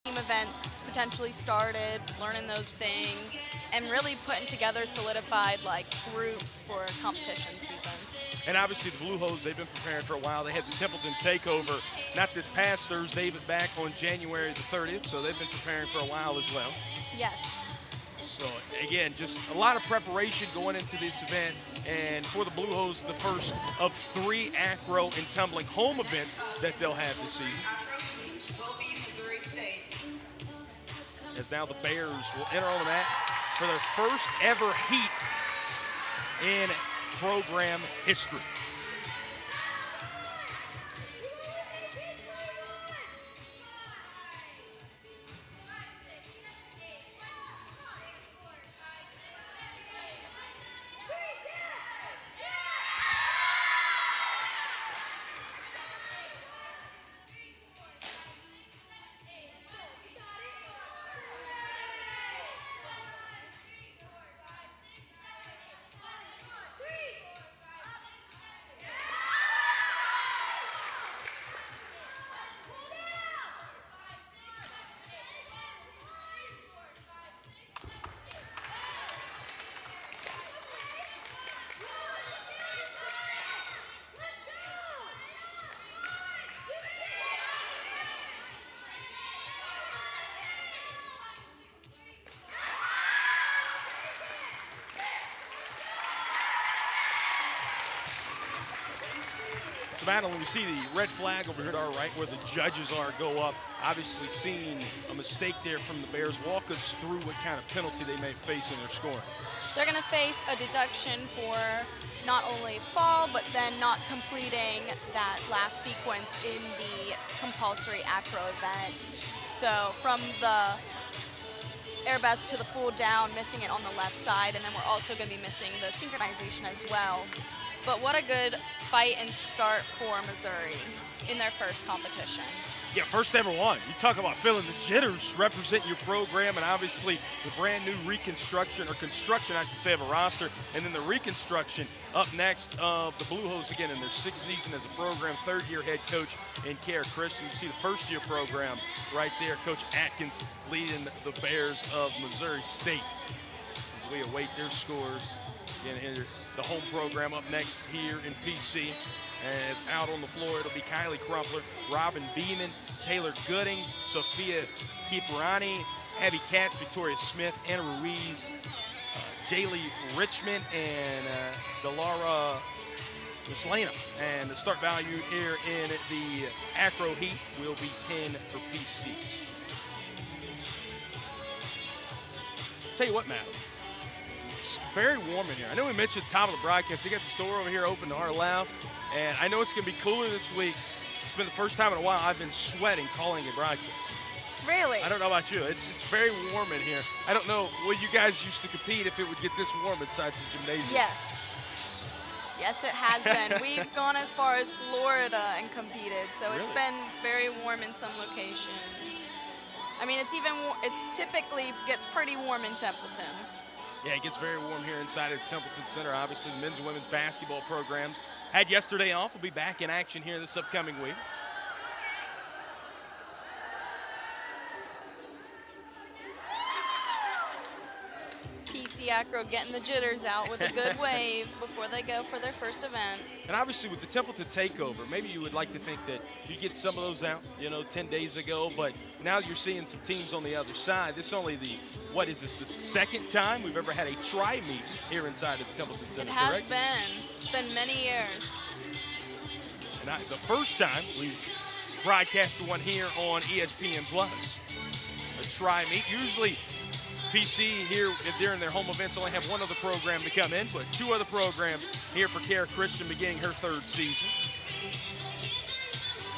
team event potentially started, learning those things, and really putting together solidified like groups for competition season. And obviously the Blue Hose, they've been preparing for a while. They had the Templeton takeover, not this past Thursday, but back on January the 30th. So they've been preparing for a while as well. Yes. So again, just a lot of preparation going into this event. And for the Blue Hose, the first of 3 acro and tumbling home events that they'll have this season. As now the Bears will enter on the mat for their first ever heat in program history. So Madeline, we see the red flag over here to our right where the judges are go up. Obviously seeing a mistake there from the Bears. Walk us through what kind of penalty they may face in their scoring. They're going to face a deduction for not only fall, but then not completing that last sequence in the compulsory acro event. So from the airbest to the full down, missing it on the left side, and then we're also going to be missing the synchronization as well. But what a good fight and start for Missouri in their first competition. Yeah, first ever one. You talk about feeling the jitters representing your program, and obviously the brand new reconstruction, or construction I should say, of a roster, and then the reconstruction up next of the Blue Hose again in their 6th season as a program, 3rd-year head coach in Kara Christian. You see the first-year program right there, Coach Atkins leading the Bears of Missouri State. As we await their scores. Again, here, the home program up next here in PC. As out on the floor, it'll be Kylie Crumpler, Robin Beeman, Taylor Gooding, Sophia Kiparani, Abby Katz, Victoria Smith, Anna Ruiz, Jaylee Richmond, and Delara Mislena. And the start value here in the acro heat will be 10 for PC. Tell you what, Matt. It's very warm in here. I know we mentioned at the top of the broadcast, they got the store over here open to our left, and I know it's going to be cooler this week. It's been the first time in a while I've been sweating calling a broadcast. Really? I don't know about you. It's very warm in here. I don't know, well, you guys used to compete if it would get this warm inside some gymnasiums. Yes. Yes, it has been. We've gone as far as Florida and competed, so Really? It's been very warm in some locations. I mean, it's typically gets pretty warm in Templeton. Yeah, it gets very warm here inside of the Templeton Center. Obviously, the men's and women's basketball programs had yesterday off. Will be back in action here this upcoming week. PC Acro getting the jitters out with a good wave before they go for their first event. And obviously with the Templeton takeover, maybe you would like to think that you get some of those out, 10 days ago, but now you're seeing some teams on the other side. This is only the 2nd time we've ever had a tri-meet here inside of the Templeton Center, It has correct? been. It's been many years. And the first time we broadcasted one here on ESPN Plus, a tri-meet. Usually PC here during their home events only have one other program to come in, but 2 other programs here for Kara Christian beginning her 3rd season.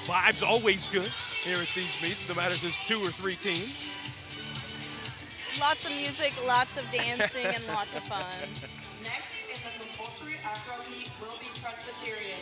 Vibes always good here at these meets, no matter if there's 2 or 3 teams. Lots of music, lots of dancing, and lots of fun. Next in the compulsory acro heat will be Presbyterian.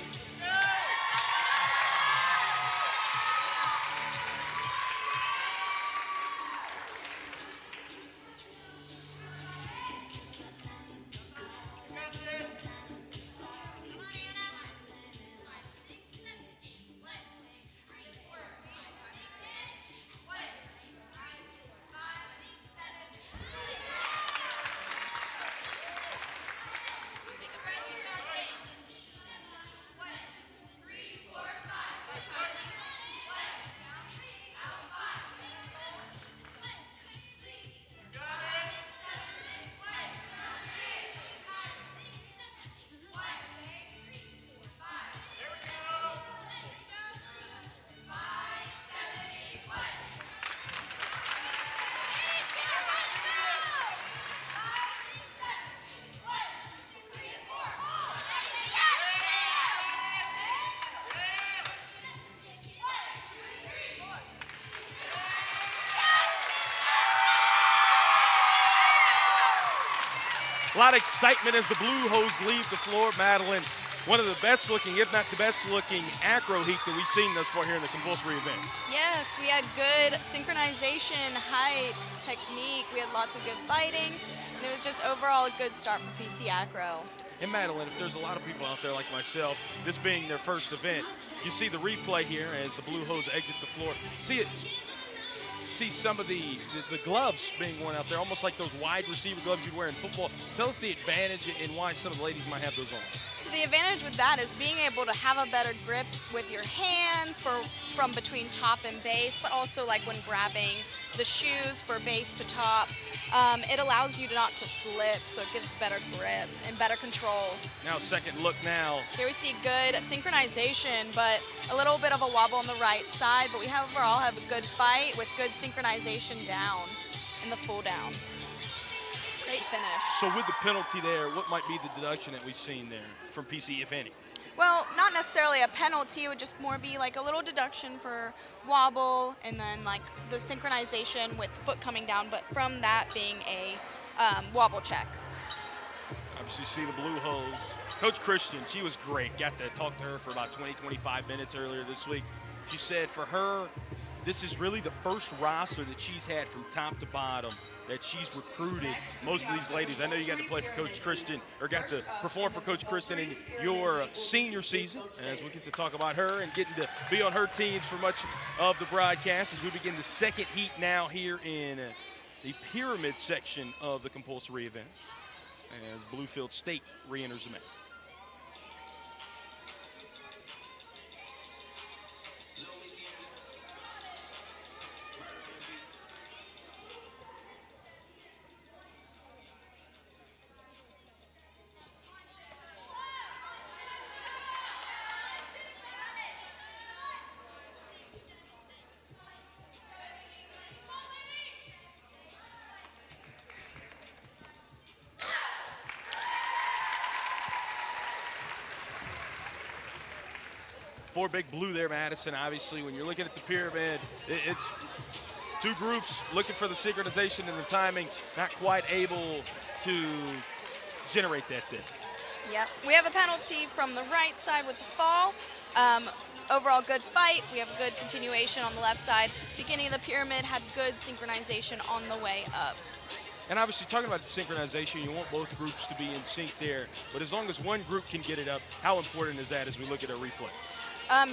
A lot of excitement as the Blue Hose leave the floor. Madeline, one of the best looking, if not the best looking, acro heat that we've seen thus far here in the compulsory event. Yes, we had good synchronization, height, technique. We had lots of good fighting. And it was just overall a good start for PC Acro. And Madeline, if there's a lot of people out there like myself, this being their first event, you see the replay here as the Blue Hose exit the floor. See some of the gloves being worn out there, almost like those wide receiver gloves you'd wear in football. Tell us the advantage and why some of the ladies might have those on. So the advantage with that is being able to have a better grip with your hands from between top and base, but also like when grabbing the shoes for base to top. It allows you not to slip, so it gives better grip and better control. Now second look now. Here we see good synchronization, but a little bit of a wobble on the right side, but we overall have a good fight with good synchronization down in the full down. Great finish. So with the penalty there, what might be the deduction that we've seen there from PC, if any? Well, not necessarily a penalty. It would just more be like a little deduction for wobble and then like the synchronization with foot coming down, but from that being a wobble check. Obviously see the Blue Hose. Coach Christian, she was great. Got to talk to her for about 20, 25 minutes earlier this week. She said for her, this is really the first roster that she's had from top to bottom that she's recruited most of these ladies. I know you got to play for Coach Christian, or got to perform for Coach Christian in your senior season, as we get to talk about her and getting to be on her teams for much of the broadcast as we begin the second heat now here in the pyramid section of the compulsory event as Bluefield State re-enters the match. For Big Blue there, Madison. Obviously, when you're looking at the pyramid, it's two groups looking for the synchronization and the timing, not quite able to generate that thing. Yep. We have a penalty from the right side with the fall. Overall good fight. We have a good continuation on the left side. Beginning of the pyramid had good synchronization on the way up. And obviously, talking about the synchronization, you want both groups to be in sync there. But as long as one group can get it up, how important is that as we look at a replay?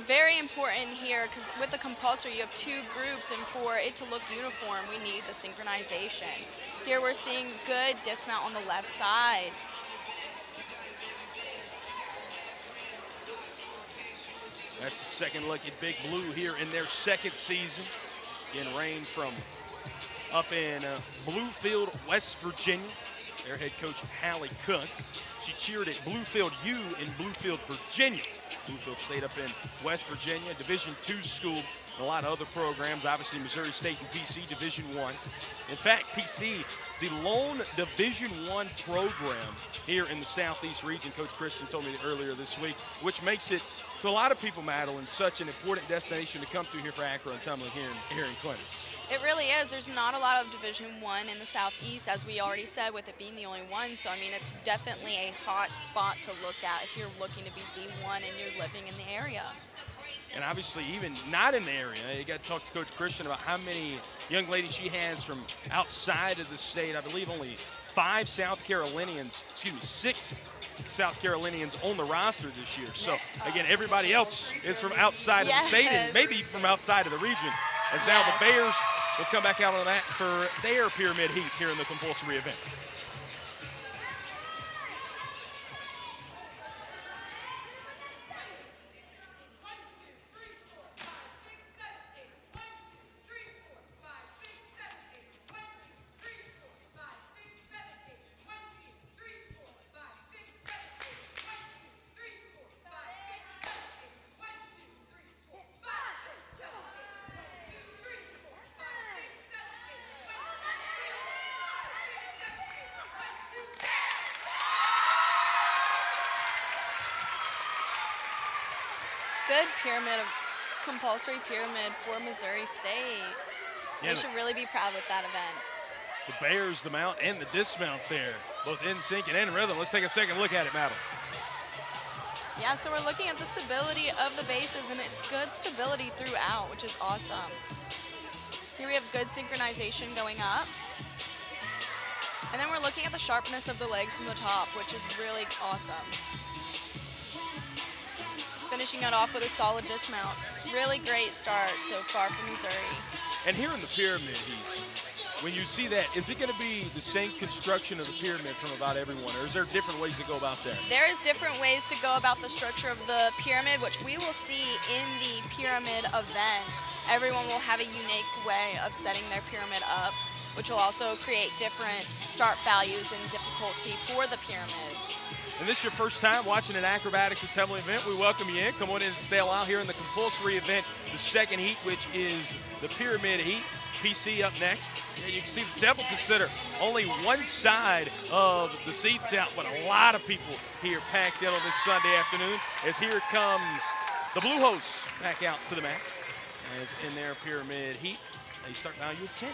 Very important here, because with the compulsory, you have two groups, and for it to look uniform, we need the synchronization. Here we're seeing good dismount on the left side. That's the second look at Big Blue here in their second season. Again, rain from up in Bluefield, West Virginia. Their head coach, Hallie Cook. She cheered at Bluefield U in Bluefield, Virginia. Bluefield State up in West Virginia, Division II school, and a lot of other programs. Obviously, Missouri State and PC, Division I. In fact, PC, the lone Division I program here in the Southeast region. Coach Christian told me earlier this week, which makes it, to a lot of people, Madeline, such an important destination to come to here for Acro and Tumbling here in Clinton. It really is. There's not a lot of Division I in the Southeast, as we already said, with it being the only one. So, I mean, it's definitely a hot spot to look at if you're looking to be D1 and you're living in the area. And obviously, even not in the area, you got to talk to Coach Christian about how many young ladies she has from outside of the state. I believe only 6 South Carolinians on the roster this year. So, again, everybody else is from outside of the state and maybe from outside of the region. As now the Bears will come back out on the mat for their pyramid heat here in the compulsory event. Good compulsory pyramid for Missouri State. They should really be proud with that event. The bears, the mount, and the dismount there, both in sync and in rhythm. Let's take a second look at it, Madeline. Yeah, so we're looking at the stability of the bases, and it's good stability throughout, which is awesome. Here we have good synchronization going up. And then we're looking at the sharpness of the legs from the top, which is really awesome. Finishing it off with a solid dismount. Really great start so far for Missouri. And here in the pyramid heats, when you see that, is it going to be the same construction of the pyramid from about everyone, or is there different ways to go about that? There is different ways to go about the structure of the pyramid, which we will see in the pyramid event. Everyone will have a unique way of setting their pyramid up, which will also create different start values and difficulty for the pyramids. And this is your first time watching an acrobatics or tumbling event, we welcome you in. Come on in and stay a while here in the compulsory event, the second heat, which is the pyramid heat. PC up next. Yeah, you can see the Templeton Center, only one side of the seats out, but a lot of people here packed in on this Sunday afternoon, as here come the Blue Hosts back out to the mat, as in their pyramid heat. They start value of 10.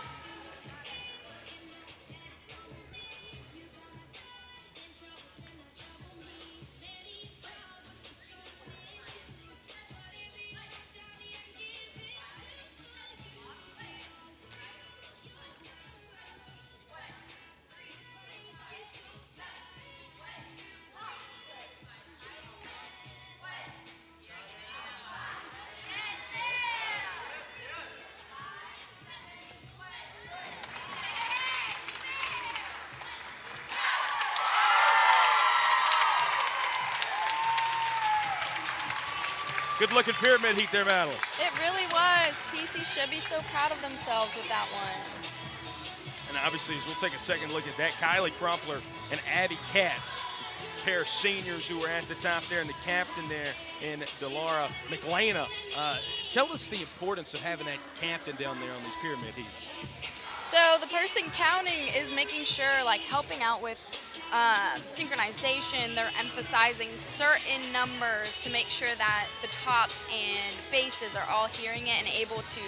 Good looking pyramid heat there, Madeline. It really was. PC should be so proud of themselves with that one. And obviously, as we'll take a second look at that, Kylie Crumpler and Abby Katz, a pair of seniors who were at the top there, and the captain there in Delara McLana. Tell us the importance of having that captain down there on these pyramid heats. So the person counting is making sure, like helping out with synchronization. They're emphasizing certain numbers to make sure that the tops and bases are all hearing it and able to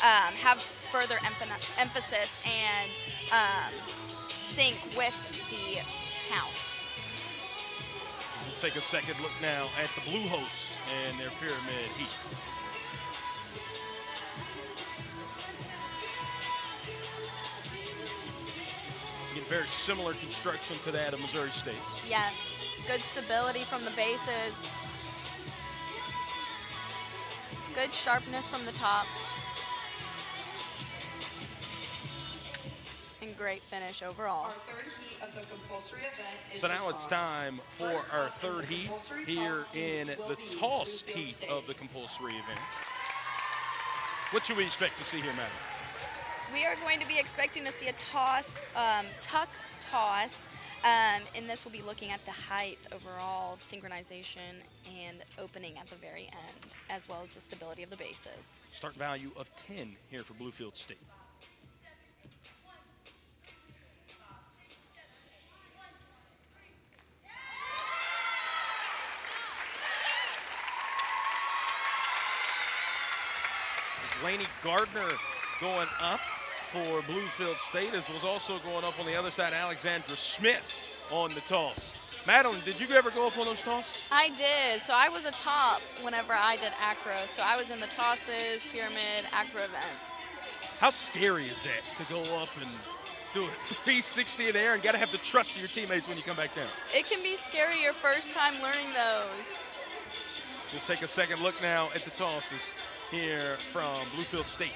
have further emphasis and sync with the counts. We'll take a second look now at the Blue Hosts and their pyramid heat. Very similar construction to that of Missouri State. Yes, good stability from the bases. Good sharpness from the tops. And great finish overall. Our third heat of the compulsory event is so now it's time for our third heat here in the toss heat of the compulsory event. What should we expect to see here, Madeline? We are going to be expecting to see a toss, tuck toss, and this will be looking at the height overall, synchronization, and opening at the very end, as well as the stability of the bases. Start value of 10 here for Bluefield State. Laney Gardner going up for Bluefield State, as was also going up on the other side, Alexandra Smith on the toss. Madeline, did you ever go up on those tosses? I did. So I was a top whenever I did acro. So I was in the tosses, pyramid, acro event. How scary is that to go up and do a 360 in the air and got to have the trust of your teammates when you come back down? It can be scary your first time learning those. We'll take a second look now at the tosses here from Bluefield State.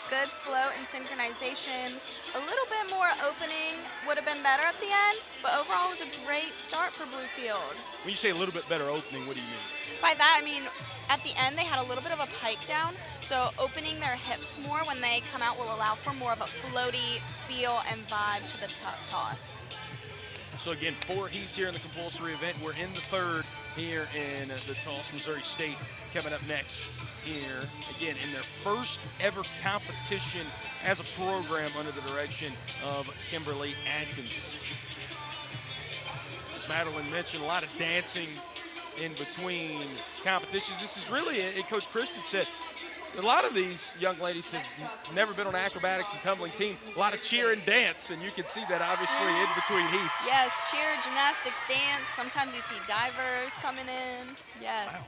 Good flow and synchronization. A little bit more opening would have been better at the end, but overall it was a great start for Bluefield. When you say a little bit better opening, what do you mean? By that, I mean at the end they had a little bit of a pike down, so opening their hips more when they come out will allow for more of a floaty feel and vibe to the toss. So again, 4 heats here in the compulsory event. We're in the third here in the toss. Missouri State coming up next here, again, in their first ever competition as a program under the direction of Kimberly Atkins. As Madeline mentioned, a lot of dancing in between competitions. This is really, and Coach Christian said, a lot of these young ladies have never been on an acrobatics and tumbling team. A lot of cheer and dance, and you can see that obviously in between heats. Yes, cheer, gymnastics, dance. Sometimes you see divers coming in. Yes. Wow.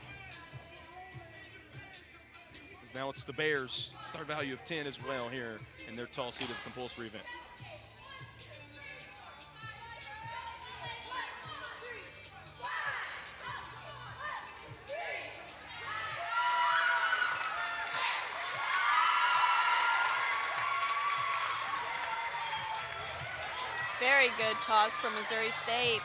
Now it's the Bears. Start value of 10 as well here in their tall seated compulsory event. Very good toss from Missouri State.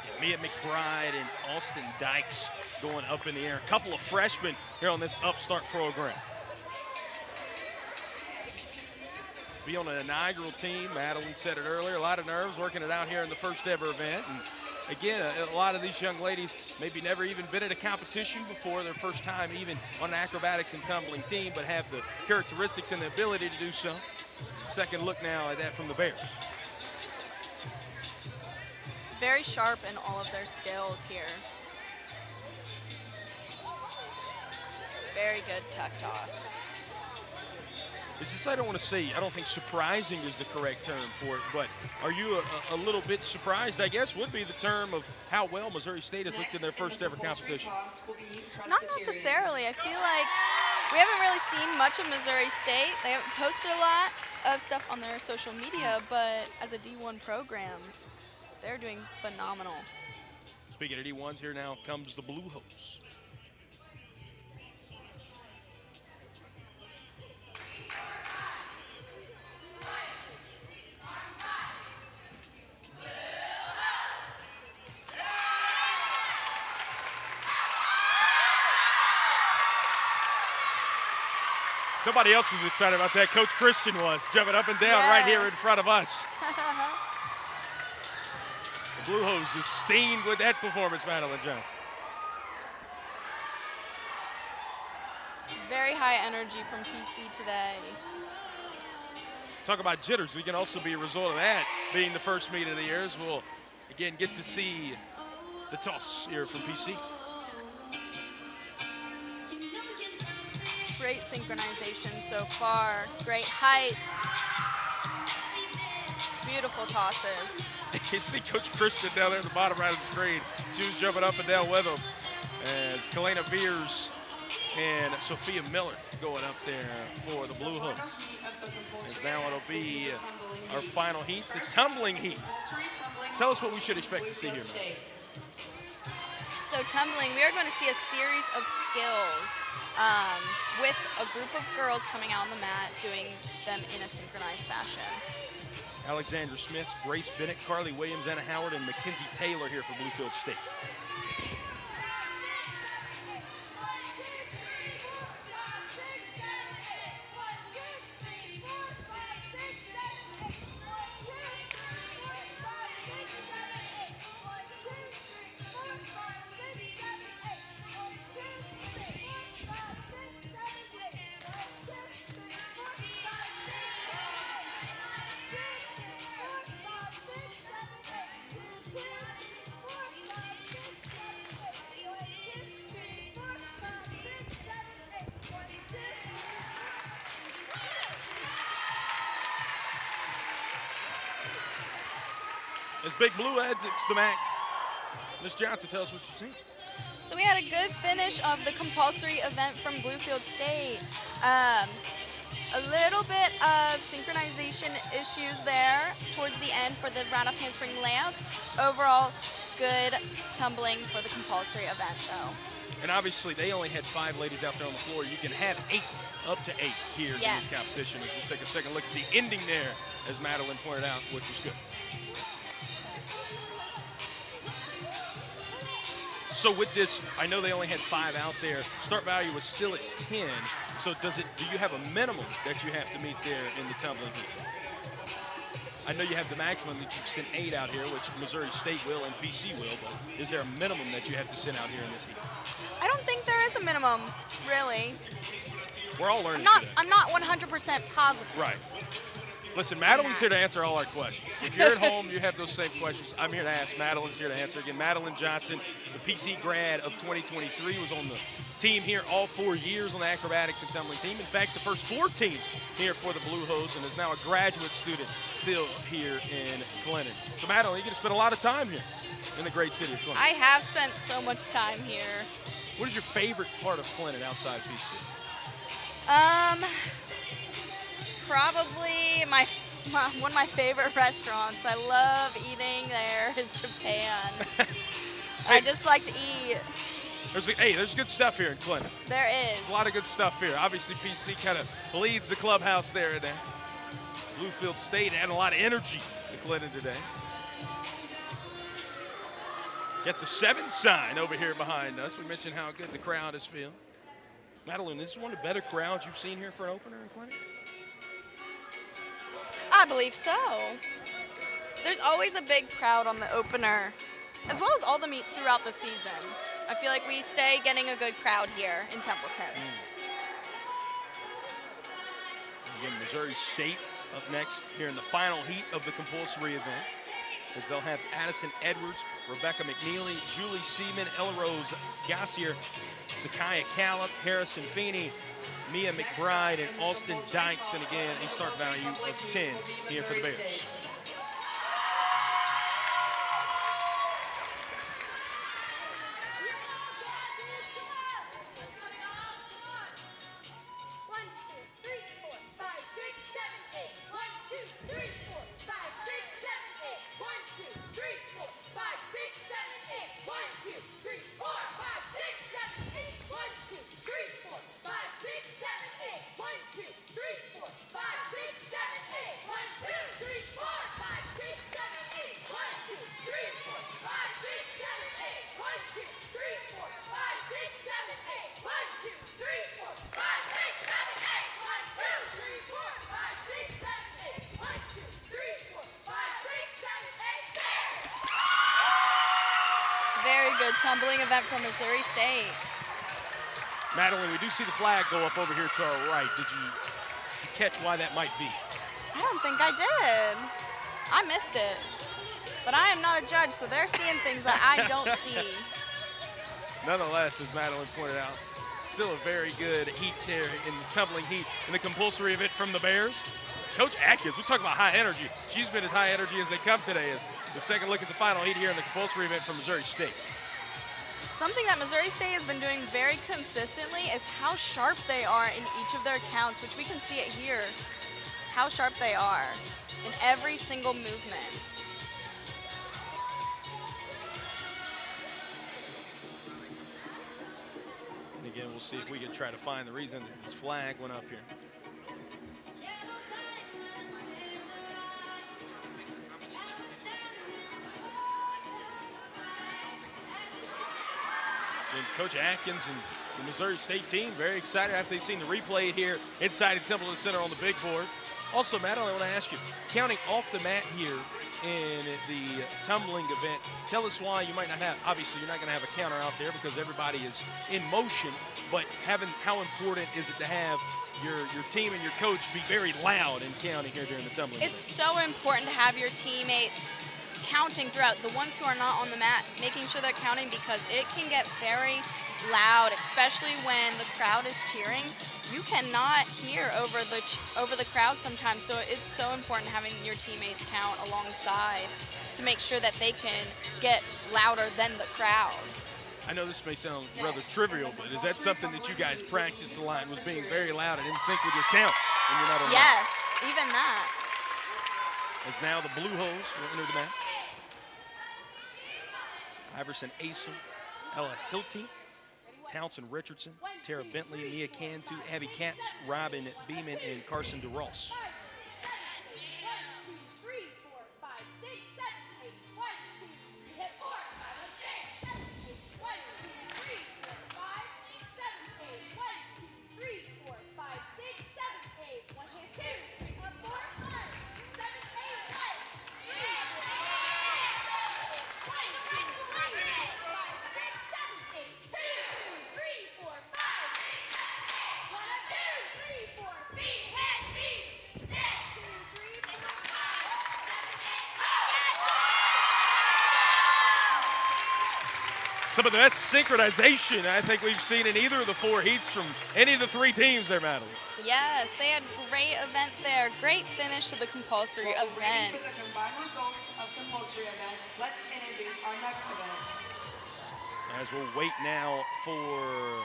Yeah, Mia McBride and Austin Dykes going up in the air. A couple of freshmen here on this upstart program. Be on an inaugural team. Madeline said it earlier, a lot of nerves working it out here in the first ever event. And again, a lot of these young ladies maybe never even been at a competition before, their first time even on an acrobatics and tumbling team, but have the characteristics and the ability to do so. Second look now at that from the Bears. Very sharp in all of their skills here. Very good tuck toss. It's just, I don't want to say, I don't think surprising is the correct term for it, but are you a little bit surprised, I guess, would be the term of how well Missouri State has looked in their first ever competition? Not necessarily. I feel like we haven't really seen much of Missouri State. They haven't posted a lot of stuff on their social media, but as a D1 program, they're doing phenomenal. Speaking of D1s, here now comes the Blue Hose. Nobody else was excited about that. Coach Christian was jumping up and down right here in front of us. The Blue Hose is stained with that performance, Madeline Johnson. Very high energy from PC today. Talk about jitters. We can also be a result of that being the first meet of the year, as we'll again get to see the toss here from PC. Great synchronization so far. Great height. Beautiful tosses. You see Coach Christian down there at the bottom right of the screen. She was jumping up and down with him as Kalena Beers and Sophia Miller going up there for the Blue Hose. As now it'll be our final heat, the tumbling heat. Tell us what we should expect to see here, man. So tumbling, we are going to see a series of skills with a group of girls coming out on the mat, doing them in a synchronized fashion. Alexandra Smith, Grace Bennett, Carly Williams, Anna Howard, and Mackenzie Taylor here for Bluefield State. As Big Blue exits the mat, Ms. Johnson, tell us what you see. So we had a good finish of the compulsory event from Bluefield State. A little bit of synchronization issues there towards the end for the round-off handspring layouts. Overall, good tumbling for the compulsory event, though. And obviously, they only had 5 ladies out there on the floor. You can have 8, up to 8 here in this competition. As we'll take a second look at the ending there, as Madeline pointed out, which was good. So with this, I know they only had 5 out there. Start value was still at 10. So do you have a minimum that you have to meet there in the tumbling heat? I know you have the maximum that you send 8 out here, which Missouri State will and PC will, but is there a minimum that you have to send out here in this heat? I don't think there is a minimum, really. We're all learning I'm not 100% positive. Right. Listen, Madeline's here to answer all our questions. If you're at home, you have those same questions. I'm here to ask. Madeline's here to answer. Again, Madeline Johnson, the PC grad of 2023, was on the team here all 4 years on the acrobatics and tumbling team. In fact, the first 4 teams here for the Blue Hose, and is now a graduate student still here in Clinton. So, Madeline, you get to spend a lot of time here in the great city of Clinton. I have spent so much time here. What is your favorite part of Clinton outside PC? Probably one of my favorite restaurants. I love eating there is Japan. I just like to eat. There's good stuff here in Clinton. There is. There's a lot of good stuff here. Obviously, PC kind of leads the clubhouse there and there. Bluefield State adding a lot of energy to Clinton today. Get the 7 sign over here behind us. We mentioned how good the crowd is feeling. Madeline, this is one of the better crowds you've seen here for an opener in Clinton? I believe so. There's always a big crowd on the opener, as well as all the meets throughout the season. I feel like we stay getting a good crowd here in Templeton. Again, Missouri State up next here in the final heat of the compulsory event, as they'll have Addison Edwards, Rebecca McNeely, Julie Seaman, Ella Rose Gossier, Sakaya Callip, Harrison Feeney, Mia McBride, and Austin Dykes. And again, a start value of 10 here for the Bears. Very good tumbling event from Missouri State. Madeline, we do see the flag go up over here to our right. Did you catch why that might be? I don't think I did. I missed it. But I am not a judge, so they're seeing things that I don't see. Nonetheless, as Madeline pointed out, still a very good heat there in the tumbling heat in the compulsory event from the Bears. Coach Atkins, we talk about high energy. She's been as high energy as they come today as the second look at the final heat here in the compulsory event from Missouri State. Something that Missouri State has been doing very consistently is how sharp they are in each of their counts, which we can see it here, how sharp they are in every single movement. And again, we'll see if we can try to find the reason that this flag went up here. And Coach Atkins and the Missouri State team very excited after they've seen the replay here inside the Templeton Center on the big board. Also, Madeline, I want to ask you, counting off the mat here in the tumbling event, tell us why you might not have, obviously you're not going to have a counter out there because everybody is in motion, but how important is it to have your team and your coach be very loud in counting here during the tumbling event? It's so important to have your teammates counting throughout, the ones who are not on the mat, making sure they're counting because it can get very loud, especially when the crowd is cheering. You cannot hear over the crowd sometimes, so it's so important having your teammates count alongside to make sure that they can get louder than the crowd. I know this may sound rather trivial, but is that something that you guys practice a lot, was being very loud and in sync with your counts when you're not on the mat? Yes, even that. As now the Blue Hose will enter the mat. Iverson Asom, Ella Hilty, Townsend Richardson, Tara Bentley, Mia Cantu, Abby Katz, Robin Beeman, and Carson DeRoss. some of the best synchronization I think we've seen in either of the 4 heats from any of the 3 teams there, Madeline. Yes, they had great event there. Great finish to the compulsory While we're event. waiting for the combined results of compulsory event, let's introduce our next event. As we'll wait now for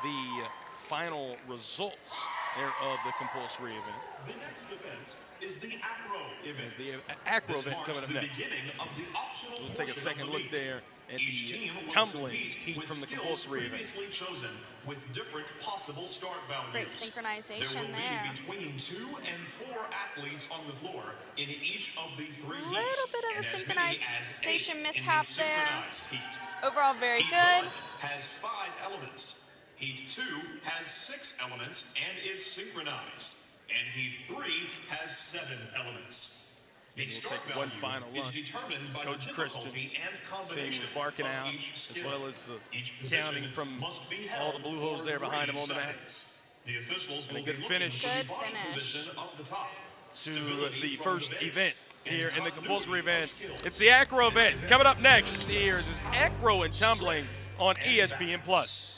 the final results there of the compulsory event. The next event is the Acro event. There's the Acro This event marks coming up the next. beginning of the optional We'll take a portion second of the look meet. there at Each the team will tumbling compete heat with from the skills compulsory event. previously chosen with different possible start values. Great synchronization there will there. be between 2 and 4 athletes on the floor in each of the 3 heats. Little bit of a and as many as 8 synchronization in the mishap there. synchronized heat. Overall, very Heat good. 1 has 5 elements. Heat 2 has 6 elements and is synchronized. And Heat 3 has 7 elements. The We'll start take one value final is look. determined by Coach the Christian difficulty and seeing combination barking of out, each as skill. well as the Each counting position from must be all held the blue holes for there behind 3 him on the mat. seconds. The officials And a will good be finish. looking for Good the bottom finish. position of the top. To Stability the from first base event and here in the compulsory continuity of event. skills. It's the Acro event. Coming up next here is Acro and Tumbling on and ESPN+. balance.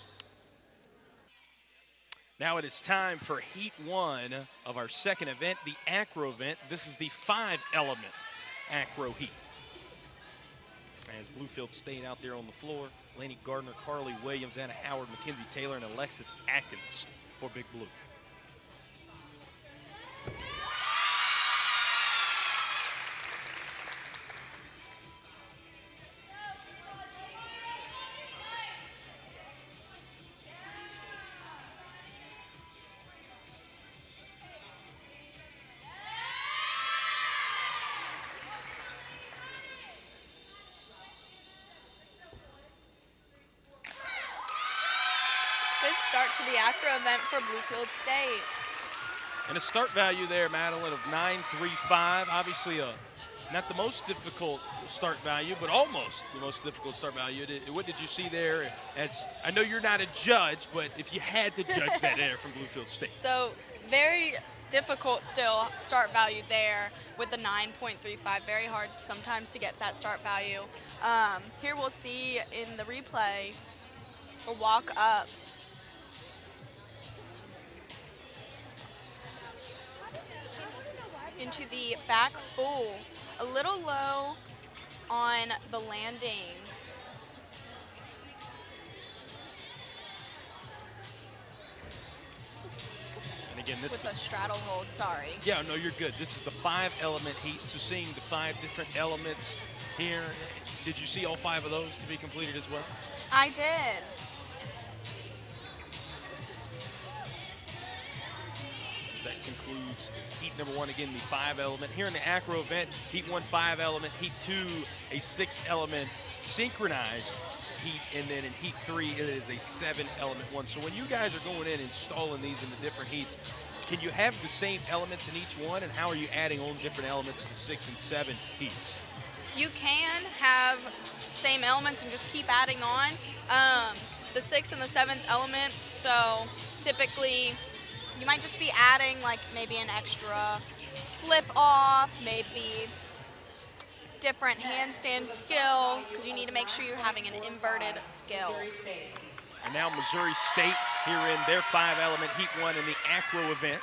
Now it is time for Heat 1 of our second event, the Acro event. This is the 5-element Acro Heat. As Bluefield stayed out there on the floor, Laney Gardner, Carly Williams, Anna Howard, Mackenzie Taylor, and Alexis Atkins for Big Blue. Good start to the Acro event for Bluefield State. And a start value there, Madeline, of 935. Obviously, not the most difficult start value, but almost the most difficult start value. What did you see there? As I know you're not a judge, but if you had to judge that there from Bluefield State. So very difficult still start value there with the 9.35. Very hard sometimes to get that start value. Here we'll see in the replay a walk up. Into the back full, a little low on the landing. And again, this is With a straddle hold, sorry. yeah, no, you're good. This is the 5-element heat, so seeing the 5 different elements here. Did you see all 5 of those to be completed as well? I did. That concludes heat number 1. Again, the 5-element. Here in the Acro event, heat 1, 5-element. Heat 2, a 6-element synchronized heat. And then in heat 3, it is a 7-element one. So when you guys are going in and installing these in the different heats, can you have the same elements in each one? And how are you adding on different elements to 6 and 7 heats? You can have same elements and just keep adding on. The 6th and the 7th element, so typically you might just be adding like maybe an extra flip off, maybe different handstand skill, because you need to make sure you're having an inverted skill. Missouri State. And now Missouri State here in their 5-element heat 1 in the Acro event.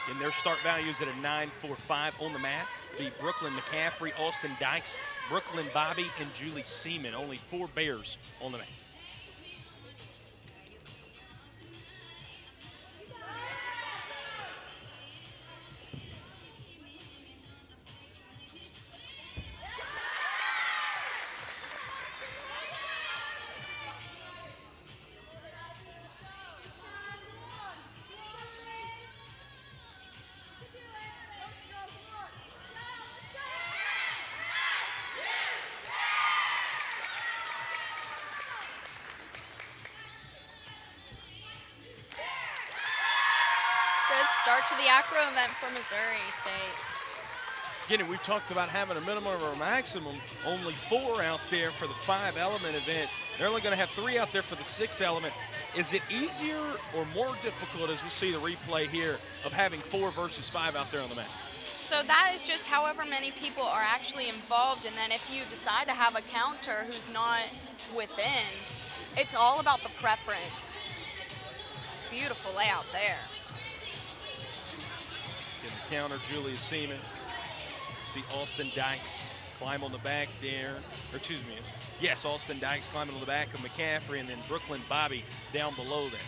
In their start values at a 9.45 on the mat. The Brooklyn McCaffrey, Austin Dykes, Brooklyn Bobby, and Julie Seaman. Only 4 Bears on the mat. Good start to the Acro event for Missouri State. Again, and we've talked about having a minimum or a maximum. Only 4 out there for the 5-element event. They're only going to have 3 out there for the 6-element. Is it easier or more difficult, as we see the replay here, of having 4 versus 5 out there on the mat? So that is just however many people are actually involved, and then if you decide to have a counter who's not within, it's all about the preference. Beautiful layout there. In the counter, Julia Seaman. See Austin Dykes climb on the back there. Or excuse me. Yes, Austin Dykes climbing on the back of McCaffrey, and then Brooklyn Bobby down below there.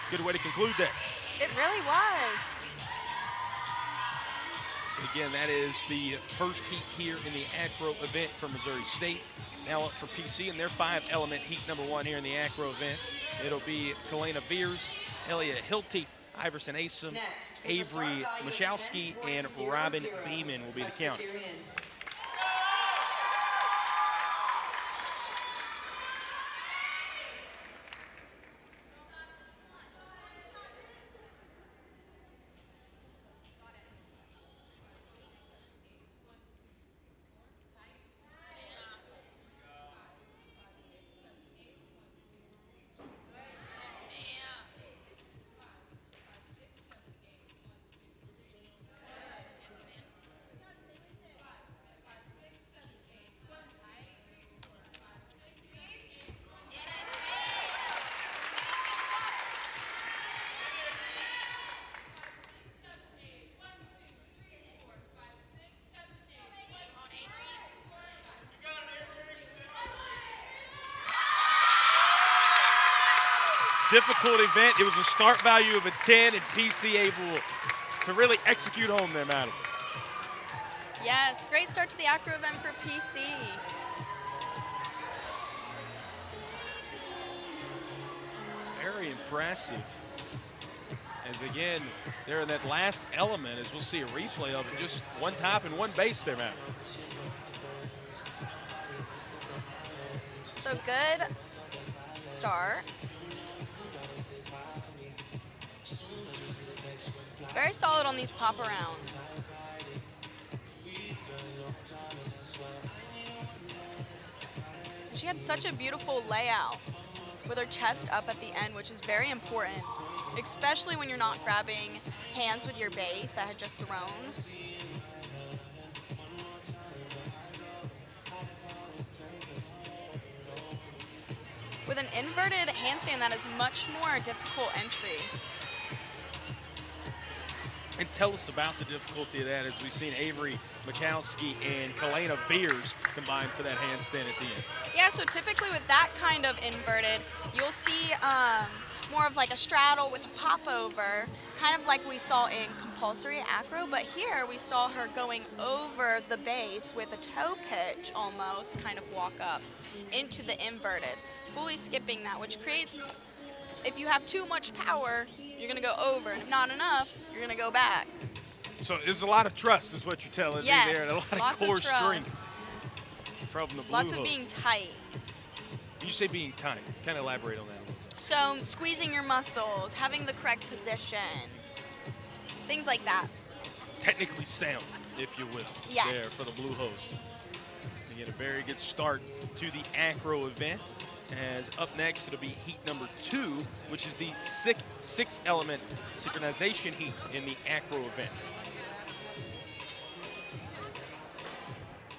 Good way to conclude that. It really was. Again, that is the first heat here in the acro event for Missouri State. Now up for PC in their 5-element heat number 1 here in the acro event. It'll be Kalena Veers, Elia Hilty, Iverson Asom, Avery Michalski, and Robin Beeman will be the counter. Difficult event. It was a start value of a 10, and PC able to really execute home there, Madeline. Yes, great start to the acro event for PC. Very impressive. As again, they're in that last element, as we'll see a replay of it, just one top and one base there, Matt. So good start. Very solid on these pop arounds. She had such a beautiful layout with her chest up at the end, which is very important, especially when you're not grabbing hands with your base that had just thrown. With an inverted handstand, that is much more difficult entry. And tell us about the difficulty of that, as we've seen Avery Michalski and Kalena Veers combine for that handstand at the end. Yeah, so typically with that kind of inverted, you'll see more of like a straddle with a popover, kind of like we saw in compulsory acro, but here we saw her going over the base with a toe pitch almost, kind of walk up into the inverted, fully skipping that, which creates, if you have too much power, you're going to go over, and if not enough, you're going to go back. So there's a lot of trust is what you're telling me there, and a lot of core strength from the blue Lots hook. of being tight. You say being tight. Kind of elaborate on that a little. So squeezing your muscles, having the correct position, things like that. Technically sound, if you will, Yes. there for the Blue Host. They get a very good start to the acro event. As up next, it'll be heat number 2, which is the sixth element synchronization heat in the acro event.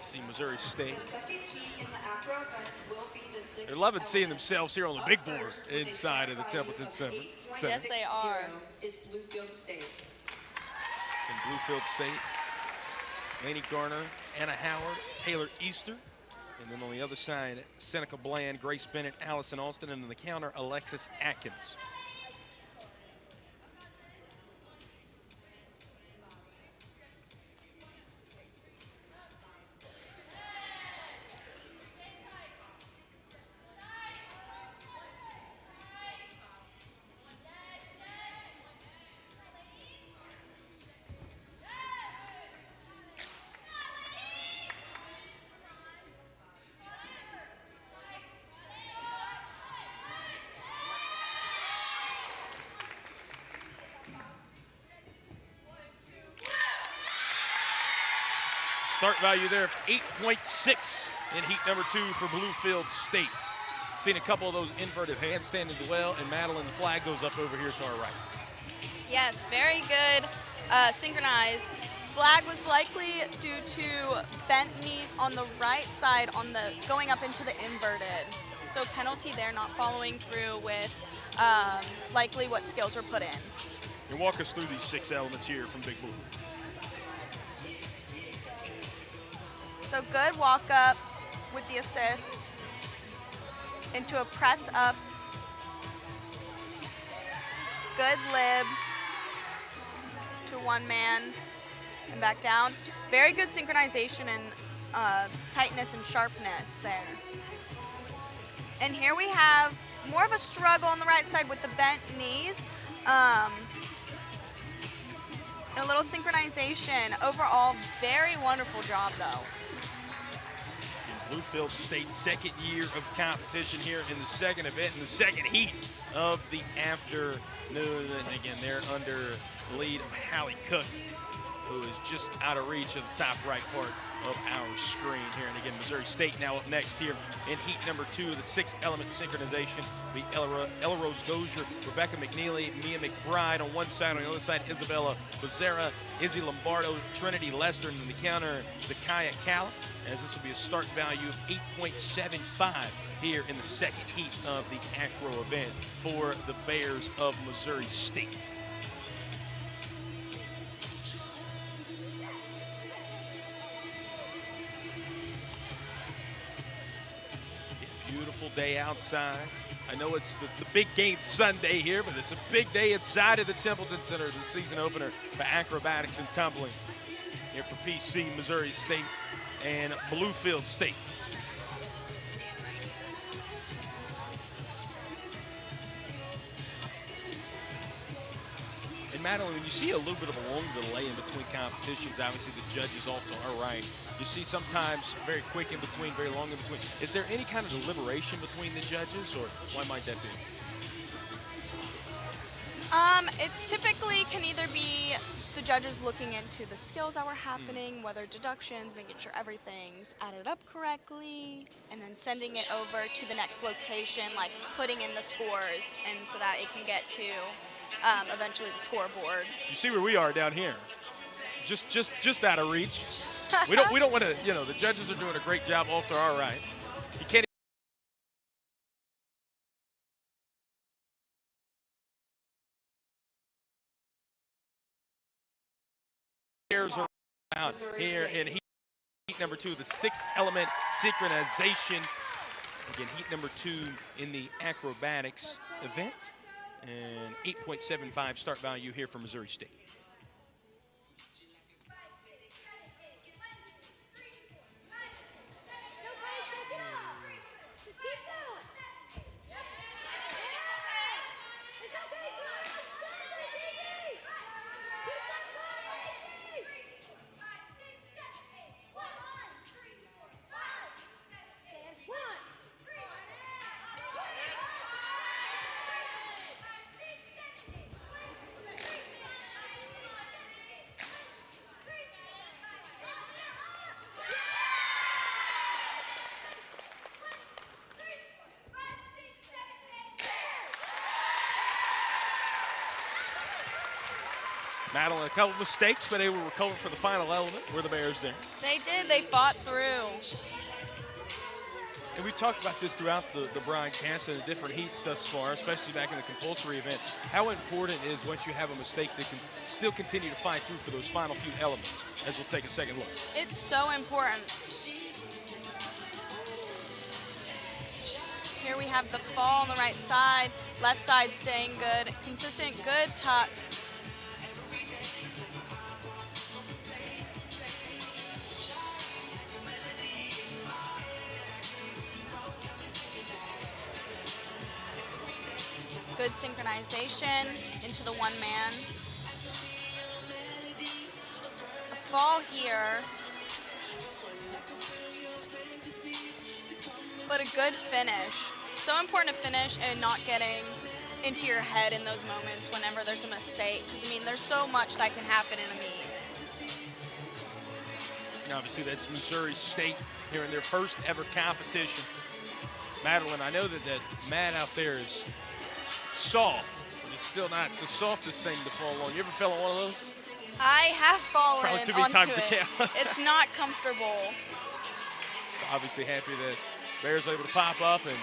See Missouri State. The second heat in the acro event will be the sixth. They're loving seeing themselves here on the big board inside of the Templeton Center. Yes, they are. Is Bluefield State. In Bluefield State, Lainey Garner, Anna Howard, Taylor Easter. And then on the other side, Seneca Bland, Grace Bennett, Allison Austin, and on the counter, Alexis Atkins. Start value there of 8.6 in heat number 2 for Bluefield State. Seen a couple of those inverted handstands as well, and Madeline, the flag goes up over here to our right. Yes, very good synchronized. Flag was likely due to bent knees on the right side on the going up into the inverted. So penalty there, not following through with likely what skills were put in. And walk us through these 6 elements here from Big Blue. So good walk up with the assist into a press up. Good lib to one man and back down. Very good synchronization and tightness and sharpness there. And here we have more of a struggle on the right side with the bent knees. And a little synchronization. Overall, very wonderful job though. Bluefield State's second year of competition here in the second event, in the second heat of the afternoon. And again, they're under the lead of Hallie Cook, who is just out of reach of the top right part of our screen here. And again, Missouri State now up next here in heat number 2 of the 6-element synchronization. The Ella Rose Dozier, Rebecca McNeely, Mia McBride on one side. On the other side, Isabella Becerra, Izzy Lombardo, Trinity Lester, and the counter, Zakaya Callum, as this will be a start value of 8.75 here in the second heat of the acro event for the Bears of Missouri State. Beautiful day outside. I know it's the big game Sunday here, but it's a big day inside of the Templeton Center, the season opener for acrobatics and tumbling here for PC, Missouri State, and Bluefield State. And Madeline, when you see a little bit of a long delay in between competitions, obviously the judges off to our right. You see sometimes very quick in between, very long in between. Is there any kind of deliberation between the judges, or why might that be? It's typically can either be the judges looking into the skills that were happening, whether deductions, making sure everything's added up correctly, and then sending it over to the next location, like putting in the scores, and so that it can get to eventually the scoreboard. You see where we are down here, just out of reach. we don't want to, the judges are doing a great job off to our right. You can't. Are out here in heat number 2, the 6-element synchronization. Again, heat number 2 in the acrobatics event, and 8.75 start value here for Missouri State. Madeline, a couple mistakes, but they will recover for the final element. Were the Bears there? They did. They fought through. And we talked about this throughout the broadcast and the different heats thus far, especially back in the compulsory event. How important is once you have a mistake to still continue to fight through for those final few elements, as we'll take a second look. It's so important. Here we have the fall on the right side, left side staying good, consistent, good tuck. Good synchronization into the one man. A fall here, but a good finish. So important to finish and not getting into your head in those moments whenever there's a mistake. Because, I mean, there's so much that can happen in a meet. And obviously, that's Missouri State here in their first ever competition. Madeline, I know that that mat out there is soft, but it's still not the softest thing to fall on. You ever fell on one of those? I have fallen Probably too many onto times to it. count. It's not comfortable. Obviously happy that Bears were able to pop up and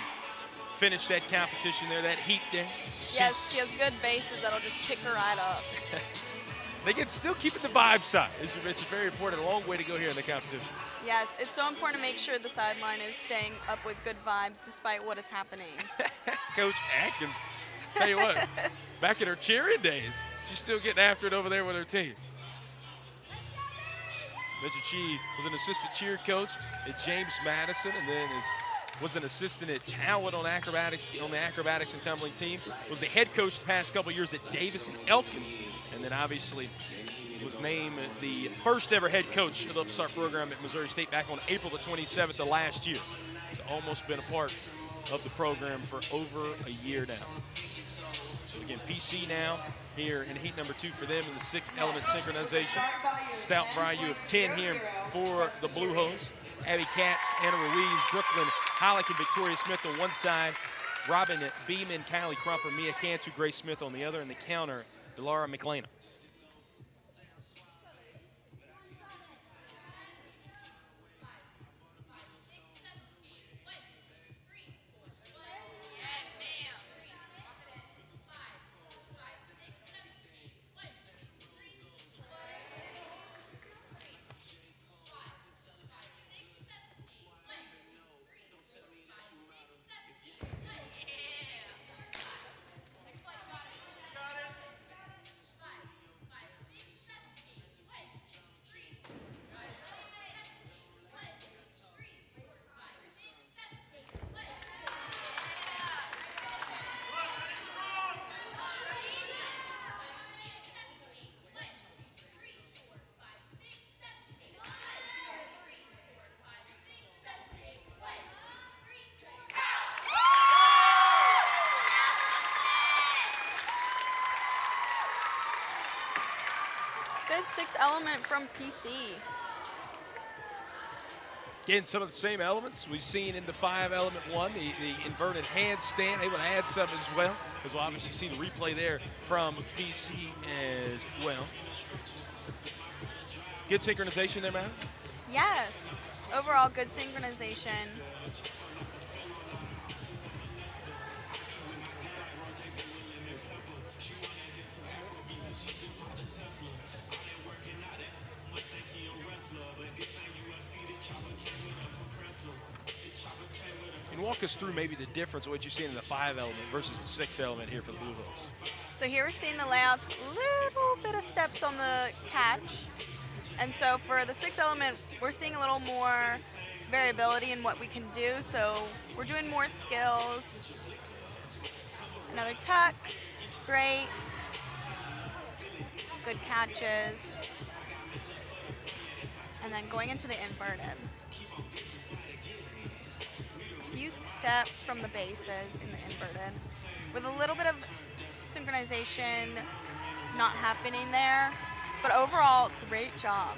finish that competition there, that heat there. Yes, she has good bases that'll just pick her right up. They can still keep it the vibe side. As you mentioned, very important. A long way to go here in the competition. Yes, it's so important to make sure the sideline is staying up with good vibes despite what is happening. Coach Atkins, tell you what, back in her cheering days, she's still getting after it over there with her team. Mentioned she was an assistant cheer coach at James Madison, and then was an assistant at Talent on the acrobatics and tumbling team. Was the head coach the past couple years at Davis and Elkins, and then obviously was named the first ever head coach of the Upstart program at Missouri State back on April the 27th of last year. So almost been a part of the program for over a year now. So again, PC now here in heat number 2 for them in the 6th element synchronization. Stout value of 10 here for the Blue Hose. Abby Katz, Anna Ruiz, Brooklyn Hollick, and Victoria Smith on one side. Robin Beeman, Kylie Crumper, Mia Cantu, Grace Smith on the other, and the counter, Delara McLean. Good 6th element from PC. Again, some of the same elements we've seen in the 5 element 1, the inverted handstand, able to add some as well, because we'll obviously see the replay there from PC as well. Good synchronization there, Matt? Yes, overall good synchronization. And walk us through maybe the difference of what you're seeing in the 5 element versus the 6 element here for the Blue Hose. So here we're seeing the layouts, little bit of steps on the catch. And so for the 6 element, we're seeing a little more variability in what we can do. So we're doing more skills. Another tuck, great. Good catches. And then going into the inverted. A few steps from the bases in the inverted with a little bit of synchronization not happening there, but overall, great job.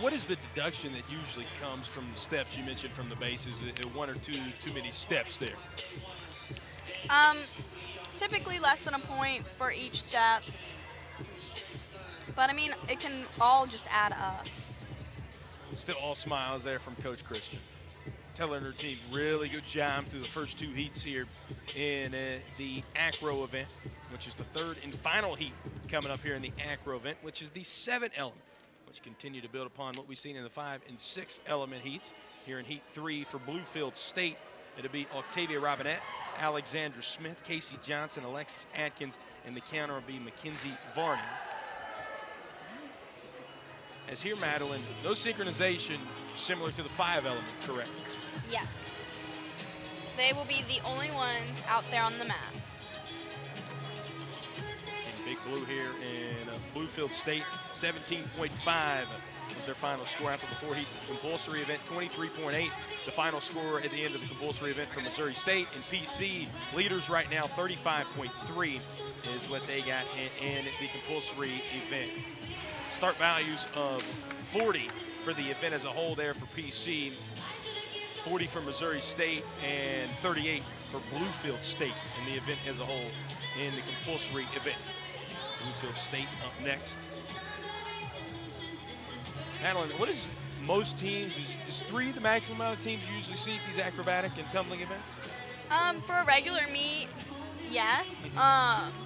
What is the deduction that usually comes from the steps you mentioned from the bases? 1 or 2 too many steps there? Typically less than a point for each step, but I mean, it can all just add up. Still all smiles there from Coach Christian. Telling her team really good job through the first 2 heats here in the acro event, which is the 3rd and final heat coming up here in the acro event, which is the 7 element, which continue to build upon what we've seen in the 5 and 6 element heats. Here in heat 3 for Bluefield State, it'll be Octavia Robinette, Alexandra Smith, Casey Johnson, Alexis Atkins, and the counter will be Mackenzie Varney. As here, Madeline, no synchronization similar to the 5 element, correct? Yes. They will be the only ones out there on the mat. In Big Blue here in Bluefield State, 17.5 was their final score after the 4 heats at the compulsory event, 23.8 the final score at the end of the compulsory event for Missouri State. And PC leaders right now, 35.3 is what they got in the compulsory event. Start values of 40 for the event as a whole there for PC. 40 for Missouri State, and 38 for Bluefield State in the event as a whole in the compulsory event. Bluefield State up next. Madeline, what is most teams, is 3 the maximum amount of teams you usually see at these acrobatic and tumbling events? For a regular meet, yes.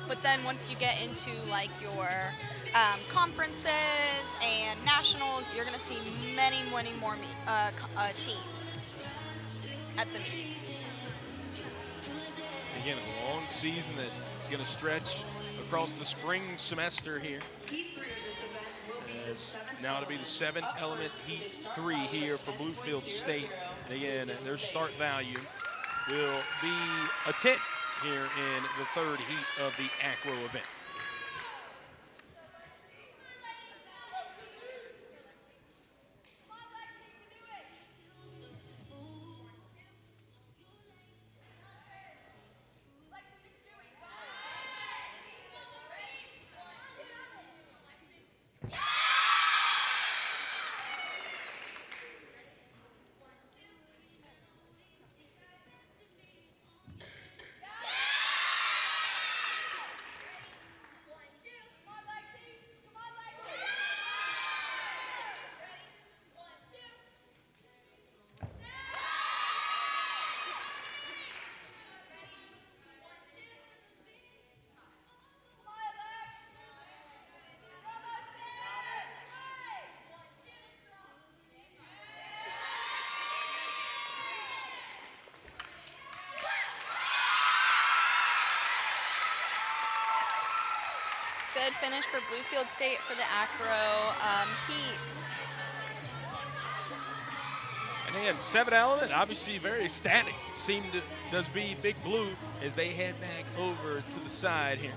But then once you get into like your conferences and nationals, you're going to see many more teams at the meet. Again, a long season that is going to stretch across the spring semester here. Heat 3 of this event will be the 7th Now to be the 7 element heat 3 here for Bluefield State. And again, their start value will be a 10 here in the 3rd heat of the acro event. Good finish for Bluefield State for the acro heat. And again, 7 element, obviously very ecstatic. Does be Big Blue as they head back over to the side here.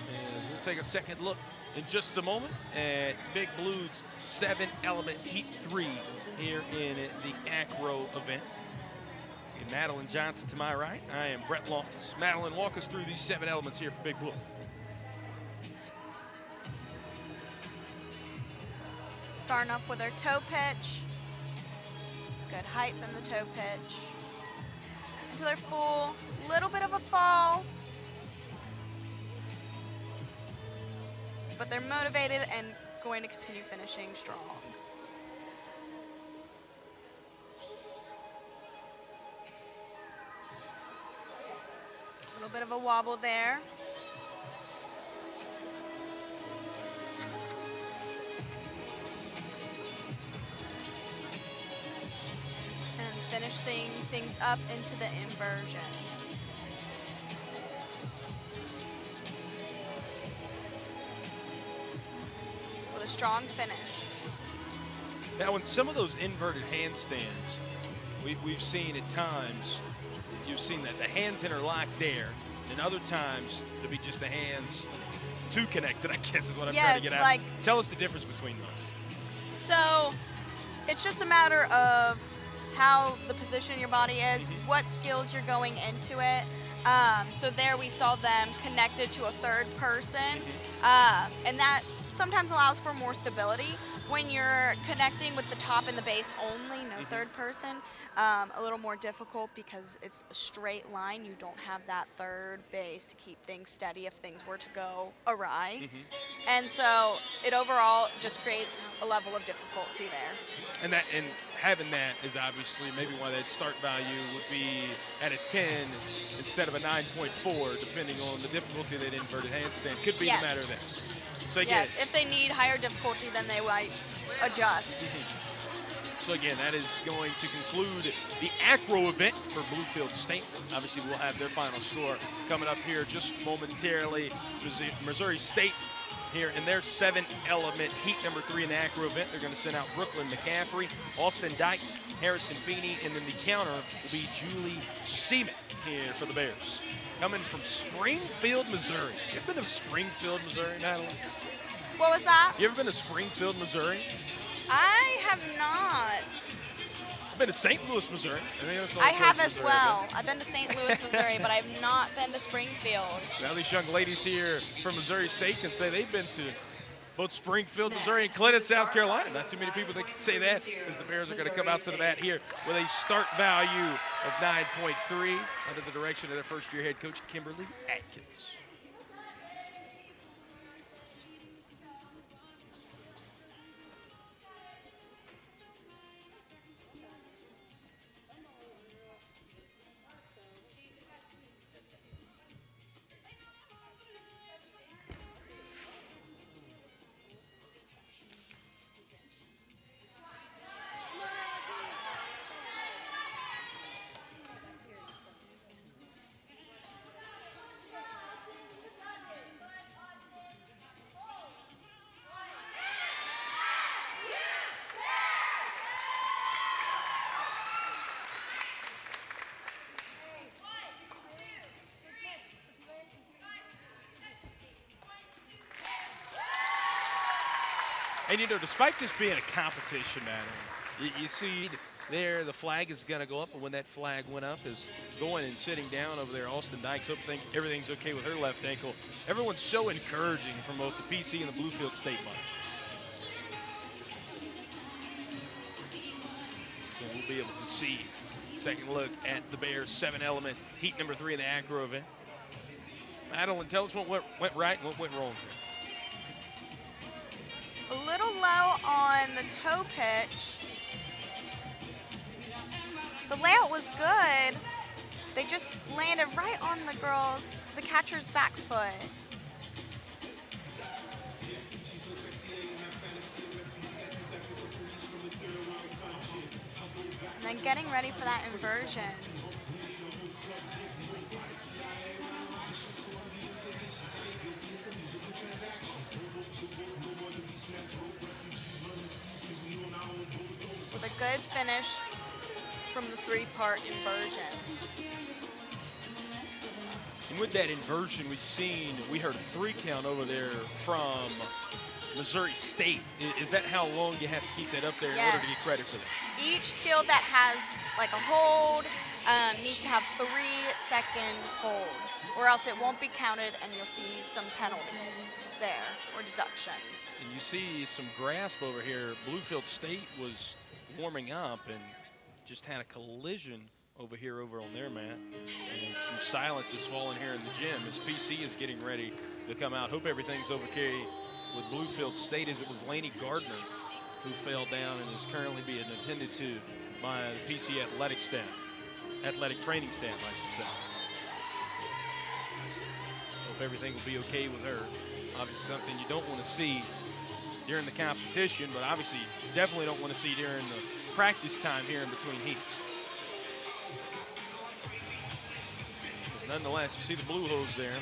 And we'll take a second look in just a moment at Big Blue's 7 element heat 3 here in the acro event. See Madeline Johnson to my right. I am Brett Loftus. Madeline, walk us through these 7 elements here for Big Blue. Starting off with our toe pitch. Good height in the toe pitch. Into their full, little bit of a fall. But they're motivated and going to continue finishing strong. A little bit of a wobble there. Finishing things up into the inversion. With a strong finish. Now, in some of those inverted handstands, we've seen at times, you've seen that the hands interlock there, and other times to be just the hands two connected, I guess is what I'm trying to get at. Tell us the difference between those. So, it's just a matter of how the position your body is, what skills you're going into it. So there we saw them connected to a third person, and that sometimes allows for more stability. When you're connecting with the top and the base only, no third person, a little more difficult because it's a straight line. You don't have that third base to keep things steady if things were to go awry. And so it overall just creates a level of difficulty there. And having that is obviously maybe why that start value would be at a 10 instead of a 9.4, depending on the difficulty of that inverted handstand. Could be the matter of that. So again, yes, if they need higher difficulty, then they might adjust. So again, that is going to conclude the acro event for Bluefield State. Obviously, we'll have their final score coming up here just momentarily. Missouri State here in their 7 element heat number 3 in the acro event. They're going to send out Brooklyn McCaffrey, Austin Dykes, Harrison Feeney, and then the counter will be Julie Seaman here for the Bears. Coming from Springfield, Missouri. You ever been to Springfield, Missouri, Natalie? What was that? You ever been to Springfield, Missouri? I have not. I've been to St. Louis, Missouri. I have as well. I've been to St. Louis, Missouri, but I've not been to Springfield. Now these young ladies here from Missouri State can say they've been to both Springfield, Missouri, and Clinton, South Carolina. Not too many people that can say that, as the Bears are going to come out to the bat here with a start value of 9.3 under the direction of their first-year head coach, Kimberly Atkins. And, you know, despite this being a competition, man, you see there the flag is going to go up, and when that flag went up is going and sitting down over there. Austin Dykes, hope think everything's okay with her left ankle. Everyone's so encouraging from both the PC and the Bluefield State bunch. And we'll be able to see second look at the Bears' 7-element heat number 3 in the acro event. Madeline, tell us what went right and what went wrong here. A little low on the toe pitch. The layout was good. They just landed right on the catcher's back foot. And then getting ready for that inversion. With a good finish from the 3-part inversion. And with that inversion, we heard a 3 count over there from Missouri State. Is that how long you have to keep that up there in order to get credit for that? Each skill that has like a hold needs to have 3-second hold, or else it won't be counted and you'll see some penalties there or deductions. And you see some grasp over here. Bluefield State was warming up and just had a collision over here over on their mat. And some silence is falling here in the gym as PC is getting ready to come out. Hope everything's okay with Bluefield State, as it was Laney Gardner who fell down and is currently being attended to by the PC athletic training staff, I should say. Hope everything will be okay with her. Obviously something you don't want to see during the competition, but obviously you definitely don't want to see during the practice time here in between heats. But nonetheless, you see the Blue Hose there.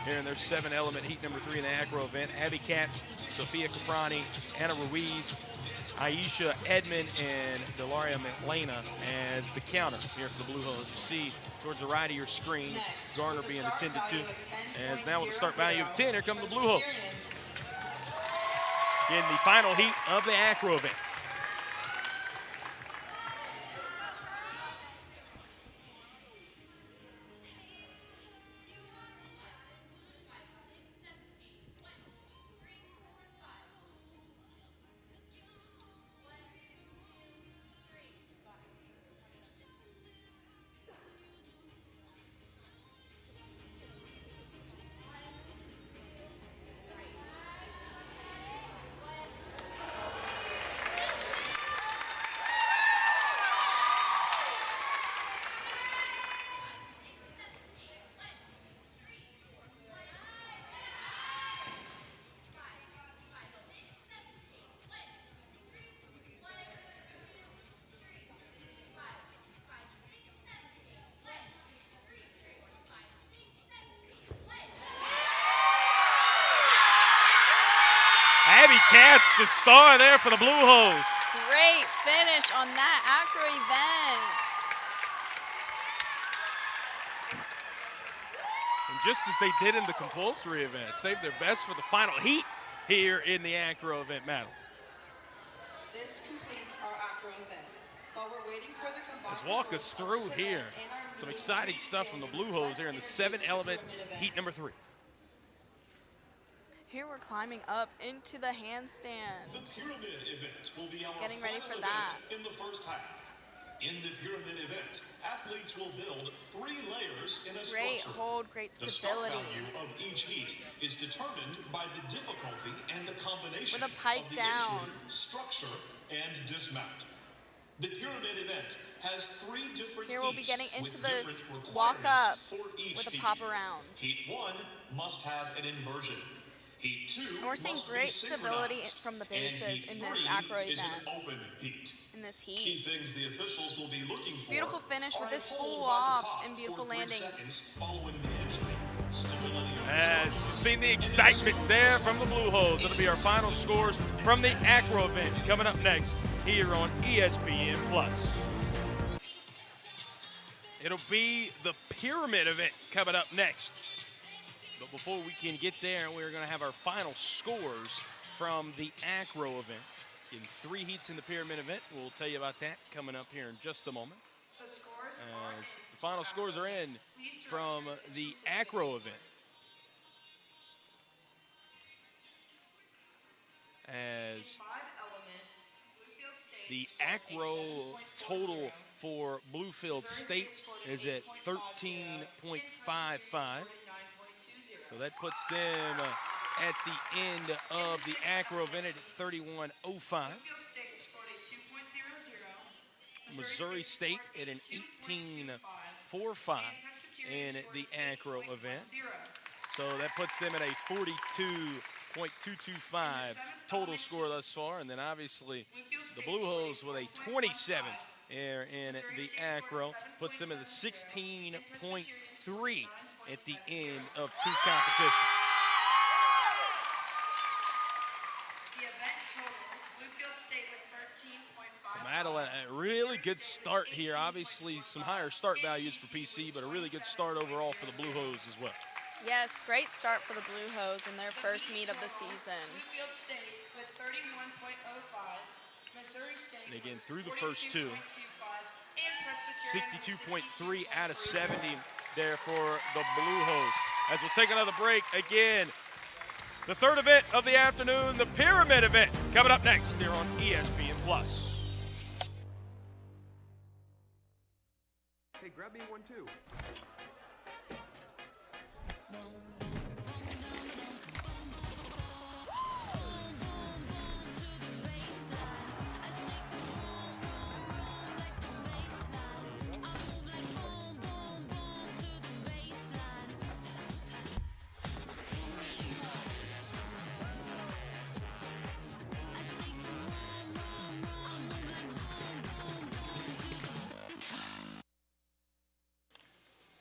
Here in their 7-element heat number 3 in the acro event. Abby Katz, Sophia Caprani, Anna Ruiz, Aisha Edmond, and Delaria McLena as the counter here for the Blue Hose. You see towards the right of your screen, Garner being attended to. As now with a start value of 10, here comes the Blue Hose. In the final heat of the acro event. Abby Katz, the star there for the Blue Hose. Great finish on that acro event. And just as they did in the compulsory event, saved their best for the final heat here in the acro event, Madeline. This completes our acro event. While we're waiting for the Let's walk us through here. Some exciting stuff from the Blue Hose here in the 7-element heat number 3. Here we're climbing up into the handstand. The pyramid event will be our Getting ready final for that. event in the first half. In the pyramid event, athletes will build 3 layers in a Great structure. hold, great The start stability. value of each heat is determined by the difficulty and the combination With a pike of the down. entry, structure, and dismount. The pyramid event has 3 different Here we'll be heats getting with into the different walk up requirements for each with a heat. pop around. Heat 1 must have an inversion. Heat 2 And we're seeing must be great stability synchronized. from the And bases heat in this 3 acro is an event. open heat. In this Key heat. things the officials will be looking for. Beautiful finish with are a this hold full by the off top and beautiful for 3 landing. seconds following the entry. Stability of As reserve. you've seen the excitement there from the Blue Hose. It'll be our final scores from the acro event coming up next here on ESPN+. It'll be the pyramid event coming up next. But before we can get there, we're going to have our final scores from the acro event. In 3 heats in the pyramid event. We'll tell you about that coming up here in just a moment. The scores As the final scores are in from the acro event. As 5-element, Bluefield State the scored a acro 7.40. total for Bluefield State is at 13.55. So that puts them at the end of the acro event at 31.05. Bluefield State scored a 2.00. Missouri State at an 18.45 in the acro event. So that puts them at a 42.225 total score thus far. And then obviously the Blue Hose with a 27 in the acro puts them at a 16.3 at the end of 2 competitions. The event total, Bluefield State with 13.5. Madeline, a really good start here. Obviously some higher start values for PC, but a really good start overall for the Blue Hose as well. Yes, great start for the Blue Hose in their first meet of the season. Bluefield State with 31.05. Missouri State. And again, through the first 2. 62.3 62.3 out of 70 there for the Blue Hose. As we'll take another break again, the third event of the afternoon, the pyramid event, coming up next here on ESPN+. Hey, grab me one too.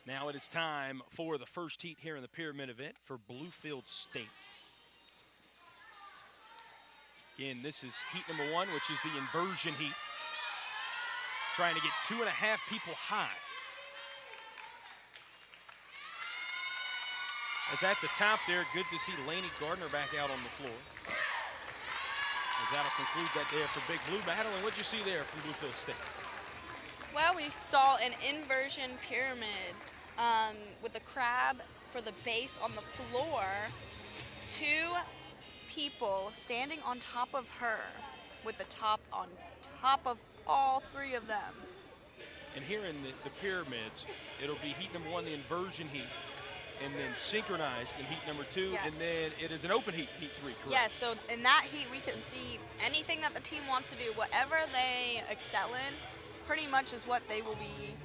Now it is time for the first heat here in the pyramid event for Bluefield State. Again, this is heat number 1, which is the inversion heat. Trying to get 2.5 people high. As at the top there, good to see Laney Gardner back out on the floor. As that'll conclude that there for Big Blue. Madeline, what'd you see there from Bluefield State? Well, we saw an inversion pyramid with the crab for the base on the floor. 2 people standing on top of her with the top on top of all 3 of them. And here in the pyramids, it'll be heat number 1, the inversion heat, and then synchronized in heat number 2, Yes. and then it is an open heat, heat 3, correct? Yes, so in that heat we can see anything that the team wants to do, whatever they excel in, pretty much is what they will be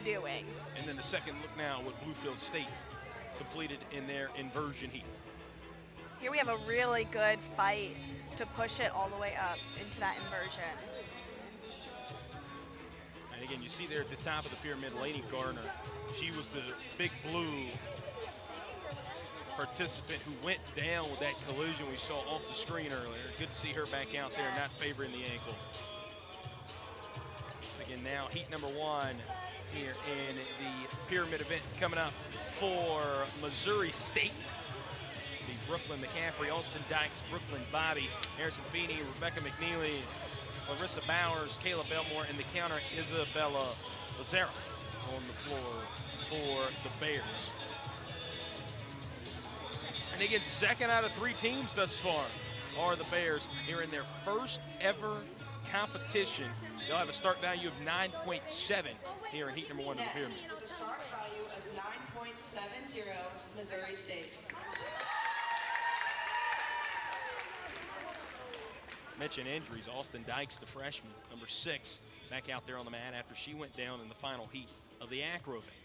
doing. And then the second look now with Bluefield State completed in their inversion heat. Here we have a really good fight to push it all the way up into that inversion. And again, you see there at the top of the pyramid, Laney Gardner. She was the Big Blue participant who went down with that collision we saw off the screen earlier. Good to see her back out there, not favoring the ankle. Again, now heat number 1 here in the pyramid event coming up for Missouri State. The Brooklyn McCaffrey, Austin Dykes, Brooklyn Bobby, Harrison Feeney, Rebecca McNeely, Larissa Bowers, Kayla Belmore, and the counter Isabella Lazaro on the floor for the Bears. And again, second out of 3 teams thus far are the Bears here in their first ever competition. They'll have a start value of 9.7 here in heat number 1 of the pyramid. Next, with a start value of 9.70, Missouri State. Mention injuries. Austin Dykes, the freshman, number 6, back out there on the mat after she went down in the final heat of the acro event.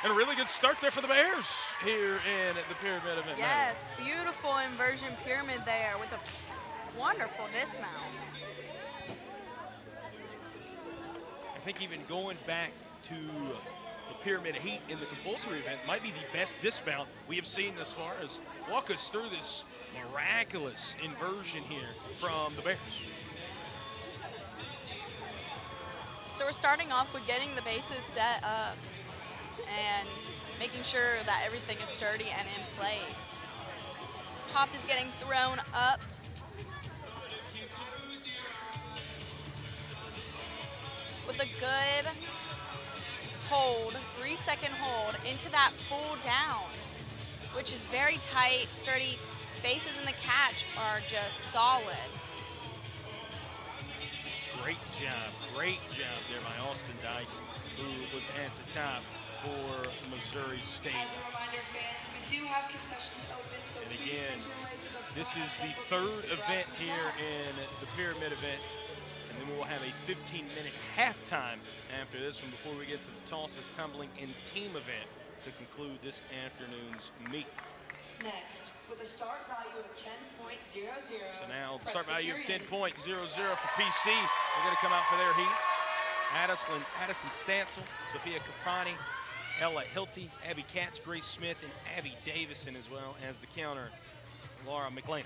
And a really good start there for the Bears here in the pyramid event. Yes, beautiful inversion pyramid there with a wonderful dismount. I think even going back to the pyramid heat in the compulsory event might be the best dismount we have seen thus far. As walk us through this miraculous inversion here from the Bears. So we're starting off with getting the bases set up and making sure that everything is sturdy and in place. Top is getting thrown up. With a good hold, 3-second hold into that full down, which is very tight, sturdy. Bases in the catch are just solid. Great job there by Austin Dykes, who was at the top for Missouri State. As a reminder, fans, we do have concessions open, so And please again, make your way to the this front is the and third take a event glass of here snacks. in the pyramid event. And then we'll have a 15-minute halftime after this one before we get to the tosses, tumbling, and team event to conclude this afternoon's meet. Next, with a start value of 10.00. So now the start value of Presbyterian. 10.00 for PC. They're going to come out for their heat. Addison Stancil, Sophia Caprani, Ella Hilty, Abby Katz, Grace Smith, and Abby Davison, as well as the counter, Laura McLean.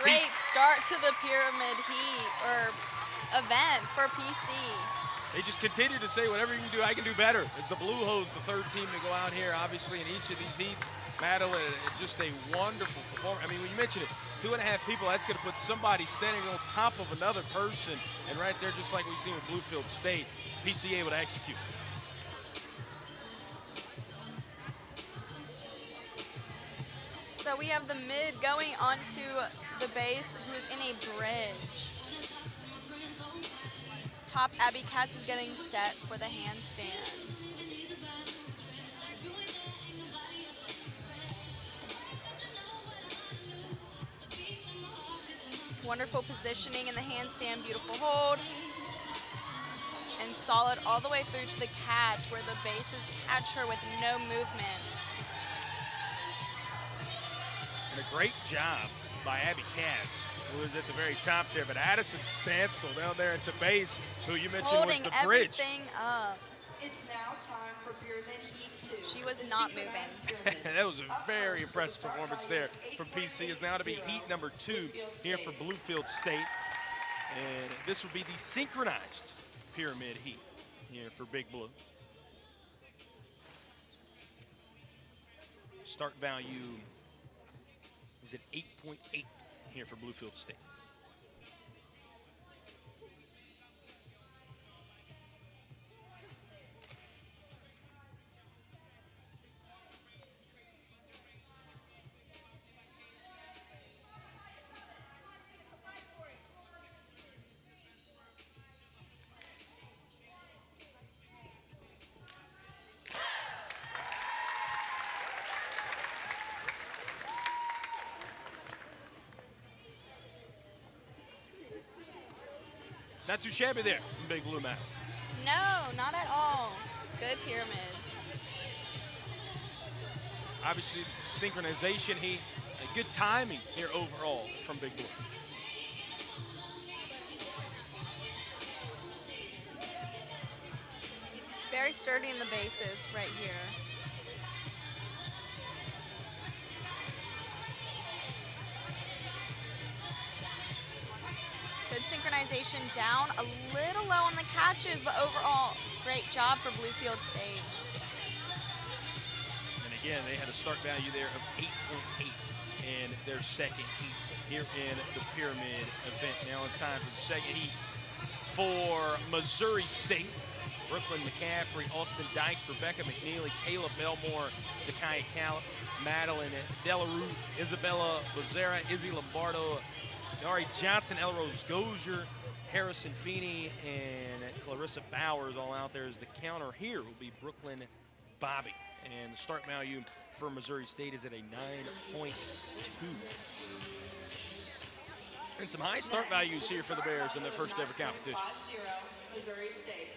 Great start to the pyramid heat or event for PC. They just continue to say, whatever you can do, I can do better. As the Blue Hose, the third team to go out here, obviously, in each of these heats. Madeline, just a wonderful performance. I mean, when you mention it, 2.5 people, that's going to put somebody standing on top of another person. And right there, just like we've seen with Bluefield State, PC able to execute. So we have the mid going onto the base, who is in a bridge. Top Abby Katz is getting set for the handstand. Wonderful positioning in the handstand, beautiful hold. And solid all the way through to the catch, where the bases catch her with no movement. And a great job by Abby Katz, who is at the very top there. But Addison Stancil down there at the base, who you mentioned Holding was the bridge. everything up. It's now time for Pyramid Heat 2. She was the not synchronized moving. pyramid. That was a Up very first with a impressive start performance value there of from PC. Is now to be 8.80, heat number 2 Bluefield here State. for Bluefield State. And this will be the synchronized pyramid heat here for Big Blue. Start value is at 8.8 here for Bluefield State. Not too shabby there from Big Blue Madeline. No, not at all. Good pyramid. Obviously, the synchronization, good timing here overall from Big Blue. Very sturdy in the bases right here. Good synchronization down, a little low on the catches, but overall, great job for Bluefield State. And again, they had a start value there of 8.8 in their second heat here in the pyramid event. Now in time for the second heat for Missouri State. Brooklyn McCaffrey, Austin Dykes, Rebecca McNeely, Kayla Belmore, Zakiah Callip, Madeline Delarue, Isabella Becerra, Izzy Lombardo, Yari Johnson, Elrose Gozier, Harrison Feeney, and Clarissa Bowers all out there. As the counter here will be Brooklyn Bobby. And the start value for Missouri State is at a 9.2. And some high start values here for the Bears in their first ever competition. 5-0, Missouri State.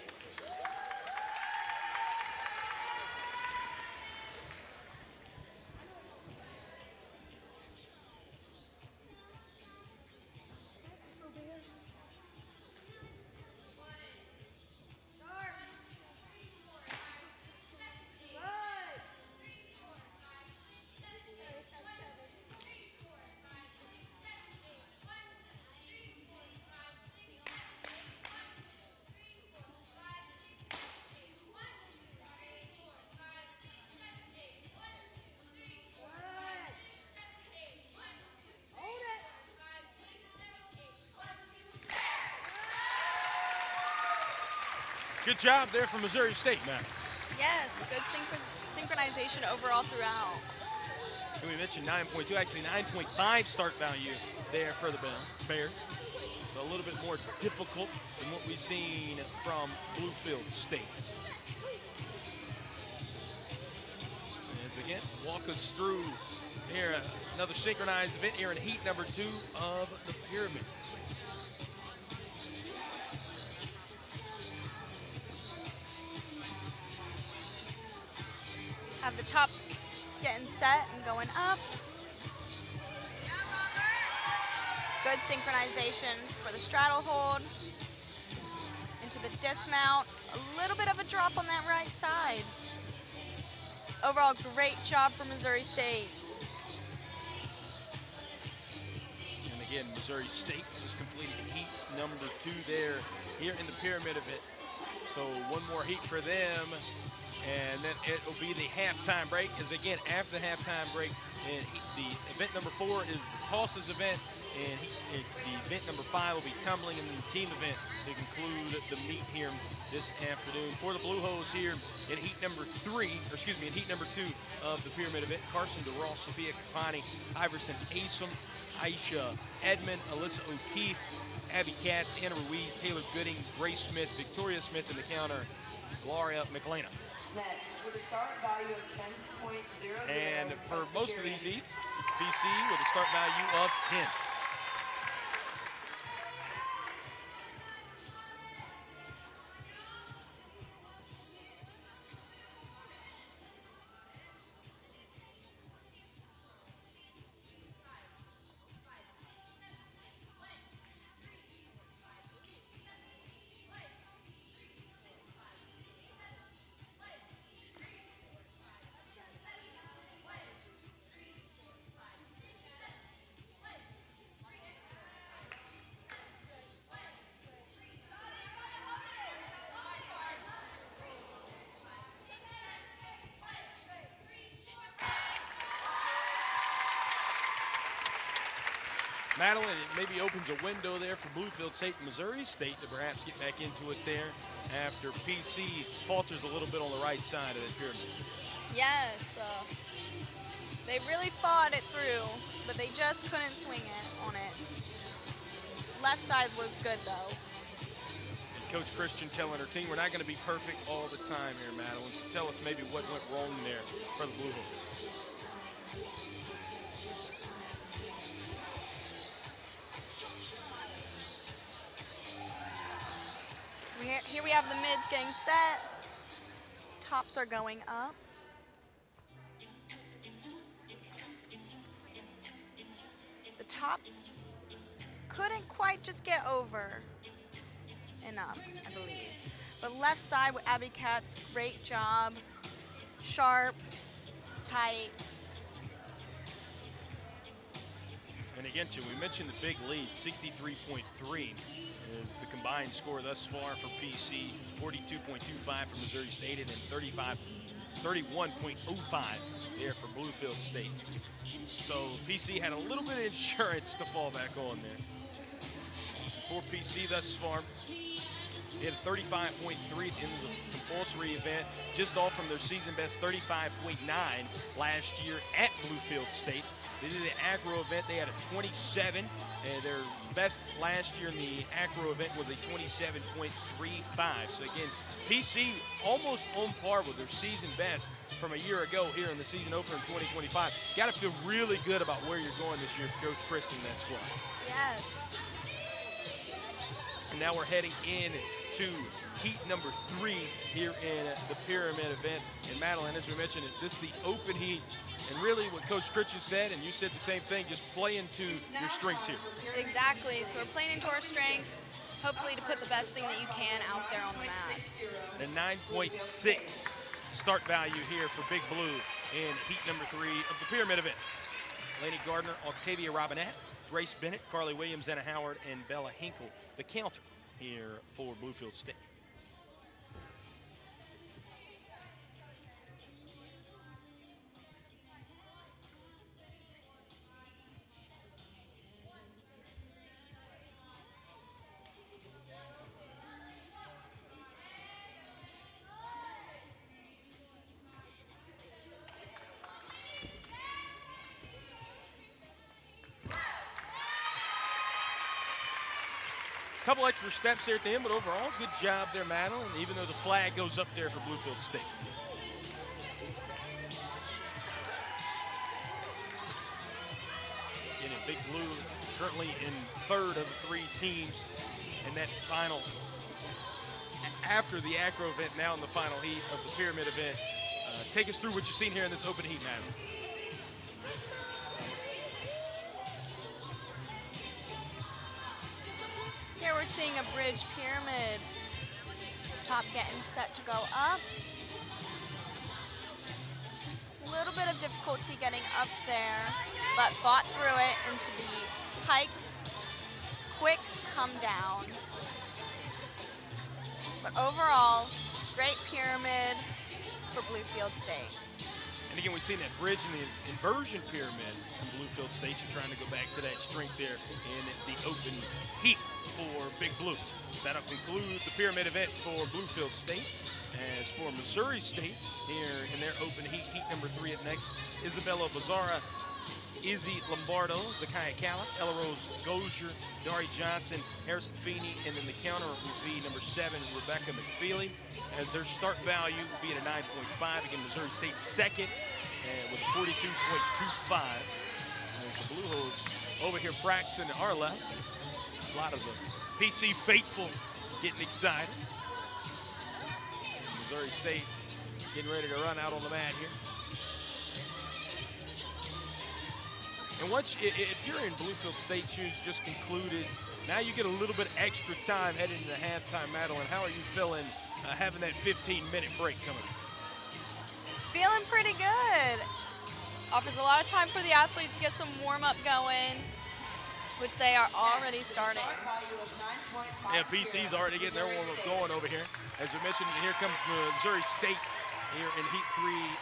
Good job there from Missouri State, Matt. Yes, good synchronization overall throughout. We mentioned 9.2, actually 9.5 start value there for the Bears. So a little bit more difficult than what we've seen from Bluefield State. As again, walk us through here another synchronized event here in heat number 2 of the pyramid. Have the tops getting set and going up. Good synchronization for the straddle hold. Into the dismount. A little bit of a drop on that right side. Overall, great job for Missouri State. And again, Missouri State just completed heat number 2 there here in the pyramid event. So one more heat for them. And then it will be the halftime break, because again, after the halftime break, and the event number 4 is the tosses event, and the event number 5 will be tumbling, and then the team event to conclude the meet here this afternoon. For the Blue Hose here in heat number 2 of the pyramid event, Carson DeRoss, Sophia Kapani, Iverson Asom, Aisha Edmond, Alyssa O'Keefe, Abby Katz, Anna Ruiz, Taylor Gooding, Grace Smith, Victoria Smith in the counter, Gloria McLean. Next, with a start value of 10.00. And for most of these heats, BC with a start value of 10. Madeline, it maybe opens a window there for Bluefield State and Missouri State to perhaps get back into it there after PC falters a little bit on the right side of that pyramid. Yes, they really fought it through, but they just couldn't swing it on it. Left side was good though. And Coach Christian telling her team, we're not going to be perfect all the time here, Madeline. So tell us maybe what went wrong there for the Blue Hose. Here we have the mids getting set. Tops are going up. The top couldn't quite just get over enough, I believe. But left side with Abby Katz, great job. Sharp, tight. And again, too, we mentioned the big lead, 63.3 is the combined score thus far for PC, 42.25 for Missouri State, and then 31.05 there for Bluefield State. So PC had a little bit of insurance to fall back on there. For PC thus far, they had a 35.3 in the compulsory event, just off from their season best 35.9 last year at Bluefield State. They did the acro event, they had a 27, and their best last year in the acro event was a 27.35. So again, PC almost on par with their season best from a year ago here in the season opener in 2025. Got to feel really good about where you're going this year, Coach Kristen, and that squad. Yes. And now we're heading in to heat number 3 here in the pyramid event in Madeline. As we mentioned, this is the open heat. And really what Coach Critchett said, and you said the same thing, just play into your strengths here. Exactly. So we're playing into our strengths, hopefully to put the best thing that you can out there on the mat. The 9.6 start value here for Big Blue in heat number 3 of the pyramid event. Lainey Gardner, Octavia Robinette, Grace Bennett, Carly Williams, Anna Howard, and Bella Hinkle, the counter here for Bluefield State. Couple extra steps there at the end, but overall, good job there, Madeline, even though the flag goes up there for Bluefield State. Again, Big Blue currently in third of the 3 teams in that final. After the acro event, now in the final heat of the pyramid event. Take us through what you've seen here in this open heat, Madeline. Here we're seeing a bridge pyramid. Top getting set to go up. A little bit of difficulty getting up there, but fought through it into the pike. Quick come down. But overall, great pyramid for Bluefield State. And again, we've seen that bridge in the inversion pyramid from Bluefield State. You're trying to go back to that strength there in the open heat for Big Blue. That'll conclude the pyramid event for Bluefield State. As for Missouri State, here in their open heat, heat number 3 up next, Isabella Bazzara, Izzy Lombardo, Zakiah Callett, Ella Rose Gozier, Dari Johnson, Harrison Feeney, and then the counter will be number 7, Rebecca McFeely. As their start value will be at a 9.5. Again, Missouri State second and with a 42.25. And the Blue Hose over here practicing to our left. A lot of the PC faithful getting excited. Missouri State getting ready to run out on the mat here. And once, if you're in Bluefield State shoes, just concluded, now you get a little bit extra time heading into halftime, Madeline. How are you feeling having that 15-minute break coming up? Feeling pretty good. Offers a lot of time for the athletes to get some warm-up going, which they are already starting. Yeah, PC's already getting their warm-up going over here. As we mentioned, here comes Missouri State here in heat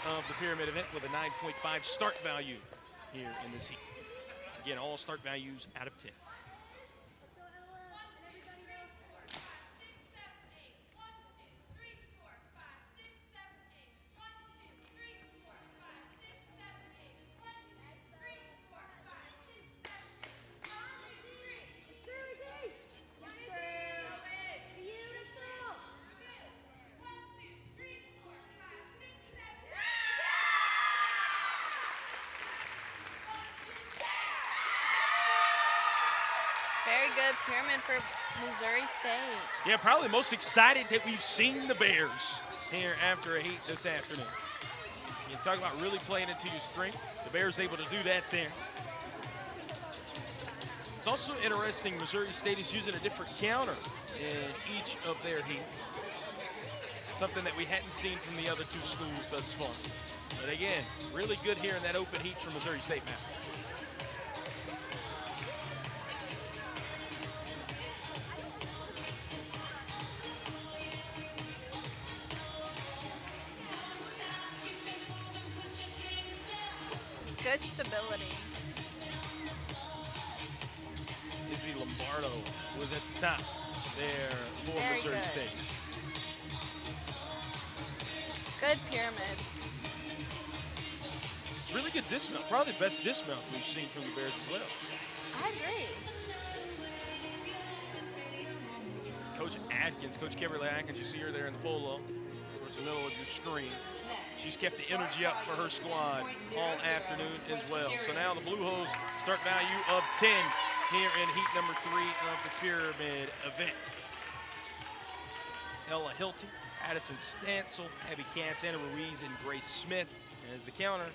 3 of the pyramid event with a 9.5 start value here in this heat. Again, all start values out of 10. good pyramid for Missouri State. Yeah, probably the most excited that we've seen the Bears here after a heat this afternoon. You talk about really playing into your strength. The Bears able to do that there. It's also interesting, Missouri State is using a different counter in each of their heats. Something that we hadn't seen from the other two schools thus far. But again, really good here in that open heat from Missouri State, Matt. Good stability. Izzy Lombardo was at the top there for Very Missouri good. State. Good pyramid. Really good dismount, probably the best dismount we've seen from the Bears as well. I agree. Coach Atkins, Coach Kimberly Atkins, you see her there in the polo towards the middle of your screen. She's kept the energy up for her squad all afternoon as well. So now the Blue Hose start value of 10 here in heat number 3 of the pyramid event. Ella Hilton, Addison Stancil, Abby Katz, Anna Ruiz, and Grace Smith as the counter.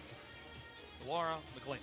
Laura McLean.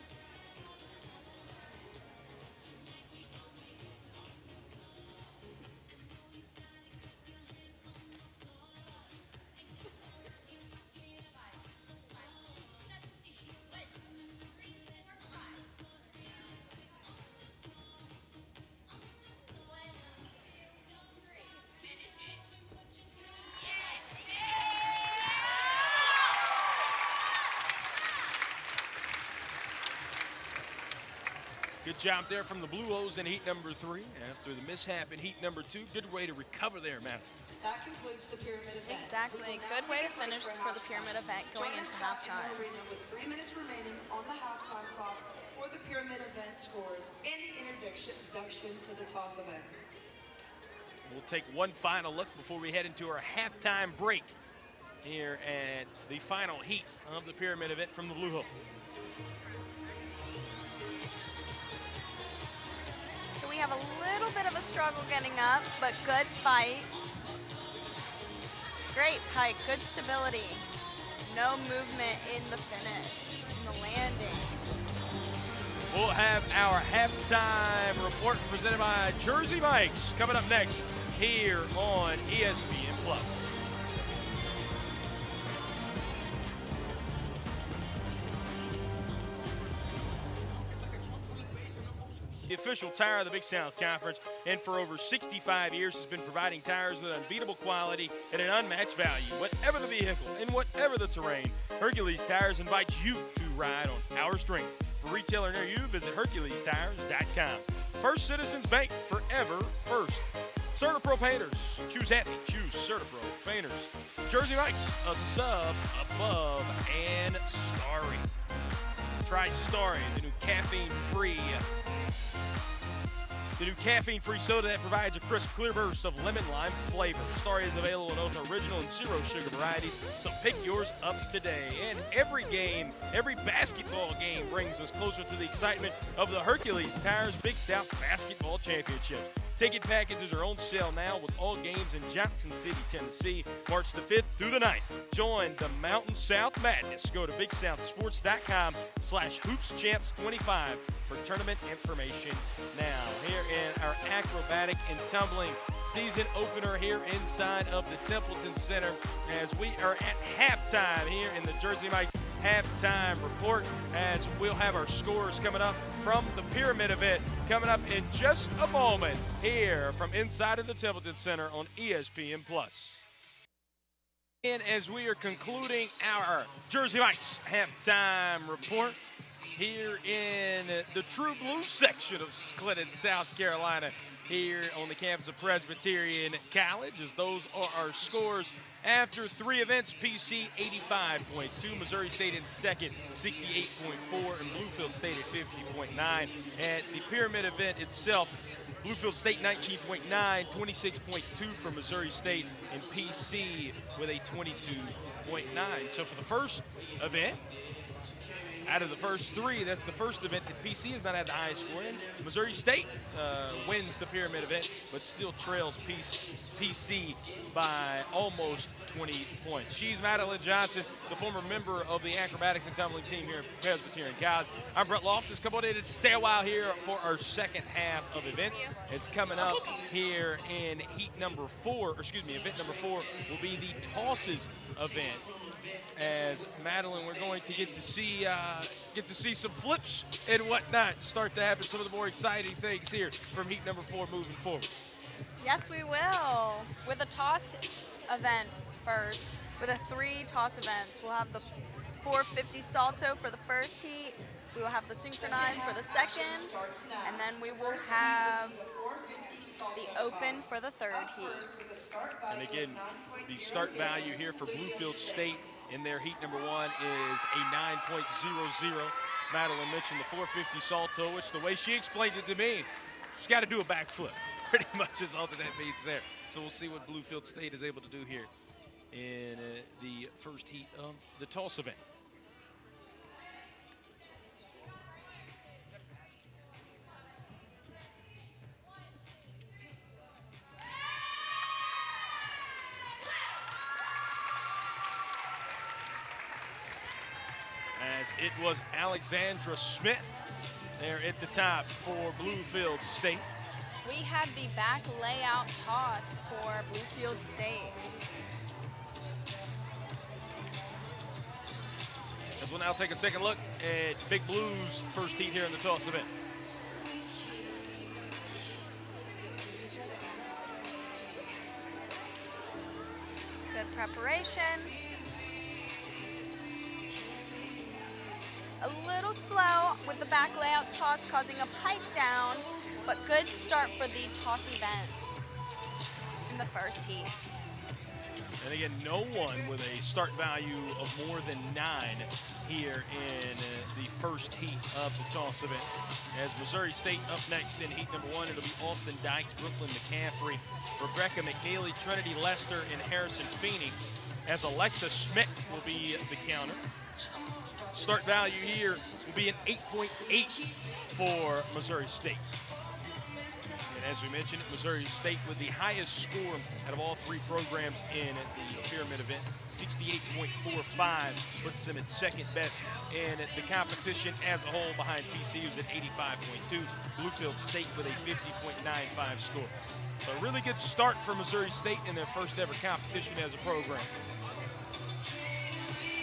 Good job there from the Blue Hose in heat number 3. After the mishap in heat number 2, good way to recover there, Matt. That concludes the pyramid event. Exactly. Good way to finish for the pyramid event going into halftime. In the arena with 3 minutes remaining on the halftime clock for the pyramid event scores and the introduction to the toss event. We'll take one final look before we head into our halftime break here at the final heat of the pyramid event from the Blue Hose. So we have a little bit of a struggle getting up, but good fight. Great pike, good stability. No movement in the finish, in the landing. We'll have our halftime report presented by Jersey Mike's coming up next here on ESPN Plus. The official tire of the Big South Conference, and for over 65 years has been providing tires with unbeatable quality at an unmatched value. Whatever the vehicle and whatever the terrain, Hercules Tires invites you to ride on our strength. For retailer near you, visit HerculesTires.com. First Citizens Bank, forever first. CertaPro Painters, choose happy, choose CertaPro Painters. Jersey Mike's, a sub, above, and Starry. Try Starry, the new caffeine-free soda that provides a crisp, clear burst of lemon lime flavor. Starry is available in both original and zero sugar varieties, so pick yours up today. And every basketball game brings us closer to the excitement of the Hercules Tires Big South Basketball Championships. Ticket packages are on sale now with all games in Johnson City, Tennessee, March the 5th through the 9th. Join the Mountain South Madness. Go to BigSouthSports.com/HoopsChamps25 for tournament information now. Here in our acrobatic and tumbling season opener here inside of the Templeton Center as we are at halftime here in the Jersey Mike's halftime report, as we'll have our scores coming up from the pyramid event coming up in just a moment here from inside of the Templeton Center on ESPN Plus. And as we are concluding our Jersey Mike's halftime report here in the True Blue section of Clinton, South Carolina, here on the campus of Presbyterian College, as those are our scores after 3 events. PC 85.2, Missouri State in second 68.4, and Bluefield State at 50.9. At the pyramid event itself, Bluefield State 19.9, 26.2 for Missouri State, and PC with a 22.9. So for the first event, Out of the first three, that's the first event that PC has not had the highest score in. Missouri State wins the pyramid event, but still trails PC by almost 20 points. She's Madeline Johnson, the former member of the Acrobatics and Tumbling team here at Presbyterian College. I'm Brett Loftus. Come on in and stay a while here for our second half of events. It's coming up here in event number 4 will be the tosses event. As Madeline, we're going to get to see some flips and whatnot start to happen. Some of the more exciting things here from heat number 4 moving forward. Yes, we will. With a toss event first, with the 3 toss events, we'll have the 450 salto for the first heat. We will have the synchronized for the second, and then we will have the open for the third heat. And again, the start value here for Bluefield State in their heat number 1 is a 9.00. Madeline mentioned the 450 salto, which the way she explained it to me, she's got to do a backflip. Pretty much is all that means there. So we'll see what Bluefield State is able to do here in the first heat of the toss event. As it was Alexandra Smith there at the top for Bluefield State. We have the back layout toss for Bluefield State. As we'll now take a second look at Big Blue's first heat here in the toss event. Good preparation. A little slow with the back layout toss causing a pike down, but good start for the toss event in the first heat. And again, no one with a start value of more than 9 here in the first heat of the toss event. As Missouri State up next in heat number 1, it'll be Austin Dykes, Brooklyn McCaffrey, Rebecca McNeely, Trinity Lester, and Harrison Feeney. As Alexa Schmidt will be the counter. Start value here will be an 8.8 for Missouri State. And as we mentioned, Missouri State with the highest score out of all 3 programs in the pyramid event, 68.45, puts them at second best in the competition as a whole behind PC, who's at 85.2. Bluefield State with a 50.95 score. So a really good start for Missouri State in their first ever competition as a program.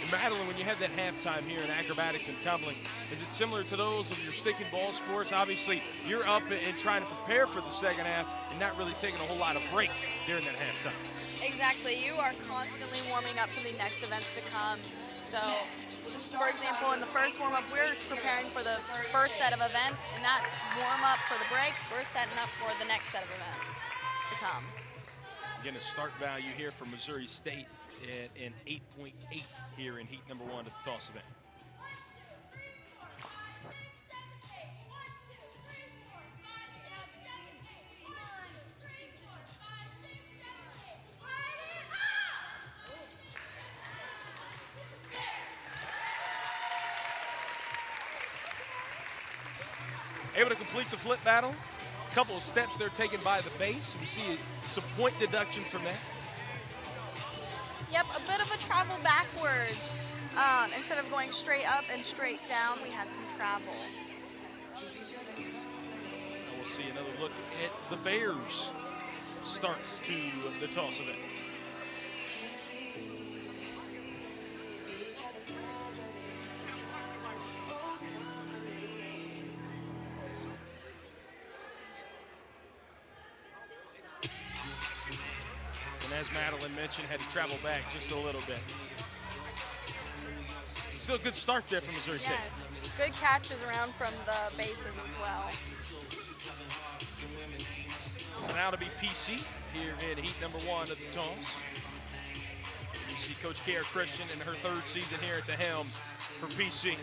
Madeline, when you have that halftime here in acrobatics and tumbling, is it similar to those of your stick and ball sports? Obviously, you're up and trying to prepare for the second half and not really taking a whole lot of breaks during that halftime. Exactly. You are constantly warming up for the next events to come. So, for example, in the first warm-up, we're preparing for the first set of events, and that's warm-up for the break. We're setting up for the next set of events to come. Again, a start value here for Missouri State at an 8.8 here in heat number 1 of the toss event. Able to complete the flip battle. A couple of steps there taken by the base. We see some point deduction from that. Yep, a bit of a travel backwards. Instead of going straight up and straight down, we had some travel. And we'll see another look at the Bears start to the toss event. And as Madeline mentioned, had to travel back just a little bit. Still a good start there from Missouri State. Yes, good catches around from the bases as well. So now to be PC here in heat number 1 of the toss. You see Coach Kara Christian in her 3rd season here at the helm for PC.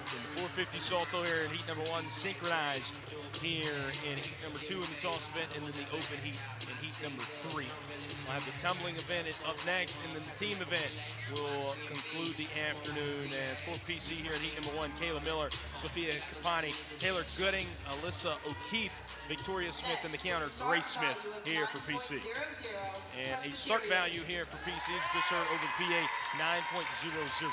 And the 450 salto here in heat number 1, synchronized here in heat number 2 in the toss event, and then the open heat in heat number 3. We'll have the tumbling event up next, and then the team event will conclude the afternoon. As for PC here in heat number 1, Kayla Miller, Sophia Capani, Taylor Gooding, Alyssa O'Keefe, Victoria Smith, and the counter, Grace Smith here for PC. And a start value here for PC is just heard over the PA, 9.00.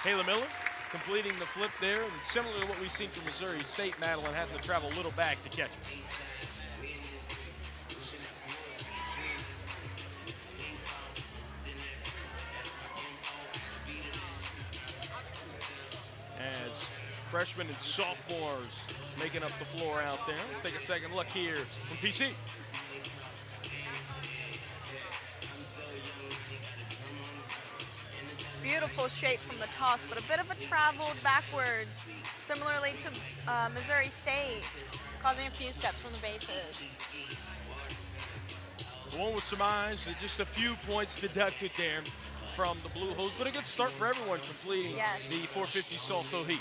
Kayla Miller completing the flip there, and similar to what we've seen from Missouri State, Madeline having to travel a little back to catch it. As freshmen and sophomores making up the floor out there. Let's take a second look here from PC. Beautiful shape from the toss, but a bit of a traveled backwards, similarly to Missouri State, causing a few steps from the bases. One would surmise that just a few points deducted there from the Blue Hose, but a good start for everyone completing the 450 salto heat.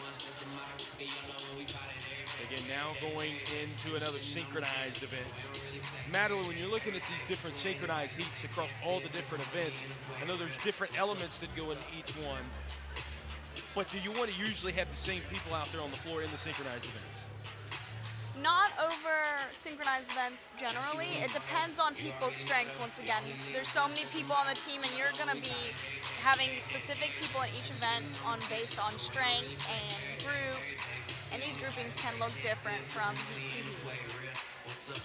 Again, now going into another synchronized event. Madeline, when you're looking at these different synchronized heats across all the different events, I know there's different elements that go into each one, but do you want to usually have the same people out there on the floor in the synchronized events? Not over synchronized events generally. It depends on people's strengths. Once again, there's so many people on the team, and you're going to be having specific people in each event based on strengths and groups, and these groupings can look different from heat to heat.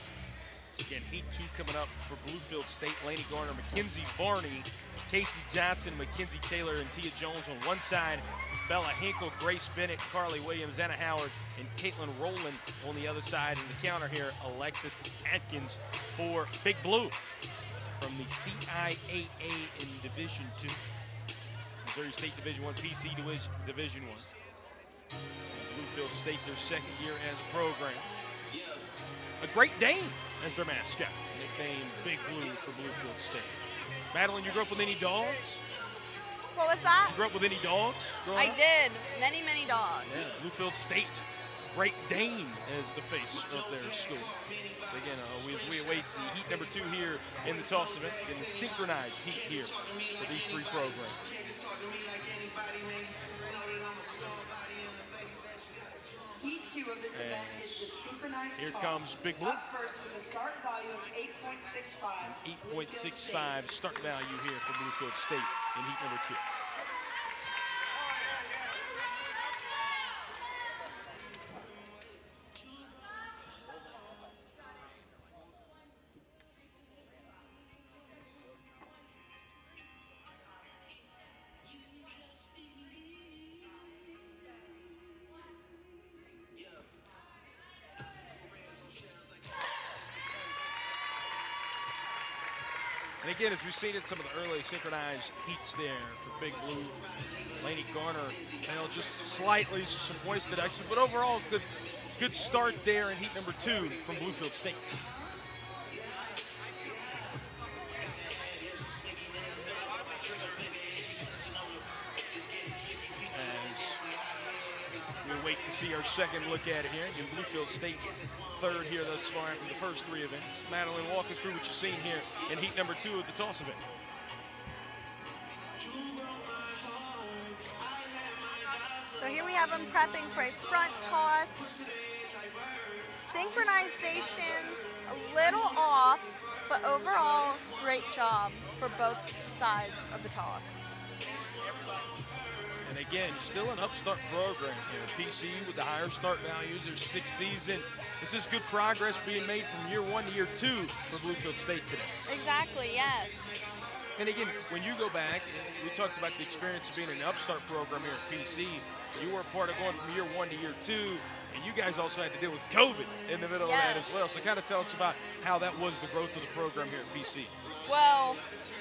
Again, heat 2 coming up for Bluefield State. Lainey Garner, Mackenzie Varney, Casey Johnson, Mackenzie Taylor, and Tia Jones on one side. Bella Hinkle, Grace Bennett, Carly Williams, Anna Howard, and Caitlin Rowland on the other side. And the counter here, Alexis Atkins for Big Blue from the CIAA in Division II. Missouri State Division I, PC Division I. Bluefield State, their second year as a program. A Great Dane as their mascot, nicknamed Big Blue for Bluefield State. Madeline, you grew up with any dogs? What was that? You grew up with any dogs? I did. Many, many dogs. Yeah, Bluefield State, Great Dane as the face of their school. Again, we await the heat number 2 here in the toss event, in the synchronized heat here for these 3 programs. Heat 2 of this event is the synchronized here toss. Comes Big Blue. Up first with a start value of 8.65. 8.65 start value here for Bluefield State in heat number 2. And again, as we've seen in some of the early synchronized heats there for Big Blue, Lainey Garner, just slightly some points deductions, but overall good start there in heat number 2 from Bluefield State. We'll wait to see our second look at it here. Again, Bluefield State third here thus far after the first 3 events. Madeline, walk us through what you've seen here in heat number 2 of the toss event. So here we have them prepping for a front toss. Synchronizations a little off, but overall, great job for both sides of the toss. And again, still an upstart program here. PC with the higher start values, their 6th season. This is good progress being made from year 1 to year 2 for Bluefield State today. Exactly, yes. And again, when you go back, we talked about the experience of being an upstart program here at PC. You were a part of going from year 1 to year 2, and you guys also had to deal with COVID in the middle of that as well. So kind of tell us about how that was the growth of the program here at PC. Well,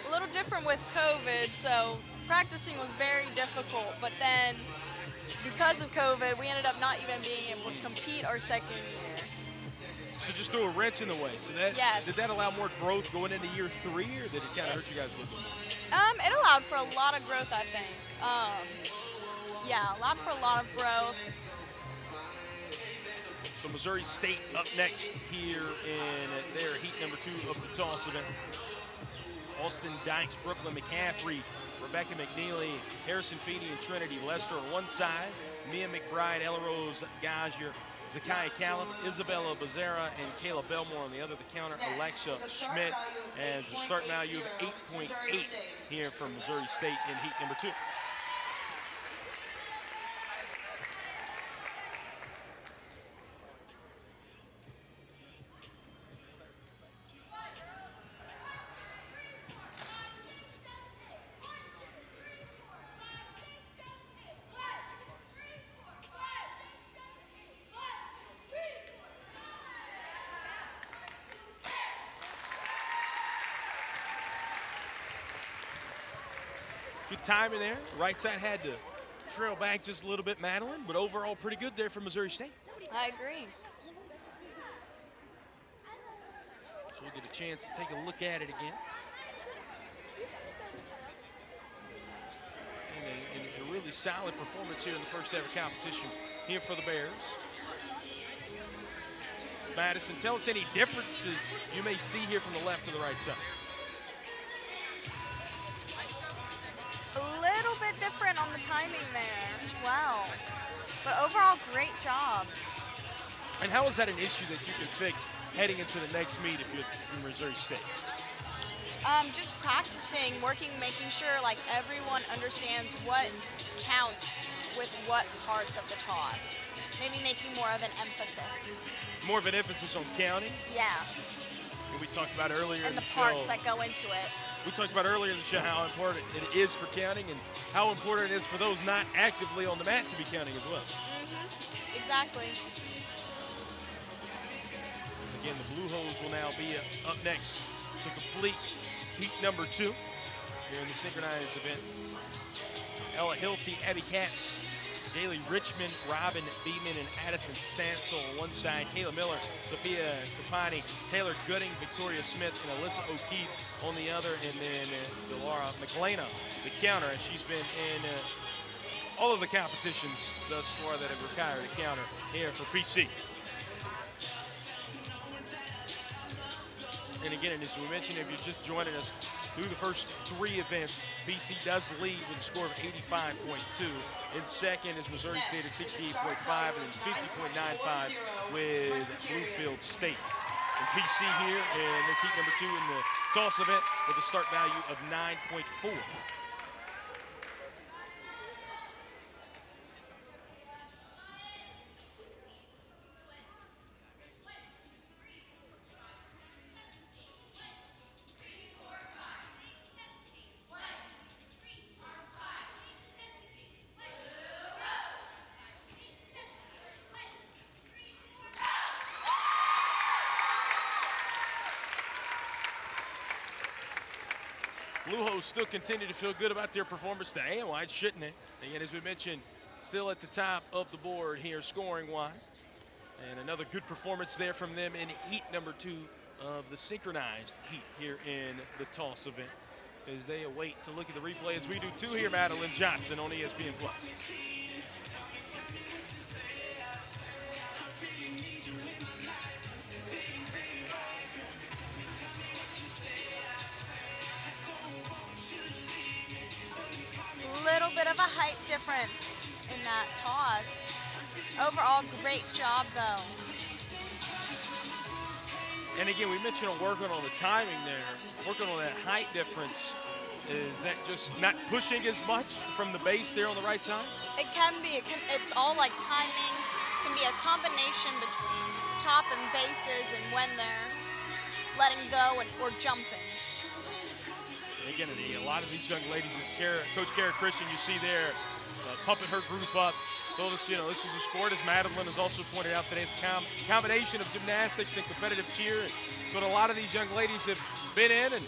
a little different with COVID, so practicing was very difficult, but then because of COVID, we ended up not even being able to compete our second year. So just threw a wrench in the way. So that Yes. did that allow more growth going into year 3, or did it kind of hurt you guys a little bit? It allowed for a lot of growth, I think. Yeah, allowed for a lot of growth. So Missouri State up next here in their heat number 2 of the toss event. Austin Dykes, Brooklyn McCaffrey, Rebecca McNeely, Harrison Feeney, and Trinity Lester on one side. Mia McBride, Ella Rose Gazier, Zakiya Callum, Isabella Becerra, and Kayla Belmore on the other. The counter, Alexa Schmidt. And the start value of 8.8 here from Missouri State in heat number 2. Good timing there. Right side had to trail back just a little bit, Madeline, but overall pretty good there for Missouri State. I agree. So we'll get a chance to take a look at it again. And a really solid performance here in the first ever competition here for the Bears. Madison, tell us any differences you may see here from the left to the right side. A little bit different on the timing there as well. But overall, great job. And how is that an issue that you can fix heading into the next meet if you're from Missouri State? Just practicing, working, making sure like everyone understands what counts with what parts of the toss. Maybe making more of an emphasis. More of an emphasis on counting? Yeah. And we talked about earlier And in the the parts show. that go into it. We talked about earlier in the show how important it is for counting and how important it is for those not actively on the mat to be counting as well. Exactly. Again, the Blue Hose will now be up next to complete heat number 2 here in the synchronized event. Ella Hilty, Abby Katz, Daly Richmond, Robin Beeman, and Addison Stansel on one side. Kayla Miller, Sophia Capani, Taylor Gooding, Victoria Smith, and Alyssa O'Keefe on the other. And then Delara McLena, the counter, as she's been in all of the competitions thus far that have required a counter here for PC. And again, as we mentioned, if you're just joining us, through the first 3 events, BC does lead with a score of 85.2. In second is Missouri State at 68.5 and then 50.95 with Bluefield State. And PC here in this heat number 2 in the toss event with a start value of 9.4. Blue Hose still continue to feel good about their performance today, and why shouldn't they? Again, as we mentioned, still at the top of the board here scoring-wise. And another good performance there from them in heat number 2 of the synchronized heat here in the toss event. As they await to look at the replay as we do too here, Madeline Johnson on ESPN+. Little bit of a height difference in that toss. Overall, great job though. And again, we mentioned working on the timing there, working on that height difference. Is that just not pushing as much from the base there on the right side? It can be. It's all like timing. It can be a combination between top and bases and when they're letting go or jumping. And again, a lot of these young ladies, as Coach Kara Christian, you see there, pumping her group up. Told us, this is a sport, as Madeline has also pointed out today, it's a combination of gymnastics and competitive cheer. It's what a lot of these young ladies have been in, and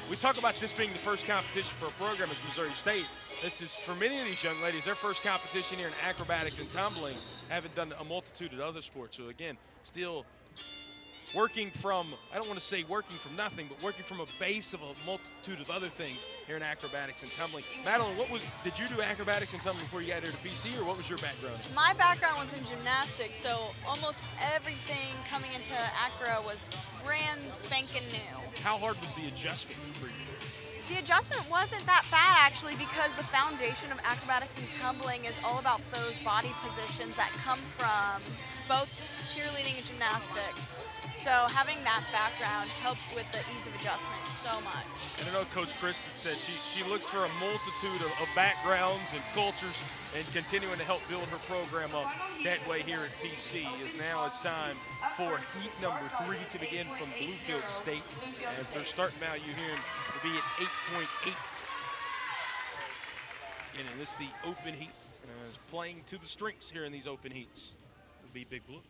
we talk about this being the first competition for a program as Missouri State. This is, for many of these young ladies, their first competition here in acrobatics and tumbling. Haven't done a multitude of other sports. So again, still working from, I don't want to say working from nothing, but working from a base of a multitude of other things here in acrobatics and tumbling. Madeline, did you do acrobatics and tumbling before you got here to PC, or what was your background? My background was in gymnastics, so almost everything coming into acro was brand spanking new. How hard was the adjustment for you? The adjustment wasn't that bad, actually, because the foundation of acrobatics and tumbling is all about those body positions that come from both cheerleading and gymnastics. So having that background helps with the ease of adjustment so much. And I know Coach Kristen said she looks for a multitude of backgrounds and cultures, and continuing to help build her program up that way here at PC. Is now it's time for heat number 3 to begin from Bluefield State. And their starting value here will be at 8.8. And this is the open heat. Is playing to the strengths here in these open heats. Will be Big Blue.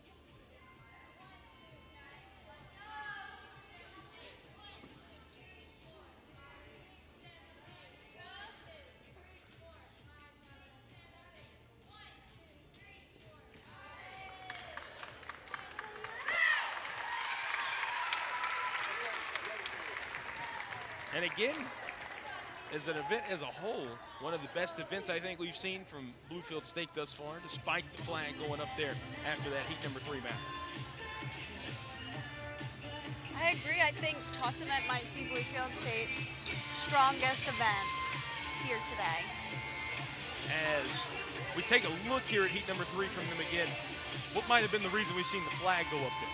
And again, as an event as a whole, one of the best events I think we've seen from Bluefield State thus far, despite the flag going up there after that heat number 3 match. I agree. I think toss event might see Bluefield State's strongest event here today. As we take a look here at heat number 3 from them again, what might have been the reason we've seen the flag go up there?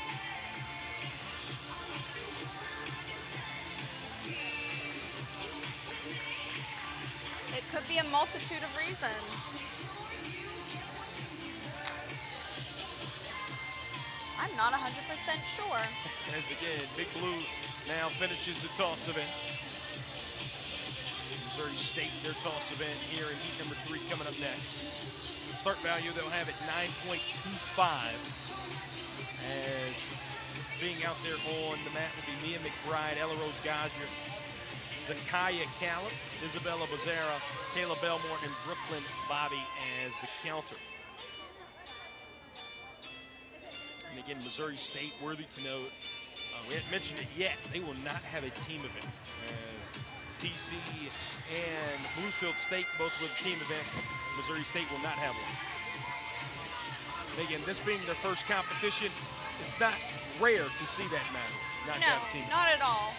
It could be a multitude of reasons. I'm not 100% sure. As again, Big Blue now finishes the toss event. Missouri State, their toss event here in heat number 3 coming up next. Start value, they'll have it 9.25. As being out there on the mat will be Mia McBride, Ella Rose Gazier, Zakaya Callum, Isabella Bazara, Kayla Belmore, and Brooklyn Bobby as the counter. And again, Missouri State, worthy to note, we haven't mentioned it yet, they will not have a team event. As PC and Bluefield State both with a team event, Missouri State will not have one. And again, this being their first competition, it's not rare to see that matter, not to have a team event. Not at all.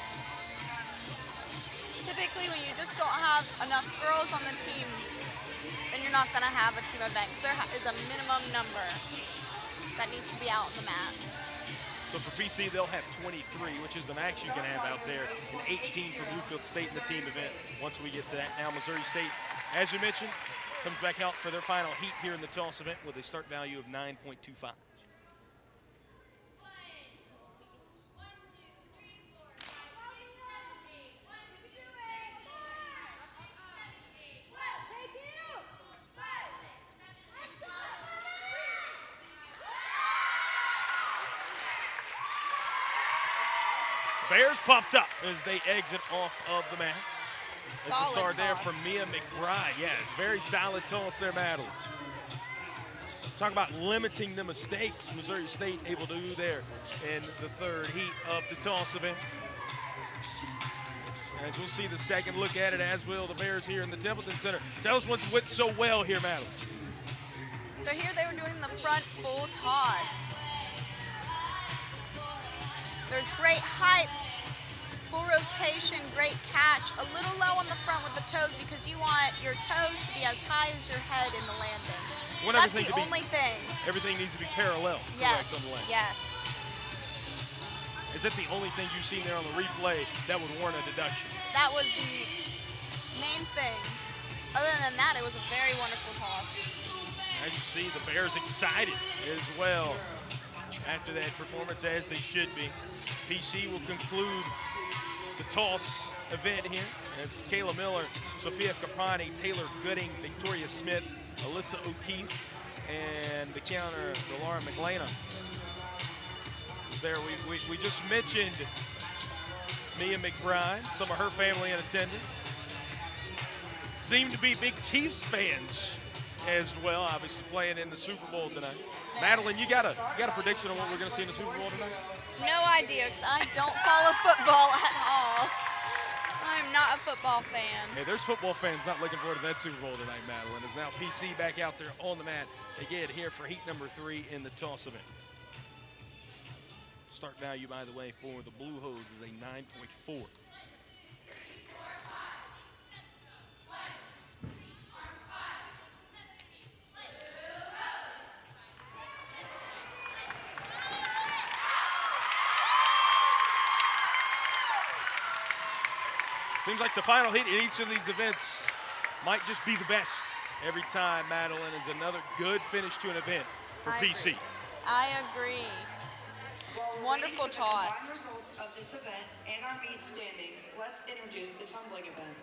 Typically, when you just don't have enough girls on the team, then you're not going to have a team event, because there is a minimum number that needs to be out on the mat. So for PC, they'll have 23, which is the max you can have out there, and 18 for Bluefield State in the team event once we get to that. Now Missouri State, as you mentioned, comes back out for their final heat here in the toss event with a start value of 9.25. Bears popped up as they exit off of the mat. That's the start there from Mia McBride. Yeah, it's very solid toss there, Madeline. Talk about limiting the mistakes Missouri State able to do there in the third heat of the toss event. As we'll see the second look at it, as will the Bears here in the Templeton Center. Tell us what's went so well here, Madeline. So here they were doing the front full toss. There's great height, full rotation, great catch. A little low on the front with the toes because you want your toes to be as high as your head in the landing. That's the only thing. Everything needs to be parallel. Yes, on the land. yes. Is that the only thing you've seen there on the replay that would warrant a deduction? That was the main thing. Other than that, it was a very wonderful toss. As you see, the Bears excited as well after that performance, as they should be. PC will conclude the toss event here. It's Kayla Miller, Sophia Caprani, Taylor Gooding, Victoria Smith, Alyssa O'Keefe, and the counter, Laura McLana. There, we just mentioned Mia McBride, some of her family in attendance. Seem to be big Chiefs fans as well, obviously playing in the Super Bowl tonight. Madeline, you got a prediction on what we're going to see in the Super Bowl tonight? No idea, because I don't follow football at all. I'm not a football fan. Hey, there's football fans not looking forward to that Super Bowl tonight, Madeline. Is now PC back out there on the mat again here for heat number 3 in the toss event. Start value, by the way, for the Blue Hose is a 9.4. Seems like the final heat in each of these events might just be the best every time, Madeline, is another good finish to an event for PC. I agree. Wonderful toss. Combined results of this event and our meet standings, let's introduce the tumbling event.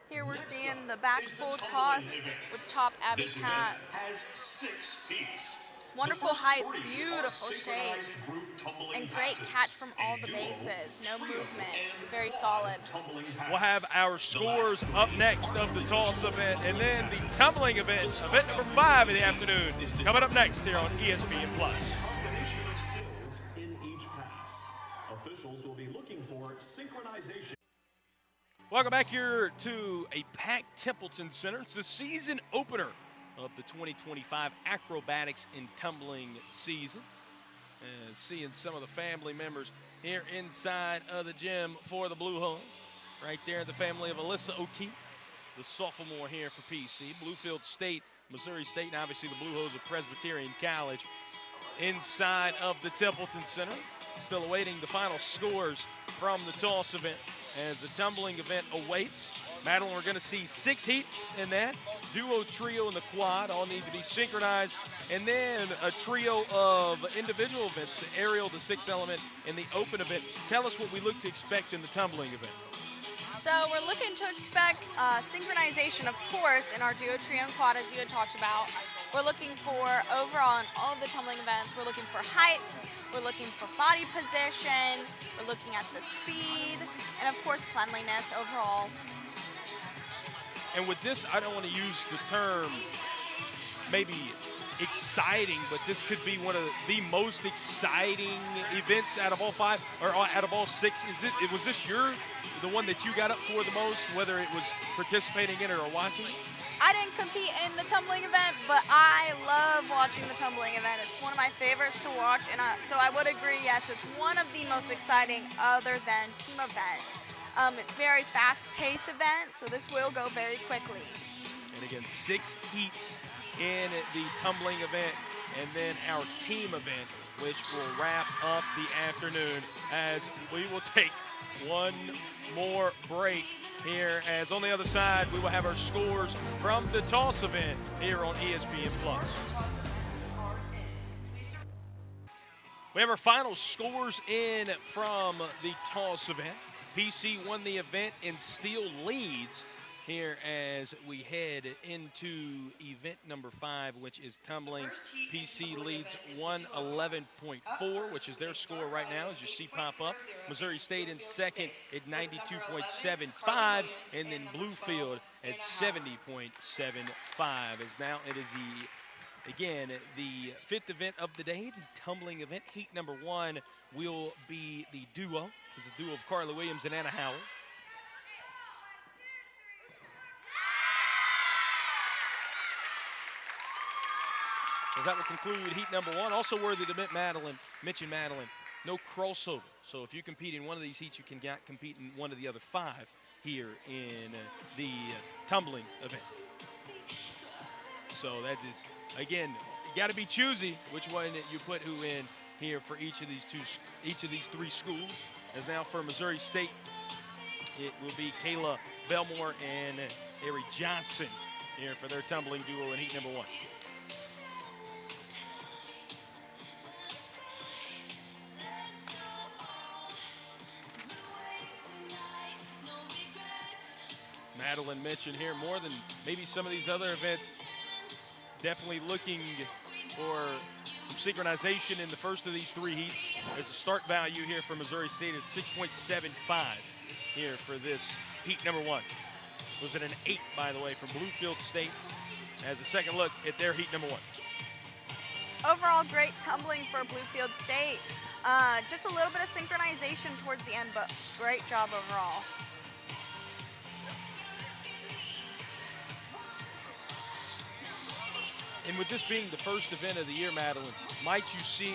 Here we're seeing the back full toss with top Abby This Cat. event has 6 heats. Wonderful The first height, 3 are beautiful shape, synchronized group tumbling and great passes, catch from all and the duo, bases. No trio, movement, and very quad solid. tumbling pass. We'll have our scores up next of the toss event, and then the tumbling event number 5 in the afternoon, coming up next here on ESPN+. Combination of skills in each pass. Officials will be looking for synchronization. Welcome back here to a packed Templeton Center. It's the season opener of the 2025 Acrobatics and Tumbling season. And seeing some of the family members here inside of the gym for the Blue Hose. Right there, the family of Alyssa O'Keefe, the sophomore here for PC. Bluefield State, Missouri State, and obviously the Blue Hose of Presbyterian College inside of the Templeton Center. Still awaiting the final scores from the toss event as the tumbling event awaits. Madeline, we're going to see 6 heats in that. Duo, trio, and the quad all need to be synchronized. And then a trio of individual events, the aerial, the 6 element, and the open event. Tell us what we look to expect in the tumbling event. So we're looking to expect synchronization, of course, in our duo, trio, and quad, as you had talked about. We're looking for, overall, in all of the tumbling events, we're looking for height, we're looking for body position, we're looking at the speed, and of course, cleanliness overall. And with this, I don't want to use the term maybe exciting, but this could be one of the most exciting events out of all 5 or out of all 6. Was this the one that you got up for the most, whether it was participating in it or watching it? I didn't compete in the tumbling event, but I love watching the tumbling event. It's one of my favorites to watch, and so I would agree, yes, it's one of the most exciting other than team event. It's very fast-paced event, so this will go very quickly. And again, 6 heats in the tumbling event, and then our team event, which will wrap up the afternoon as we will take one more break here, as on the other side we will have our scores from the toss event here on ESPN+. We have our final scores in from the toss event. PC won the event and still leads here as we head into event number 5, which is tumbling. PC leads 111.4, which is their score right now, as you see pop up. Missouri State in second at 92.75, and then Bluefield at 70.75. As now it is again, the 5th event of the day, the tumbling event. Heat number 1 will be the duo. It's the duo of Carly Williams and Anna Howard. As that will conclude heat number 1. Also worthy to mention Madeline, no crossover. So if you compete in one of these heats, you can compete in one of the other 5 here in the tumbling event. So that is, again, you got to be choosy which one you put who in here for each of these 3 schools. As now for Missouri State, it will be Kayla Belmore and Ari Johnson here for their tumbling duo in heat number 1. Madeline mentioned here, more than maybe some of these other events, definitely looking for some synchronization in the first of these 3 heats. There's a start value here for Missouri State at 6.75 here for this heat number 1. Was it an 8, by the way, from Bluefield State as a second look at their heat number 1. Overall, great tumbling for Bluefield State. Just a little bit of synchronization towards the end, but great job overall. And with this being the first event of the year, Madeline, might you see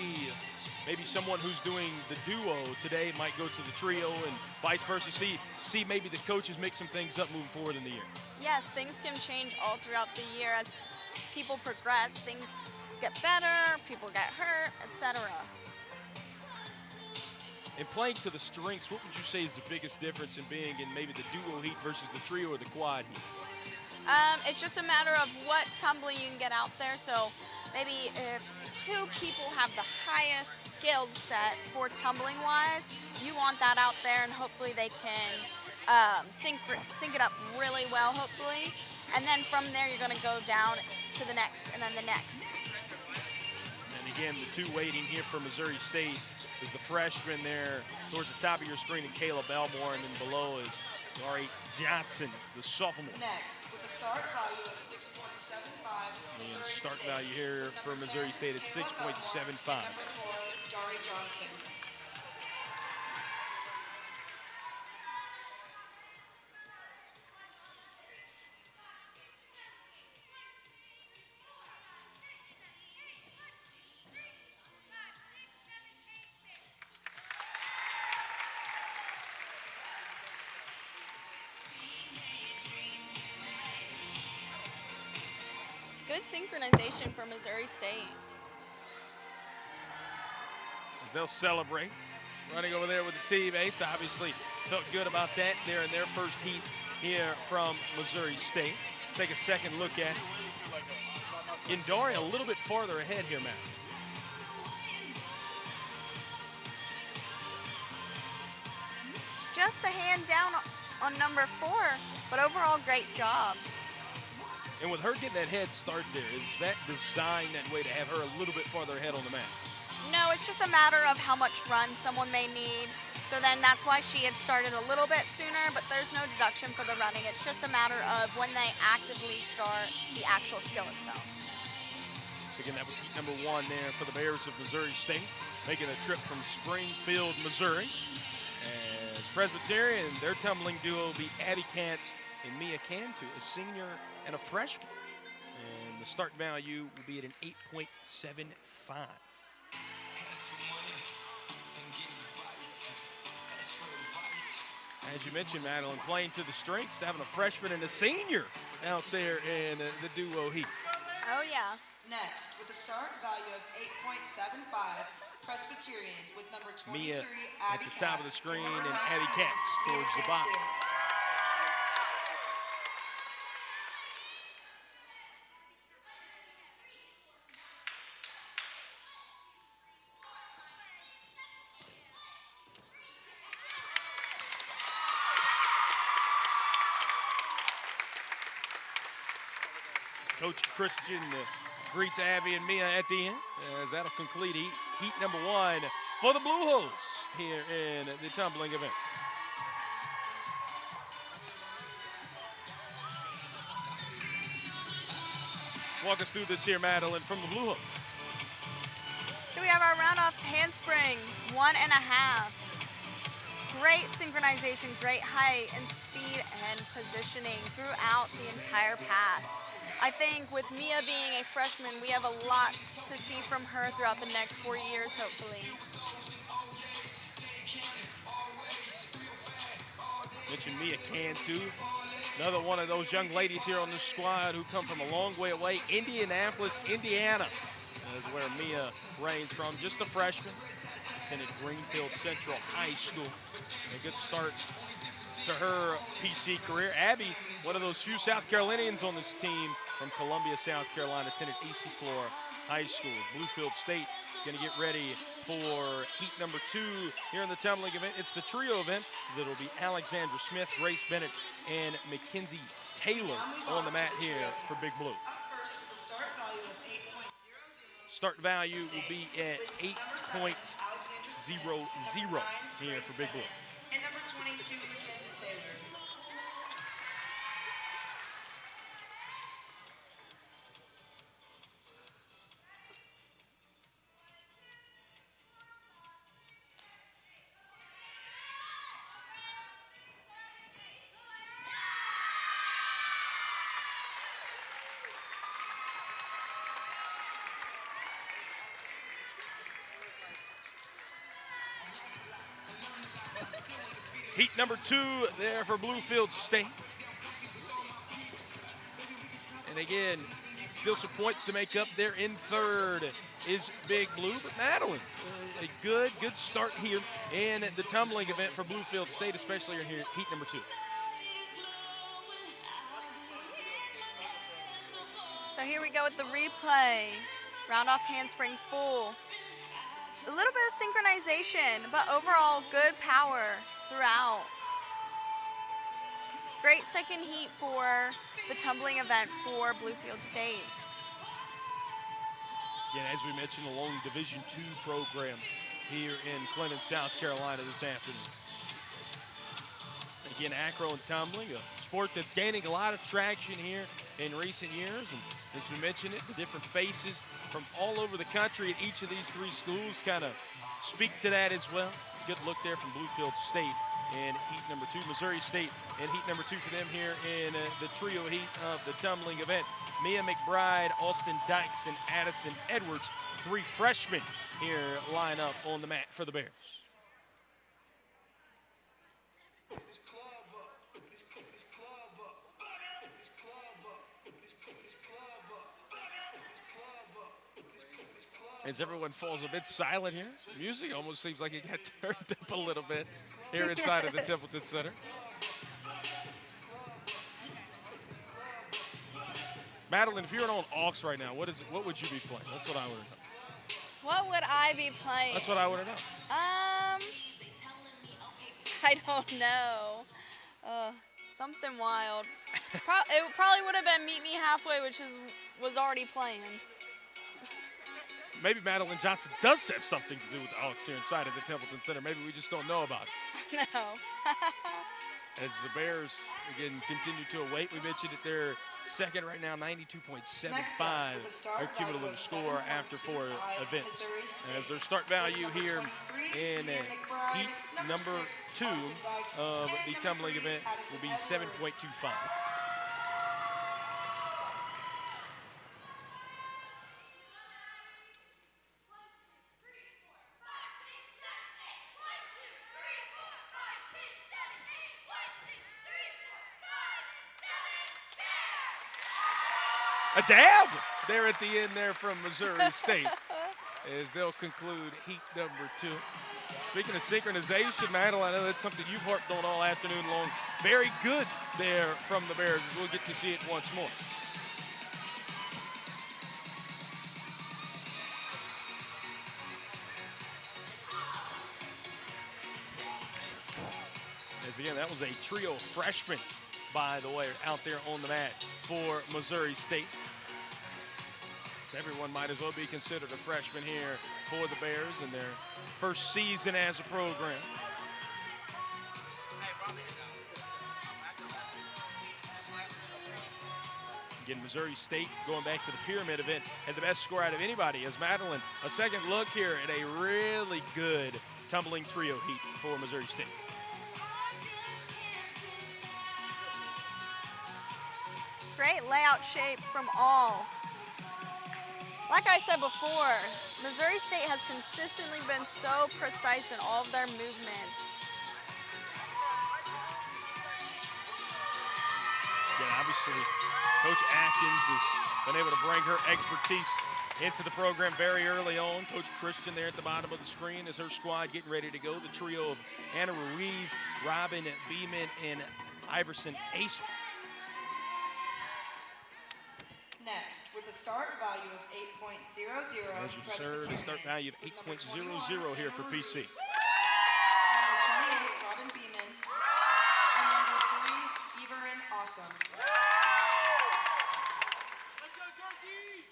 maybe someone who's doing the duo today might go to the trio and vice versa? See maybe the coaches make some things up moving forward in the year. Yes, things can change all throughout the year as people progress. Things get better, people get hurt, etc. In playing to the strengths, what would you say is the biggest difference in being in maybe the duo heat versus the trio or the quad heat? It's just a matter of what tumbling you can get out there. So maybe if 2 people have the highest skill set for tumbling wise, you want that out there, and hopefully they can sync it up really well, hopefully. And then from there, you're going to go down to the next and then the next. And again, the 2 waiting here for Missouri State is the freshman there towards the top of your screen, and Kayla Belmore, and then below is Laurie Johnson, the sophomore. Next, with a start value of 6.75. And start value here for Missouri State at 6.75. Number 4, Dari Johnson. Good synchronization for Missouri State. As they'll celebrate, running over there with the teammates. Obviously felt good about that there in their first heat here from Missouri State. Take a second look at Indari a little bit farther ahead here, Matt. Just a hand down on number 4, but overall great job. And with her getting that head start there, is that designed that way to have her a little bit farther ahead on the mat? No, it's just a matter of how much run someone may need. So then that's why she had started a little bit sooner, but there's no deduction for the running. It's just a matter of when they actively start the actual skill itself. So again, that was heat number 1 there for the Bears of Missouri State, making a trip from Springfield, Missouri. As Presbyterian, their tumbling duo beat Abby Katz and Mia Cantu, a senior and a freshman. And the start value will be at an 8.75. As you mentioned, Madeline, playing to the strengths, having a freshman and a senior out there in the duo heat. Oh, yeah. Next, with a start value of 8.75, Presbyterian with number 23, Mia Abby at the top of the Katz, screen number and 19, Abby Katz Mia towards the Cantu. bottom. Coach Christian greets Abby and Mia at the end, as that'll complete heat number 1 for the Blue Hose here in the tumbling event. Walk us through this here, Madeline, from the Blue Hose. Here we have our round off handspring, 1.5. Great synchronization, great height and speed and positioning throughout the entire pass. I think with Mia being a freshman, we have a lot to see from her throughout the next 4 years, hopefully. Mentioned Mia Cantu, another one of those young ladies here on the squad who come from a long way away. Indianapolis, Indiana is where Mia reigns from. Just a freshman, attended Greenfield Central High School. A good start to her PC career. Abby, one of those few South Carolinians on this team from Columbia, South Carolina, attended AC Flora High School. Bluefield State going to get ready for heat number 2 here in the tumbling event. It's the trio event. It'll be Alexandra Smith, Grace Bennett, and Mackenzie Taylor on the mat here for Big Blue. Start value will be at With number 7, 8.00 Alexander Smith, and number 9, here for Big Blue. and number 22, Mackenzie Taylor. Heat number 2 there for Bluefield State. And again, still some points to make up there. In third is Big Blue, but Madeline, a good start here in the tumbling event for Bluefield State, especially in here, heat number 2. So here we go with the replay. Round off handspring full. A little bit of synchronization, but overall good power throughout. Great second heat for the tumbling event for Bluefield State. Again, as we mentioned, a lone Division II program here in Clinton, South Carolina this afternoon. Again, acro and tumbling, a sport that's gaining a lot of traction here in recent years. And as we mentioned it, the different faces from all over the country at each of these 3 schools kind of speak to that as well. Good look there from Bluefield State in heat number 2. Missouri State in heat number 2 for them here in the trio heat of the tumbling event. Mia McBride, Austin Dykes, and Addison Edwards, 3 freshmen here line up on the mat for the Bears. As everyone falls a bit silent here, music almost seems like it got turned up a little bit here inside of the Templeton Center. Madeline, if you're on aux right now, what would you be playing? That's what I want to know. What would I be playing? That's what I want to know. I don't know. Something wild. It probably would have been Meet Me Halfway, which was already playing. Maybe Madeline Johnson does have something to do with the Hawks here inside of the Templeton Center. Maybe we just don't know about it. No. As the Bears, again, continue to await. We mentioned it, they're second right now, 92.75, their cumulative score after 4 events. As their start value here in heat number 2 of the tumbling event will be 7.25. A dab there at the end there from Missouri State as they'll conclude heat number 2. Speaking of synchronization, Madeline, I know that's something you've harped on all afternoon long. Very good there from the Bears. We'll get to see it once more. As again, that was a trio of freshmen, by the way, out there on the mat for Missouri State. So everyone might as well be considered a freshman here for the Bears in their first season as a program. Again, Missouri State, going back to the pyramid event, had the best score out of anybody as Madeline. A second look here at a really good tumbling trio heat for Missouri State. Great layout shapes from all. Like I said before, Missouri State has consistently been so precise in all of their movements. Yeah, obviously, Coach Atkins has been able to bring her expertise into the program very early on. Coach Christian there at the bottom of the screen as her squad getting ready to go. The trio of Anna Ruiz, Robin Beeman, and Iverson Acer. Next, with a start value of 8.00, As you just heard, a start value of 8.00 here for PC. Number 28, Robin Beeman, and number 3, Everin Awesome. Let's go, Turkey!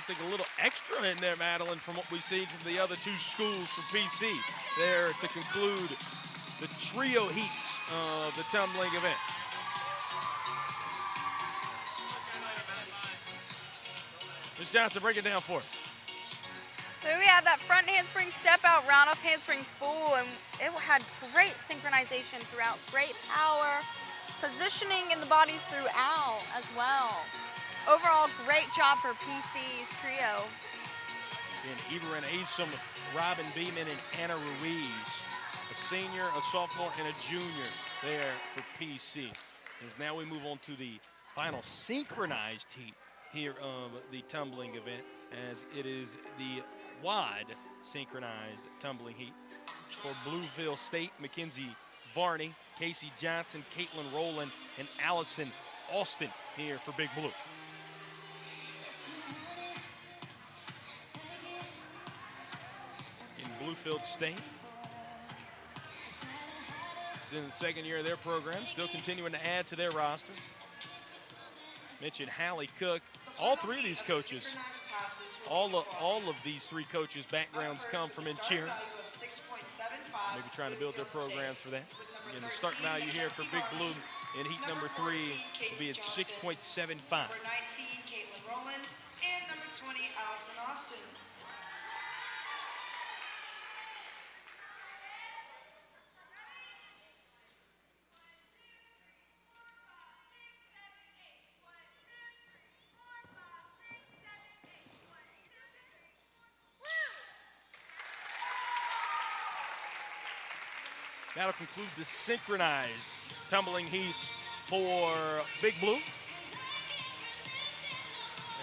something a little extra in there, Madeline, from what we see from the other two schools from PC there to conclude the trio heats of the tumbling event. Ms. Johnson, break it down for us. So we had that front handspring step out, round off handspring full, and it had great synchronization throughout, great power, positioning in the bodies throughout as well. Overall, great job for PC's trio. And Iberin Asom, Robin Beeman, and Anna Ruiz. A senior, a sophomore, and a junior there for PC. As now we move on to the final synchronized heat here of the tumbling event, as it is the quad synchronized tumbling heat. For Bluefield State, Mackenzie Varney, Casey Johnson, Caitlin Rowland, and Allison Austin here for Big Blue. In Bluefield State, it's in the second year of their program, still continuing to add to their roster. Mentioned Hallie Cook. All three of these coaches, all of these three coaches' backgrounds come from in cheering. Maybe trying to build their programs for that. Again, the start value here for Big Blue in heat number 3 will be at 6.75. Number 19, Caitlin Rowland, and number 20, Allison Austin. That'll conclude the synchronized tumbling heats for Big Blue.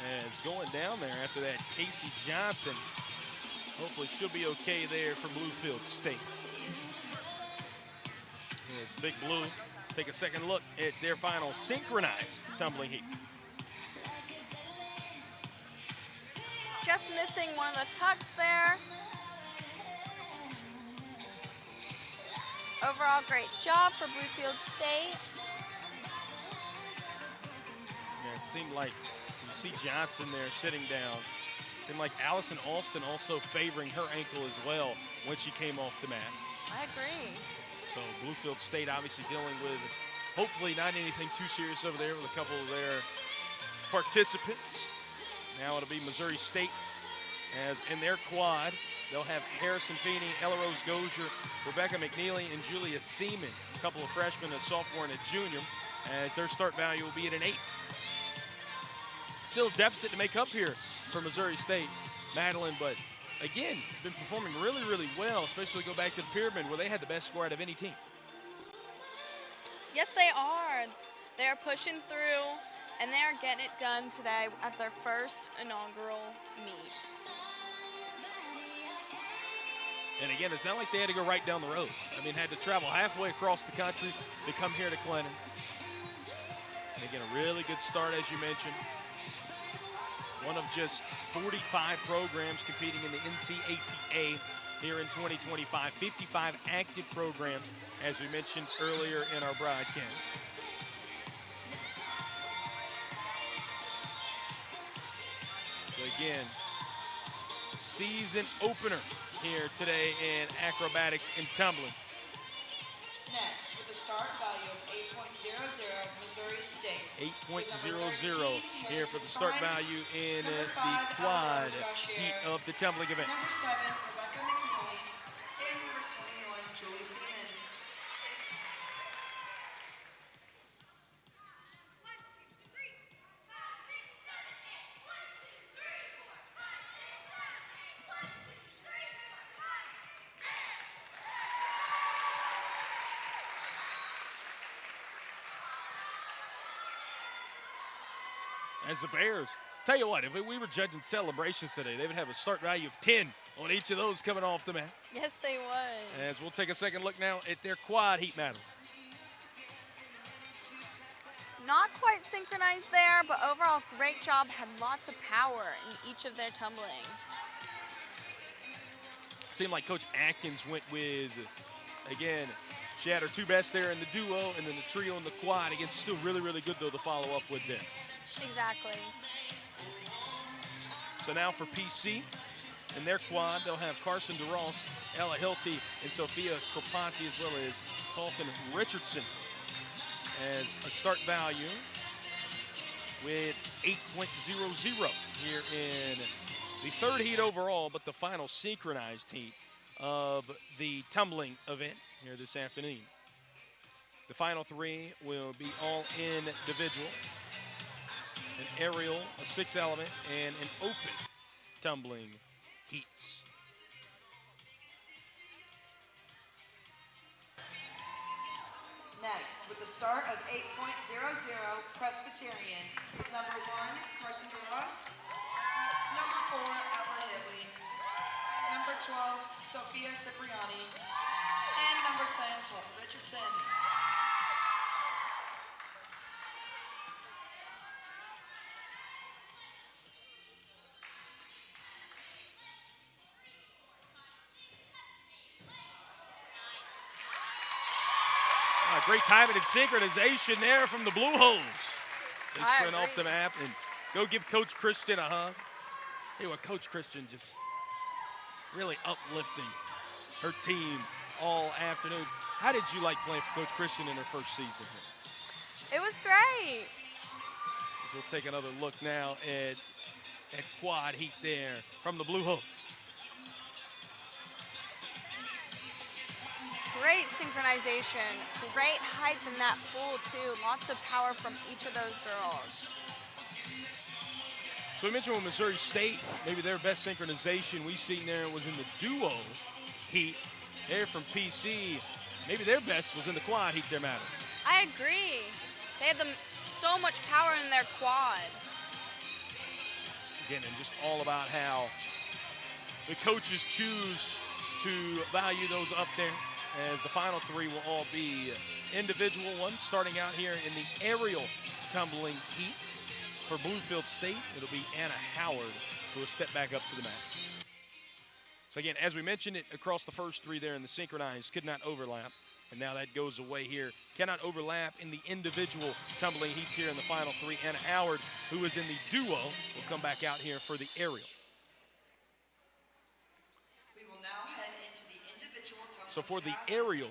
As going down there after that, Casey Johnson. Hopefully she'll be okay there for Bluefield State. As Big Blue take a second look at their final synchronized tumbling heat. Just missing one of the tucks there. Overall, great job for Bluefield State. Yeah, it seemed like you see Johnson there sitting down. It seemed like Allison Austin also favoring her ankle as well when she came off the mat. I agree. So Bluefield State obviously dealing with hopefully not anything too serious over there with a couple of their participants. Now it'll be Missouri State, as in their quad, they'll have Harrison Feeney, Ella Rose Gozier, Rebecca McNeely, and Julia Seaman, a couple of freshmen, a sophomore, and a junior, as their start value will be at an 8. Still a deficit to make up here for Missouri State, Madeline, but again, been performing really, really well, especially go back to the Pyramid where they had the best score out of any team. Yes, they are. They're pushing through, and they are getting it done today at their first inaugural meet. And again, it's not like they had to go right down the road. I mean, had to travel halfway across the country to come here to Clinton. And again, a really good start, as you mentioned. One of just 45 programs competing in the NCATA here in 2025. 55 active programs, as we mentioned earlier in our broadcast. So again, season opener here today in acrobatics and tumbling. Next, with a start value of 8.00, Missouri State. 8.00 here for the start value in the quad heat of the tumbling event. Number 7, Rebecca McNeely, and number 21, Julie Seaman. As the Bears, tell you what, if we were judging celebrations today, they would have a start value of 10 on each of those coming off the mat. Yes, they would. As we'll take a second look now at their quad heat medal. Not quite synchronized there, but overall great job. Had lots of power in each of their tumbling. Seemed like Coach Atkins went with, again, she had her two best there in the duo and then the trio and the quad. Again, still really, really good, though, to follow up with them. Exactly. So now for PC in their quad, they'll have Carson DeRoss, Ella Hilty, and Sophia Kroponti, as well as Colton Richardson as a start value with 8.00 here in the third heat overall, but the final synchronized heat of the tumbling event here this afternoon. The final three will be all individual, an aerial, a 6 element, and an open tumbling heats. Next, with the start of 8.00 Presbyterian, number 1, Carson DeRoss, number 4, Ella Hilty, number 12, Sophia Cipriani, and number 10, Colton Richardson. Great timing and synchronization there from the Blue Hose. They sprint I off the map and go give Coach Christian a hug. Hey, what Coach Christian just really uplifting her team all afternoon. How did you like playing for Coach Christian in her first season? It was great. We'll take another look now at quad heat there from the Blue Hose. Great synchronization, great height in that full too. Lots of power from each of those girls. So we mentioned with Missouri State, maybe their best synchronization we've seen there was in the duo heat. There from PC, maybe their best was in the quad heat there, Madeline. I agree. They had so much power in their quad. Again, and just all about how the coaches choose to value those up there, as the final three will all be individual ones, starting out here in the aerial tumbling heat. For Bluefield State, it'll be Anna Howard who will step back up to the mat. So again, as we mentioned, it across the first three there in the synchronized could not overlap, and now that goes away here. Cannot overlap in the individual tumbling heats here in the final three. Anna Howard, who is in the duo, will come back out here for the aerial. So for the aerial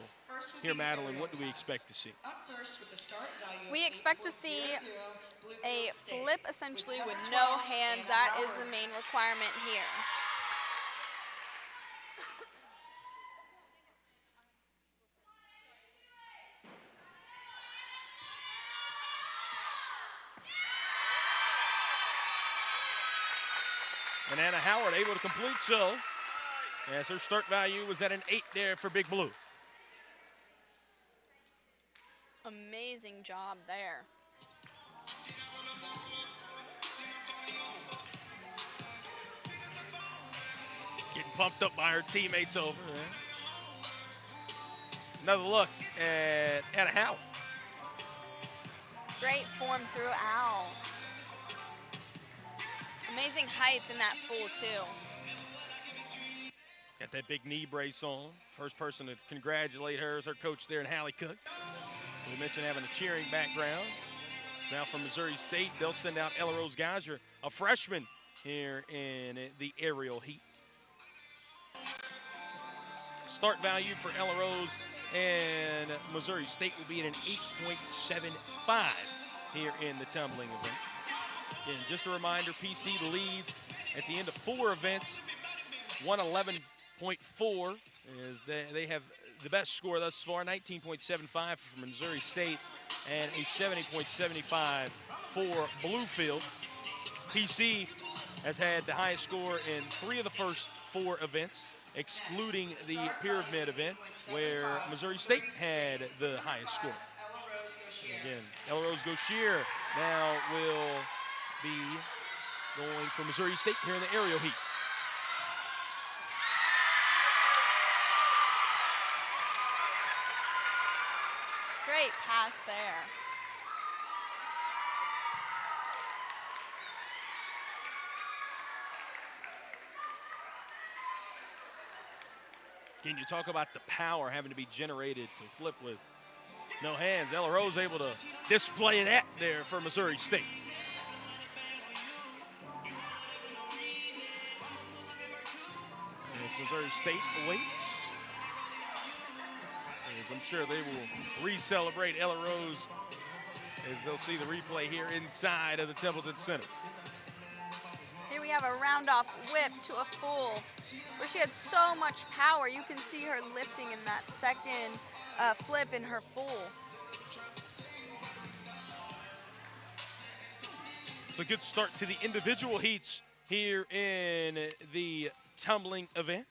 here, Madeline, what do we expect to see? We expect to see a flip essentially with no hands. That is the main requirement here. And Anna Howard able to complete so, as her start value was at an 8 there for Big Blue. Amazing job there. Getting pumped up by her teammates over there. Another look at Anna Howard. Great form throughout. Amazing height in that full too. Got that big knee brace on. First person to congratulate her is her coach there in Hallie Cook. We mentioned having a cheering background. Now from Missouri State, they'll send out Ella Rose Geiger, a freshman here in the aerial heat. Start value for Ella Rose and Missouri State will be at an 8.75 here in the tumbling event. Again, just a reminder, PC leads at the end of 4 events, 111.4 is they have the best score thus far, 19.75 for Missouri State and a 70.75 for Bluefield. PC has had the highest score in 3 of the first 4 events, excluding the pyramid event where Missouri State had the highest score. Again, Ella Rose Gauchier now will be going for Missouri State here in the aerial heat. Great pass there. Again, you talk about the power having to be generated to flip with no hands. Ella Rose able to display that there for Missouri State. Missouri State awaits. As I'm sure they will re-celebrate Ella Rose as they'll see the replay here inside of the Templeton Center. Here we have a round-off whip to a full, where she had so much power. You can see her lifting in that second flip in her full. So good start to the individual heats here in the tumbling event,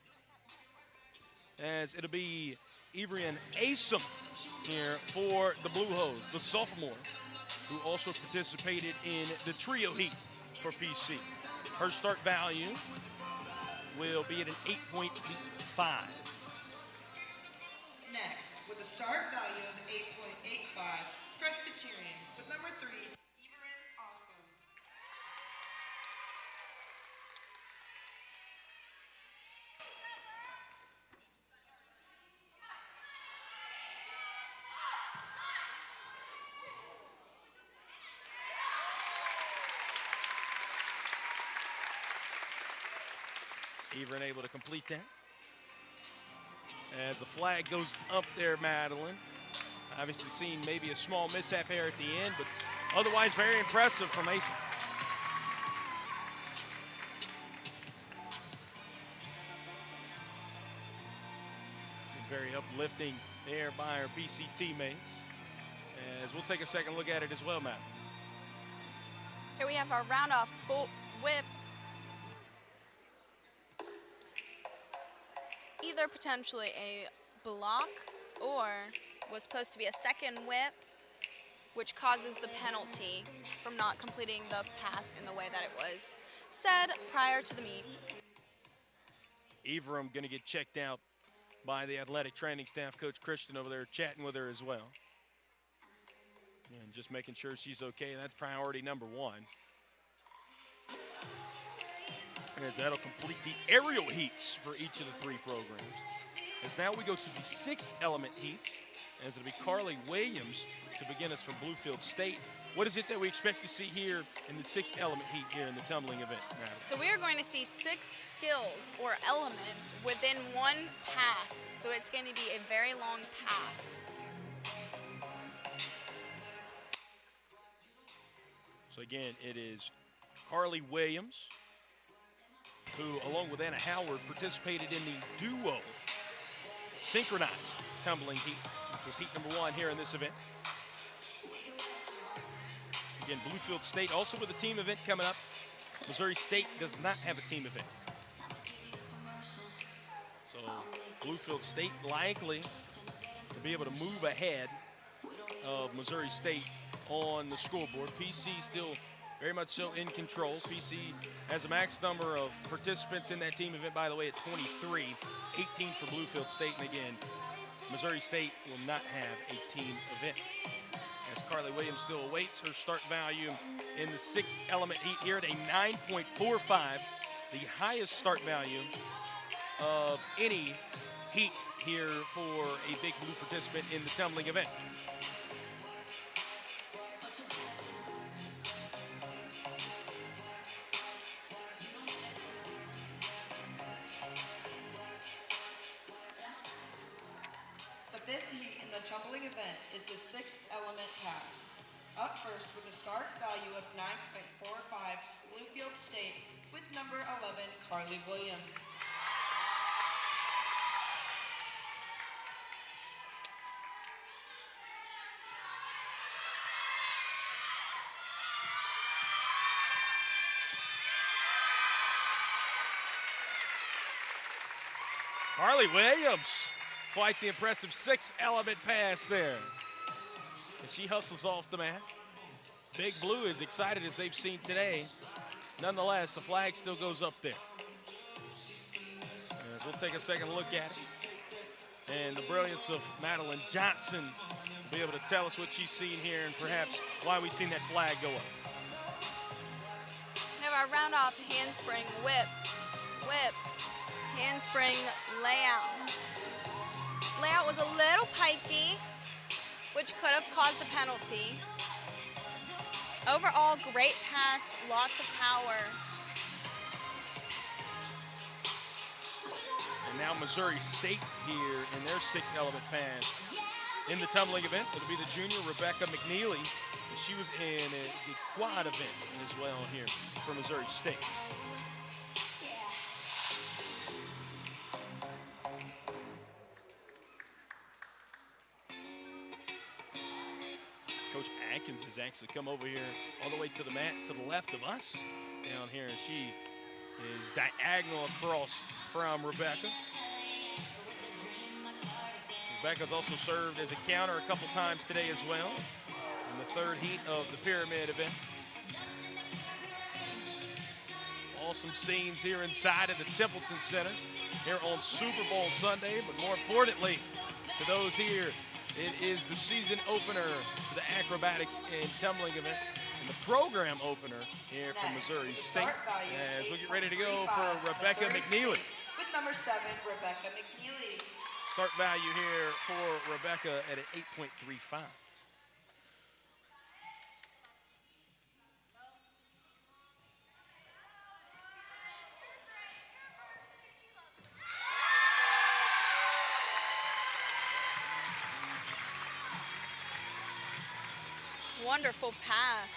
as it'll be Ivrian Asom here for the Blue Hose, the sophomore, who also participated in the trio heat for PC. Her start value will be at an 8.85. Next, with a start value of 8.85, Presbyterian with number 3, Ivrian Awesome. Ivrian able to complete that. As the flag goes up there, Madeline. Obviously seen maybe a small mishap here at the end, but otherwise very impressive from Asom. Very uplifting there by her PC teammates. As we'll take a second look at it as well, Matt. Here we have our round-off full whip. Either potentially a block or was supposed to be a second whip, which causes the penalty from not completing the pass in the way that it was said prior to the meet. Ivrian going to get checked out by the athletic training staff, Coach Christian over there chatting with her as well. And just making sure she's okay. That's priority number one. As that'll complete the aerial heats for each of the three programs. As now we go to the 6 element heats, as it'll be Carly Williams to begin us from Bluefield State. What is it that we expect to see here in the 6 element heat here in the tumbling event, Madam? So we are going to see 6 skills or elements within one pass. So it's going to be a very long pass. So again, it is Carly Williams, who, along with Anna Howard, participated in the duo synchronized tumbling heat, which was heat number 1 here in this event. Again, Bluefield State also with a team event coming up. Missouri State does not have a team event. So Bluefield State likely to be able to move ahead of Missouri State on the scoreboard. PC still very much so in control. PC has a max number of participants in that team event, by the way, at 23, 18 for Bluefield State. And again, Missouri State will not have a team event. As Carly Williams still awaits her start value in the 6th element heat here at a 9.45, the highest start value of any heat here for a Big Blue participant in the tumbling event. The 5th heat in the tumbling event is the 6th element pass. Up first with a start value of 9.45, Bluefield State with number 11, Carly Williams. Carly Williams, quite the impressive 6th element pass there. And she hustles off the mat. Big Blue is excited as they've seen today. Nonetheless, the flag still goes up there. As we'll take a second look at it. And the brilliance of Madeline Johnson will be able to tell us what she's seen here and perhaps why we've seen that flag go up. We have our round off handspring whip, handspring layout. Layout was a little pikey, which could have caused a penalty. Overall, great pass, lots of power. Now Missouri State here in their 6 element pass. In the tumbling event, it'll be the junior Rebecca McNeely. She was in the quad event as well here for Missouri State. Coach Atkins has actually come over here all the way to the mat to the left of us down here. She is diagonal across from Rebecca. Rebecca's also served as a counter a couple times today as well in the 3rd heat of the pyramid event. Awesome scenes here inside of the Templeton Center here on Super Bowl Sunday, but more importantly to those here, it is the season opener for the Acrobatics and Tumbling event and the program opener here from Missouri State as we get ready to go for Rebecca McNeely. With number 7, Rebecca McNeely. Start value here for Rebecca at an 8.35. Wonderful pass.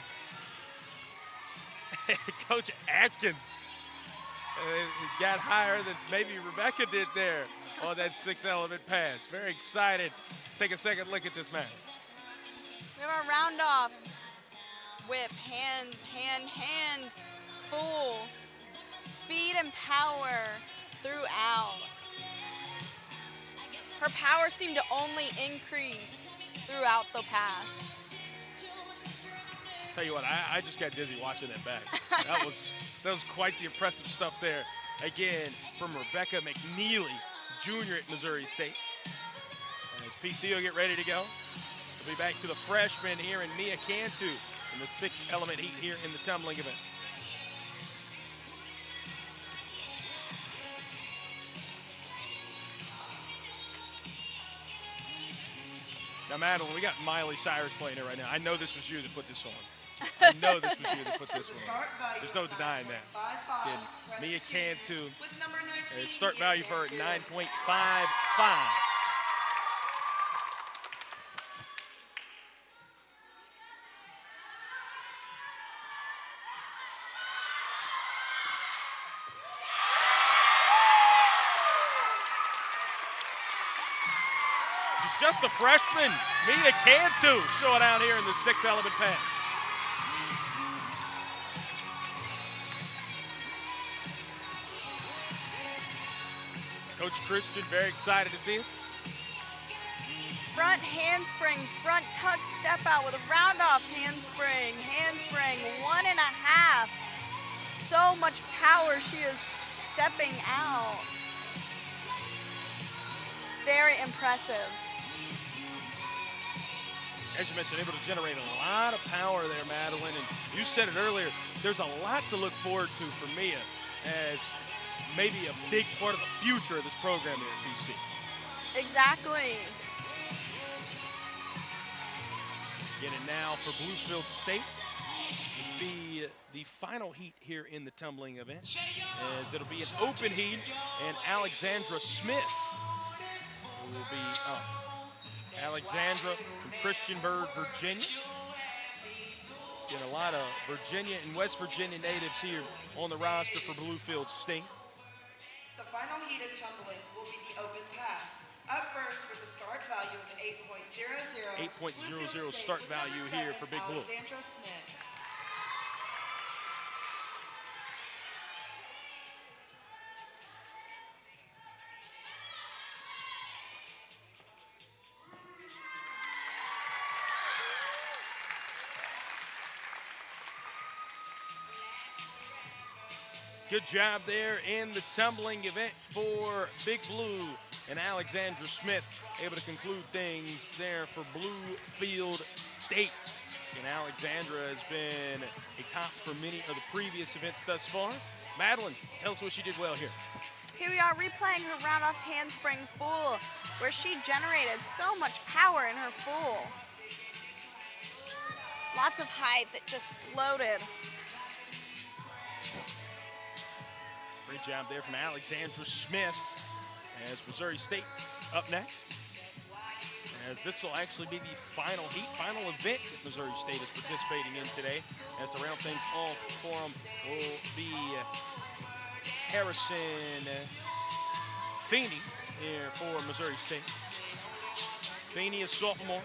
Coach Atkins got higher than maybe Rebecca did there on that 6 element pass. Very excited. Let's take a second look at this match. We have a round off. Whip, hand, full. Speed and power throughout. Her power seemed to only increase throughout the pass. Tell you what, I just got dizzy watching that back. That was quite the impressive stuff there. Again, from Rebecca McNeely, junior at Missouri State. And as PC will get ready to go, we'll be back to the freshman here in Mia Cantu in the 6 element heat here in the tumbling event. Now, Madeline, we got Miley Cyrus playing it right now. I know this was you that put this on. I know this was you that put this one on. There's no denying that. Again, Mia Cantu, start value for her at 9.55. She's just a freshman. Mia Cantu showing out here in the 6 element pass. Coach Christian, very excited to see it. Front handspring, front tuck step out with a round off handspring, 1.5. So much power, she is stepping out. Very impressive. As you mentioned, able to generate a lot of power there, Madeline. And you said it earlier, there's a lot to look forward to for Mia as maybe a big part of the future of this program here at PC. Exactly. Getting now for Bluefield State. It'll be the final heat here in the tumbling event, as it'll be an open heat, and Alexandra Smith will be up. Alexandra from Christiansburg, Virginia. Getting a lot of Virginia and West Virginia natives here on the roster for Bluefield State. The final heat of tumbling will be the open pass. Up first with a start value of 8.00. 8.00 start value here for Big Blue. Alexandra Smith. Good job there in the tumbling event for Big Blue and Alexandra Smith, able to conclude things there for Bluefield State. And Alexandra has been a top for many of the previous events thus far. Madeline, tell us what she did well here. Here we are replaying her round off handspring full, where she generated so much power in her full. Lots of height that just floated. Great job there from Alexandra Smith as Missouri State up next. As this will actually be the final heat, final event that Missouri State is participating in today. As to round things off for them will be Harrison Feeney here for Missouri State. Feeney is sophomore.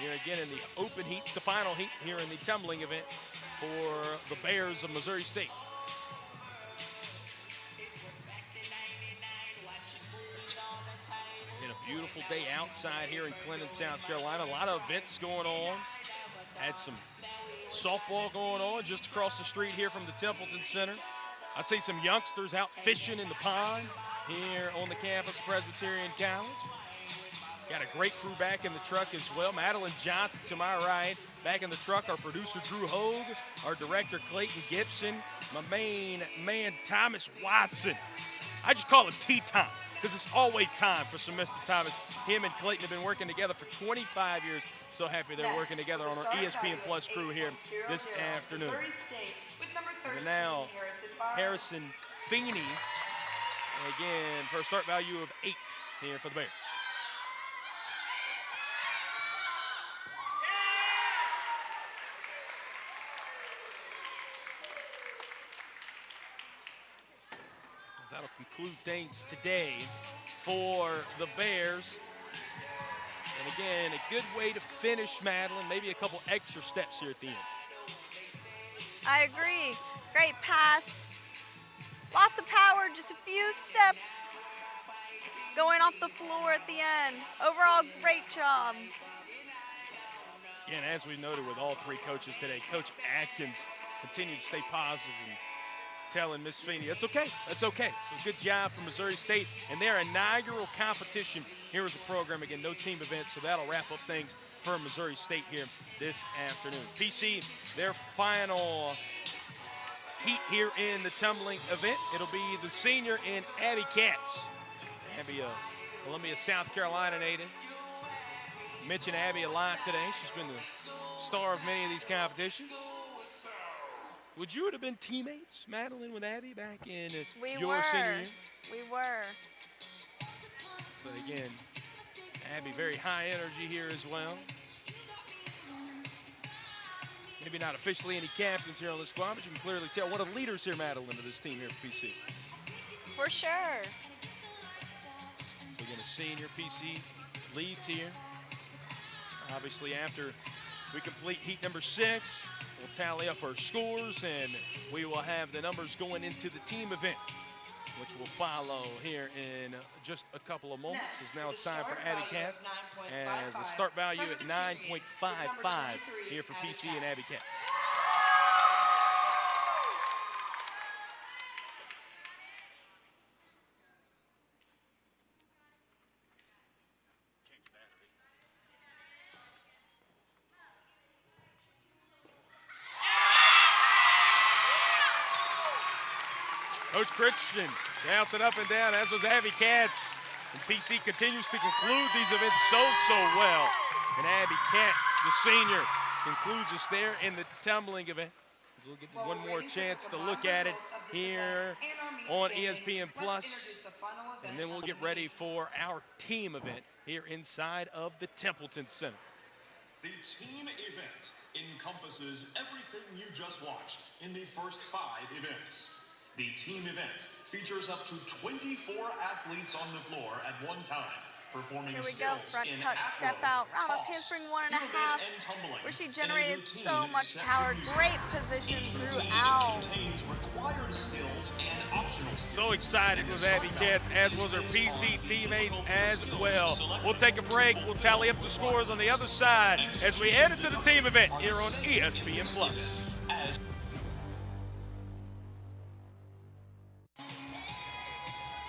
Here again in the open heat, the final heat here in the tumbling event for the Bears of Missouri State. And a beautiful day outside here in Clinton, South Carolina. A lot of events going on. Had some softball going on just across the street here from the Templeton Center. I'd say some youngsters out fishing in the pond here on the campus of Presbyterian College. Got a great crew back in the truck as well. Madeline Johnson to my right. Back in the truck, our producer Drew Hogue, our director Clayton Gibson, my main man Thomas Watson. I just call him T-Tom because it's always time for Semester Thomas. Him and Clayton have been working together for 25 years. So happy they're working together on our ESPN Plus crew here this afternoon. And now Harrison Feeney, and again for a start value of 8 here for the Bears. That'll conclude things today for the Bears. And again, a good way to finish, Madeline. Maybe a couple extra steps here at the end. I agree. Great pass. Lots of power, just a few steps going off the floor at the end. Overall, great job. And as we noted with all three coaches today, Coach Atkins continued to stay positive and telling Miss Feeney, that's okay, that's okay. So good job for Missouri State and their inaugural competition here at the program. Again, no team event, so that'll wrap up things for Missouri State here this afternoon. PC, their final heat here in the tumbling event. It'll be the senior in Abby Katz. Abby, Columbia, South Carolina native. Mention Abby a lot today. She's been the star of many of these competitions. Would you have been teammates, Madeline, with Abby back in your senior year? We were. But again, Abby, very high energy here as well. Maybe not officially any captains here on the squad, but you can clearly tell one of the leaders here, Madeline, of this team here for PC. For sure. So again, a senior PC leads here. Obviously, after we complete heat number 6, we'll tally up our scores, and we will have the numbers going into the team event, which will follow here in just a couple of moments. Now it's time for Abby Katz, as the start value at 9.55 here for PC and Abby Katz. Coach Christian bouncing up and down, as was Abby Katz. And PC continues to conclude these events so well. And Abby Katz, the senior, concludes us there in the tumbling event. We'll get one more chance to look at it here on ESPN Plus. And then we'll get ready for our team event here inside of the Templeton Center. The team event encompasses everything you just watched in the first 5 events. The team event features up to 24 athletes on the floor at one time, performing Here we go, skills front in tuck, step acro, out, round off toss, handspring 1.5, and tumbling, where she in a generated routine so much set to power. music. Great position Each routine throughout. contains required skills and optional skills. So excited with Abby Katz, as was her PC teammates as well. We'll take a break. We'll tally up the scores on the other side as we head into the team event here on ESPN Plus.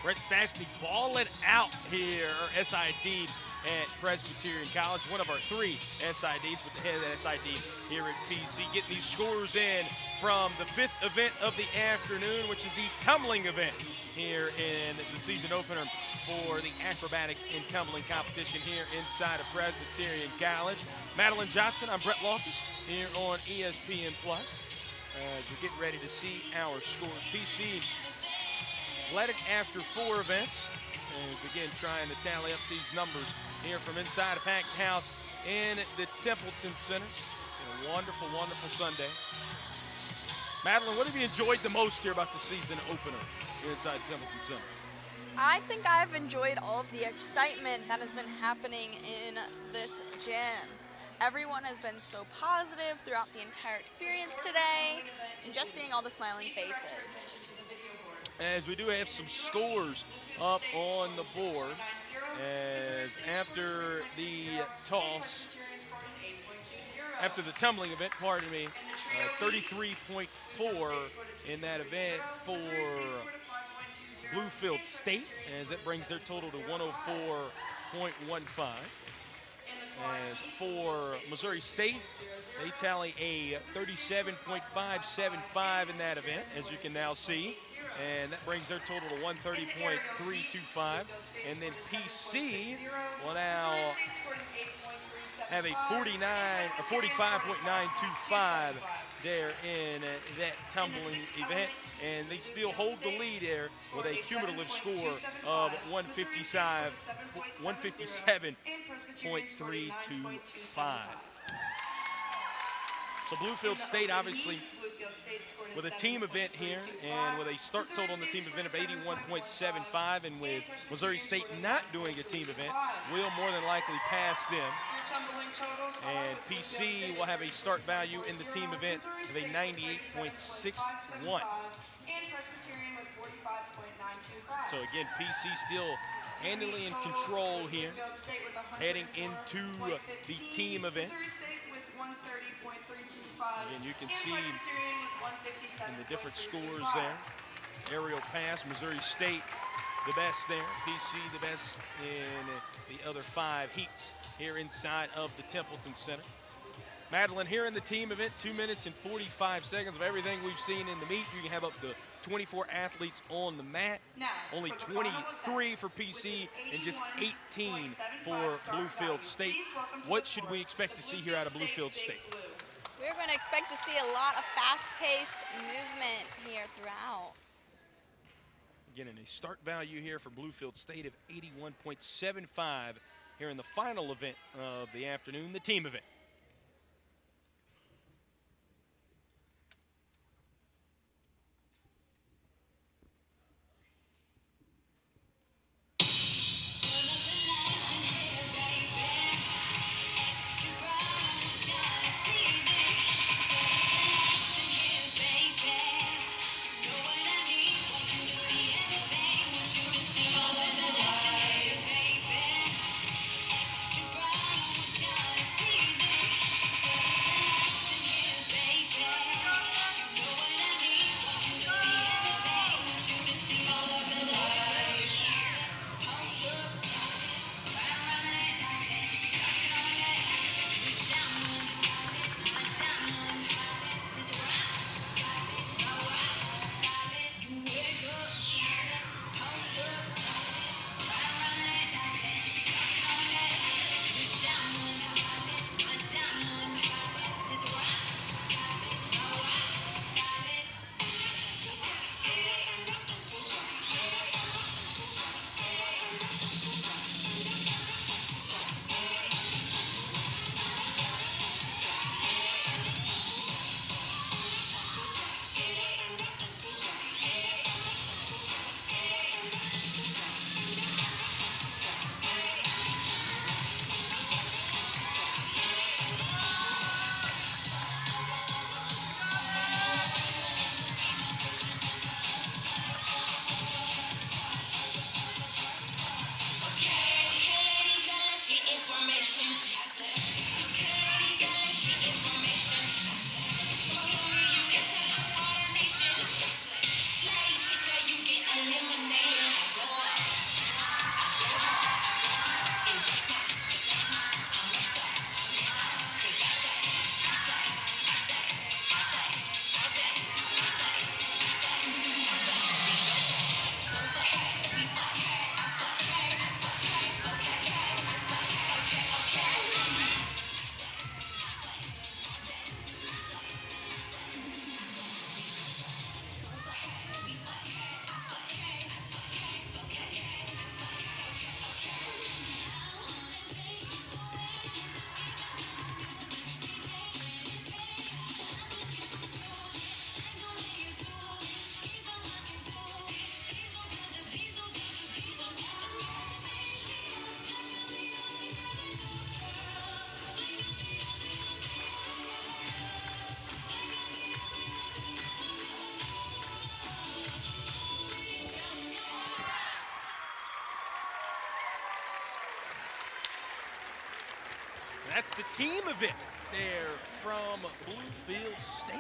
Brett Stastny balling out here, or SID at Presbyterian College, one of our 3 SIDs, with the head of SID here at PC, getting these scores in from the 5th event of the afternoon, which is the tumbling event here in the season opener for the acrobatics and tumbling competition here inside of Presbyterian College. Madeline Johnson, I'm Brett Loftus here on ESPN Plus. As we get ready to see our scores. PC Athletic after 4 events. As again, trying to tally up these numbers here from inside a packed house in the Templeton Center. A wonderful, wonderful Sunday. Madeline, what have you enjoyed the most here about the season opener here inside Templeton Center? I think I've enjoyed all of the excitement that has been happening in this gym. Everyone has been so positive throughout the entire experience today, and just seeing all the smiling faces. As we do have some scores up on the board, as after the toss, after the tumbling event, pardon me, 33.4 in that event for Bluefield State, as it brings their total to 104.15. As for Missouri State, they tally a 37.575 in that event, as you can now see. And that brings their total to 130.325. And then PC will now have a 45.925 there in that tumbling event. And they still hold the lead there with a cumulative score of 157.325. So Bluefield State obviously with a team event here and with a start total on the team event of 81.75, and with Missouri State not doing a team event, will more than likely pass them. And PC will have a start value in the team event of a 98.61. So again, PC still handily in control here, heading into the team event. Again, you can see in the different scores there. Aerial pass, Missouri State the best there. PC the best in the other 5 heats here inside of the Templeton Center. Madeline, here in the team event, 2 minutes and 45 seconds of everything we've seen in the meet. You can have up to 24 athletes on the mat. Only 23 for PC and just 18 for Bluefield State. What should we expect to see here out of Bluefield State? We're going to expect to see a lot of fast-paced movement here throughout. Again, in a start value here for Bluefield State of 81.75 here in the final event of the afternoon, the team event. That's the team event there from Bluefield State.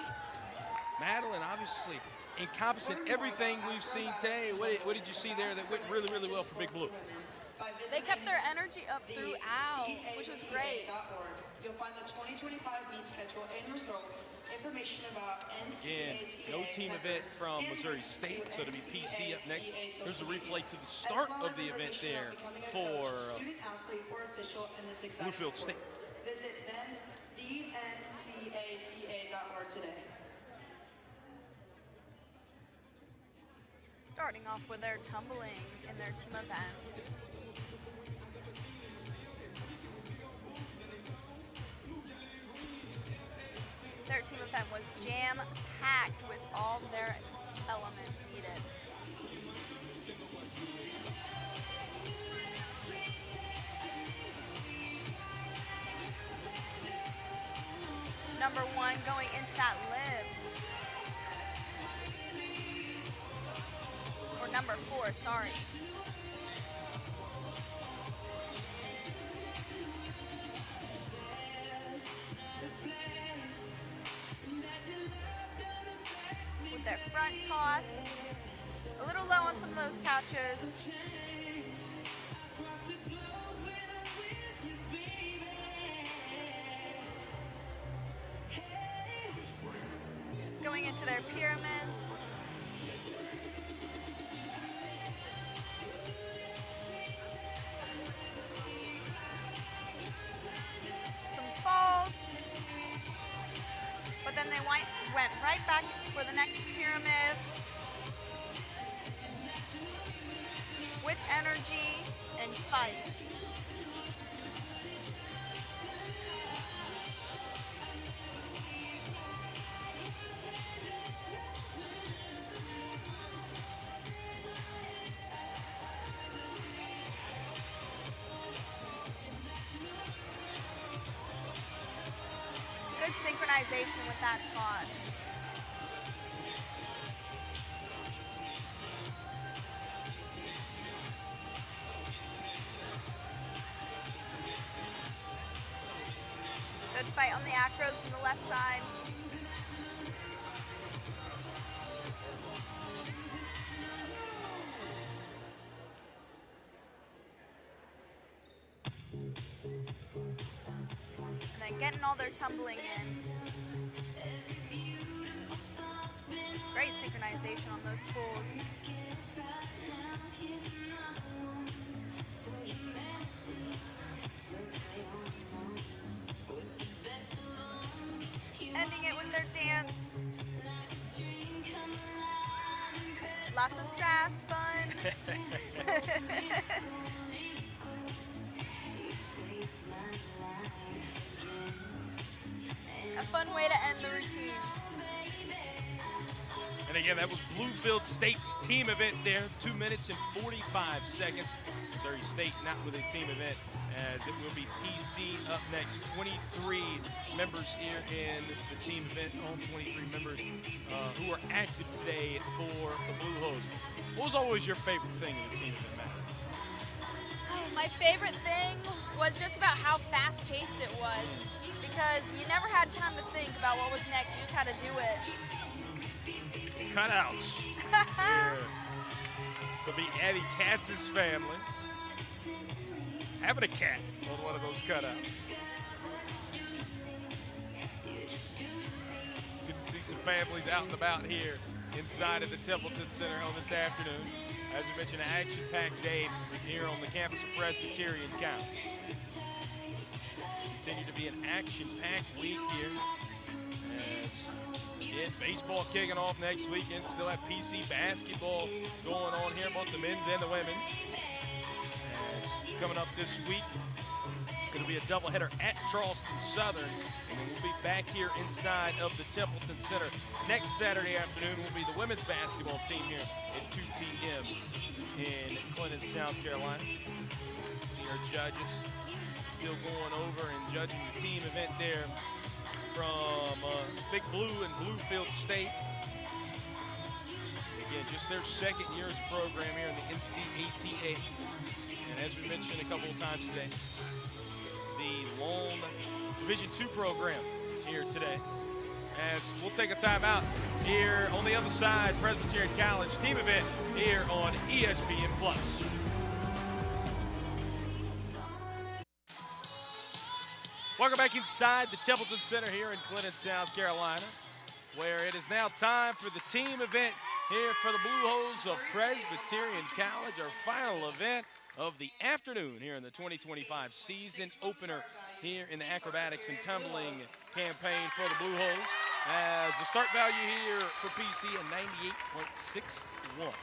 Madeline, obviously encompassing everything we've seen today. What did you see there that went really, really well for Big Blue? They kept their energy up throughout, which was great. You'll find the 2025 meet schedule and results, information about NCATA. Again, no team event from Missouri State, so it'll be PC up next. There's a replay to the start of the event there for Bluefield State. Visit thencata.org today. Starting off with their tumbling in their team event. Their team event was jam-packed with all their elements needed. Number 1 going into that lib. Or number 4, sorry. With their front toss. A little low on some of those couches. Going into their pyramids. Some falls. But then they went right back for the next pyramid. With energy and fight. Good synchronization with that toss. Good fight on the acros from the left side. And then getting all their tumbling in. Great synchronization on those pulls. Ending it with their dance. Lots of sass, fun. A fun way to end the routine. And again, that was Bluefield State's team event there, 2 minutes and 45 seconds. Missouri State not with a team event, as it will be PC up next. 23 members here in the team event, all 23 members who are active today for the Blue Hose. What was always your favorite thing in the team event, Matt? Oh, my favorite thing was just about how fast-paced it was, because you never had time to think about what was next. You just had to do it. Cutouts. Here. Could be Eddie Katz's family having a cat on one of those cutouts. Good to see some families out and about here inside of the Templeton Center on this afternoon. As we mentioned, an action-packed day here on the campus of Presbyterian County. Continue to be an action-packed week here. As again, baseball kicking off next weekend. Still have PC basketball going on here, both the men's and the women's. As coming up this week, going to be a doubleheader at Charleston Southern, and then we'll be back here inside of the Templeton Center next Saturday afternoon. Will be the women's basketball team here at 2 p.m. in Clinton, South Carolina. See our judges still going over and judging the team event there from Big Blue and Bluefield State. Again, just their second year as a program here in the NCATA. And as we mentioned a couple of times today, the Lone Division II program here today. As we'll take a timeout here on the other side, Presbyterian College team events here on ESPN+. Welcome back inside the Templeton Center here in Clinton, South Carolina, where it is now time for the team event here for the Blue Hose of Presbyterian College, our final event of the afternoon here in the 2025 season opener here in the Acrobatics and Tumbling campaign for the Blue Hose. As the start value here for PC at 98.61.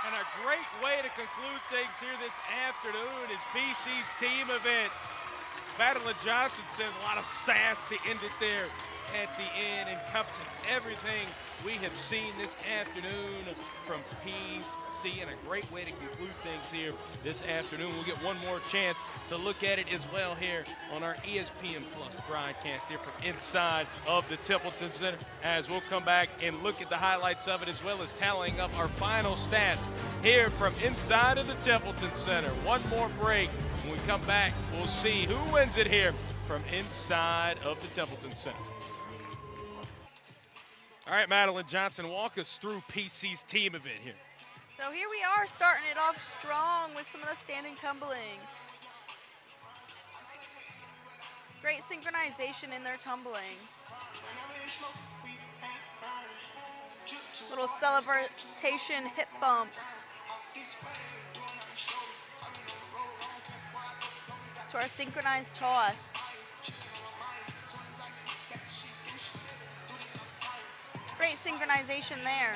And a great way to conclude things here this afternoon is PC's team event. Madeline Johnson sends a lot of sass to end it there at the end, encompassing everything we have seen this afternoon from PC, and a great way to conclude things here this afternoon. We'll get one more chance to look at it as well here on our ESPN Plus broadcast here from inside of the Templeton Center, as we'll come back and look at the highlights of it as well as tallying up our final stats here from inside of the Templeton Center. One more break. When we come back, we'll see who wins it here from inside of the Templeton Center. All right, Madeline Johnson, walk us through PC's team event here. So here we are starting it off strong with some of the standing tumbling. Great synchronization in their tumbling. Little celebration hip bump. To our synchronized toss. Great synchronization there.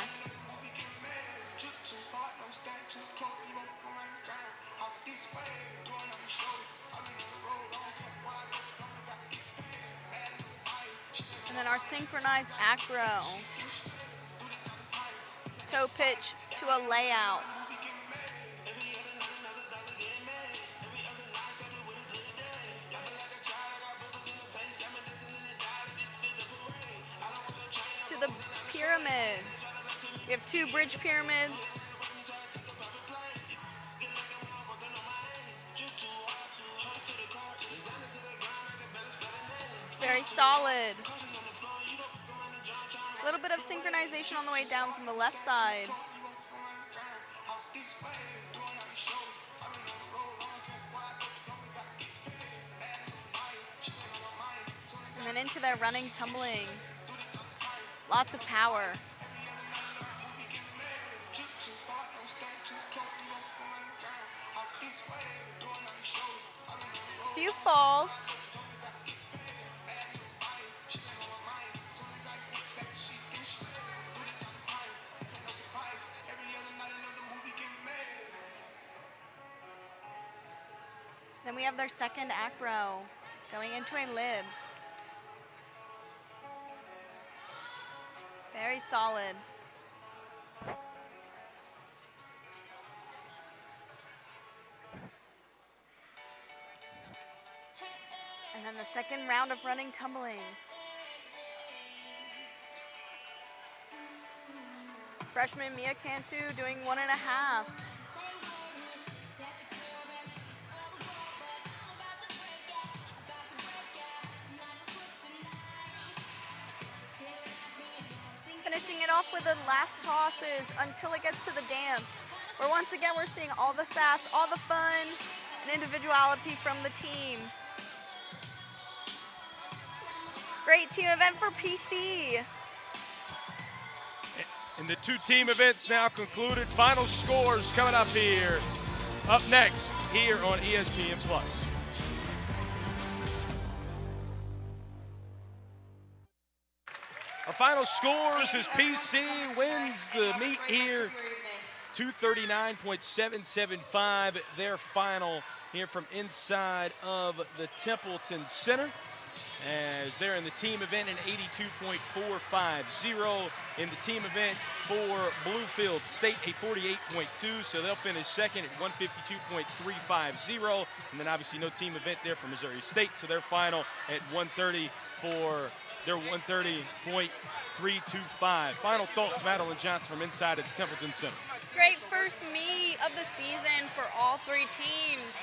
our synchronized acro. Toe pitch to a layout. To the pyramids. We have 2 bridge pyramids. Very solid. A little bit of synchronization on the way down from the left side. And then into their running tumbling. Lots of power. Few falls. Then we have their second acro going into a lib. Very solid. And then the second round of running tumbling. Freshman Mia Cantu doing 1.5. Finishing it off with the last tosses until it gets to the dance, where once again we're seeing all the sass, all the fun, and individuality from the team. Great team event for PC. And the 2 team events now concluded. Final scores coming up here. Up next here on ESPN+. Our final scores is PC wins the meet here, 239.775, their final here from inside of the Templeton Center, as they're in the team event in 82.450. In the team event for Bluefield State, a 48.2, so they'll finish second at 152.350. And then obviously no team event there for Missouri State, so their final at 130 for their 130.325. Final thoughts, Madeline Johnson from inside of the Templeton Center. Great first meet of the season for all 3 teams.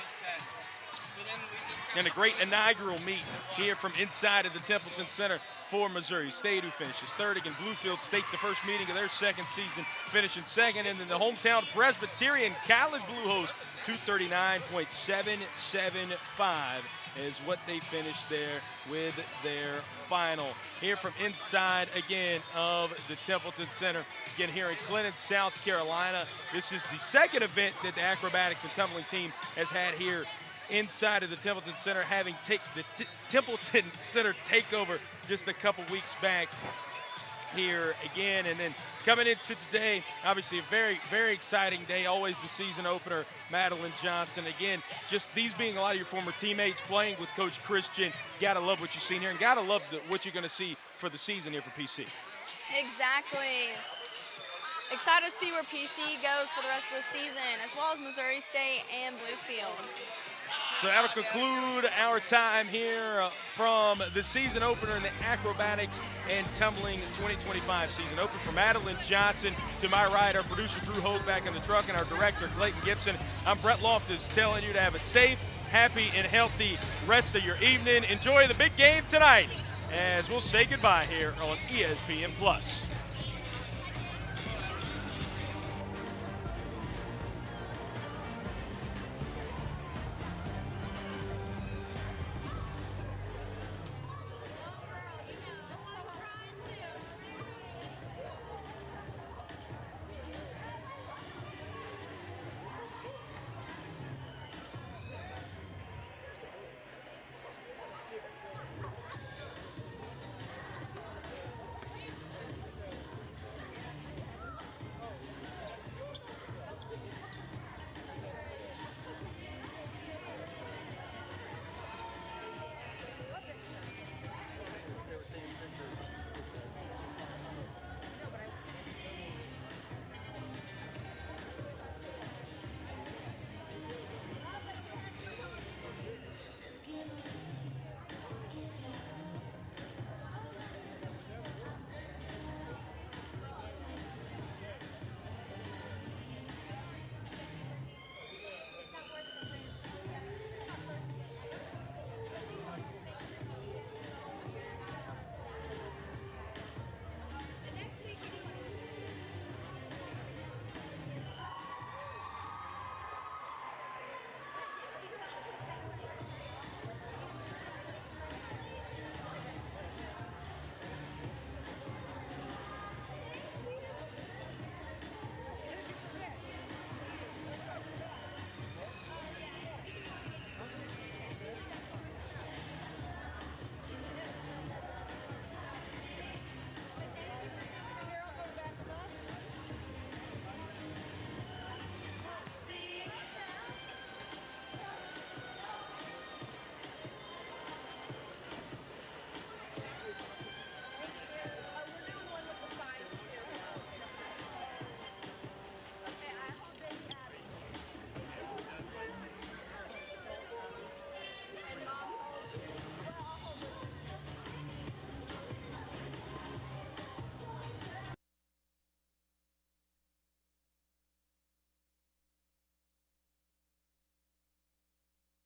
And a great inaugural meet here from inside of the Templeton Center for Missouri State, who finishes third. Again, Bluefield State, the first meeting of their second season, finishing second. And then the hometown Presbyterian College Blue Hose, 239.775 is what they finished there with their final. Here from inside, again, of the Templeton Center, again here in Clinton, South Carolina. This is the second event that the Acrobatics and Tumbling team has had here inside of the Templeton Center, having the Templeton Center takeover just a couple weeks back here again. And then coming into today, obviously a very, very exciting day, always the season opener, Madeline Johnson. Again, just these being a lot of your former teammates playing with Coach Christian. Gotta love what you've seen here, and gotta love what you're gonna see for the season here for PC. Exactly. Excited to see where PC goes for the rest of the season, as well as Missouri State and Bluefield. So that'll conclude our time here from the season opener in the Acrobatics and Tumbling 2025 season opener. For Madeline Johnson, to my right, our producer Drew Hogue back in the truck, and our director Clayton Gibson. I'm Brett Loftus, telling you to have a safe, happy, and healthy rest of your evening. Enjoy the big game tonight as we'll say goodbye here on ESPN+.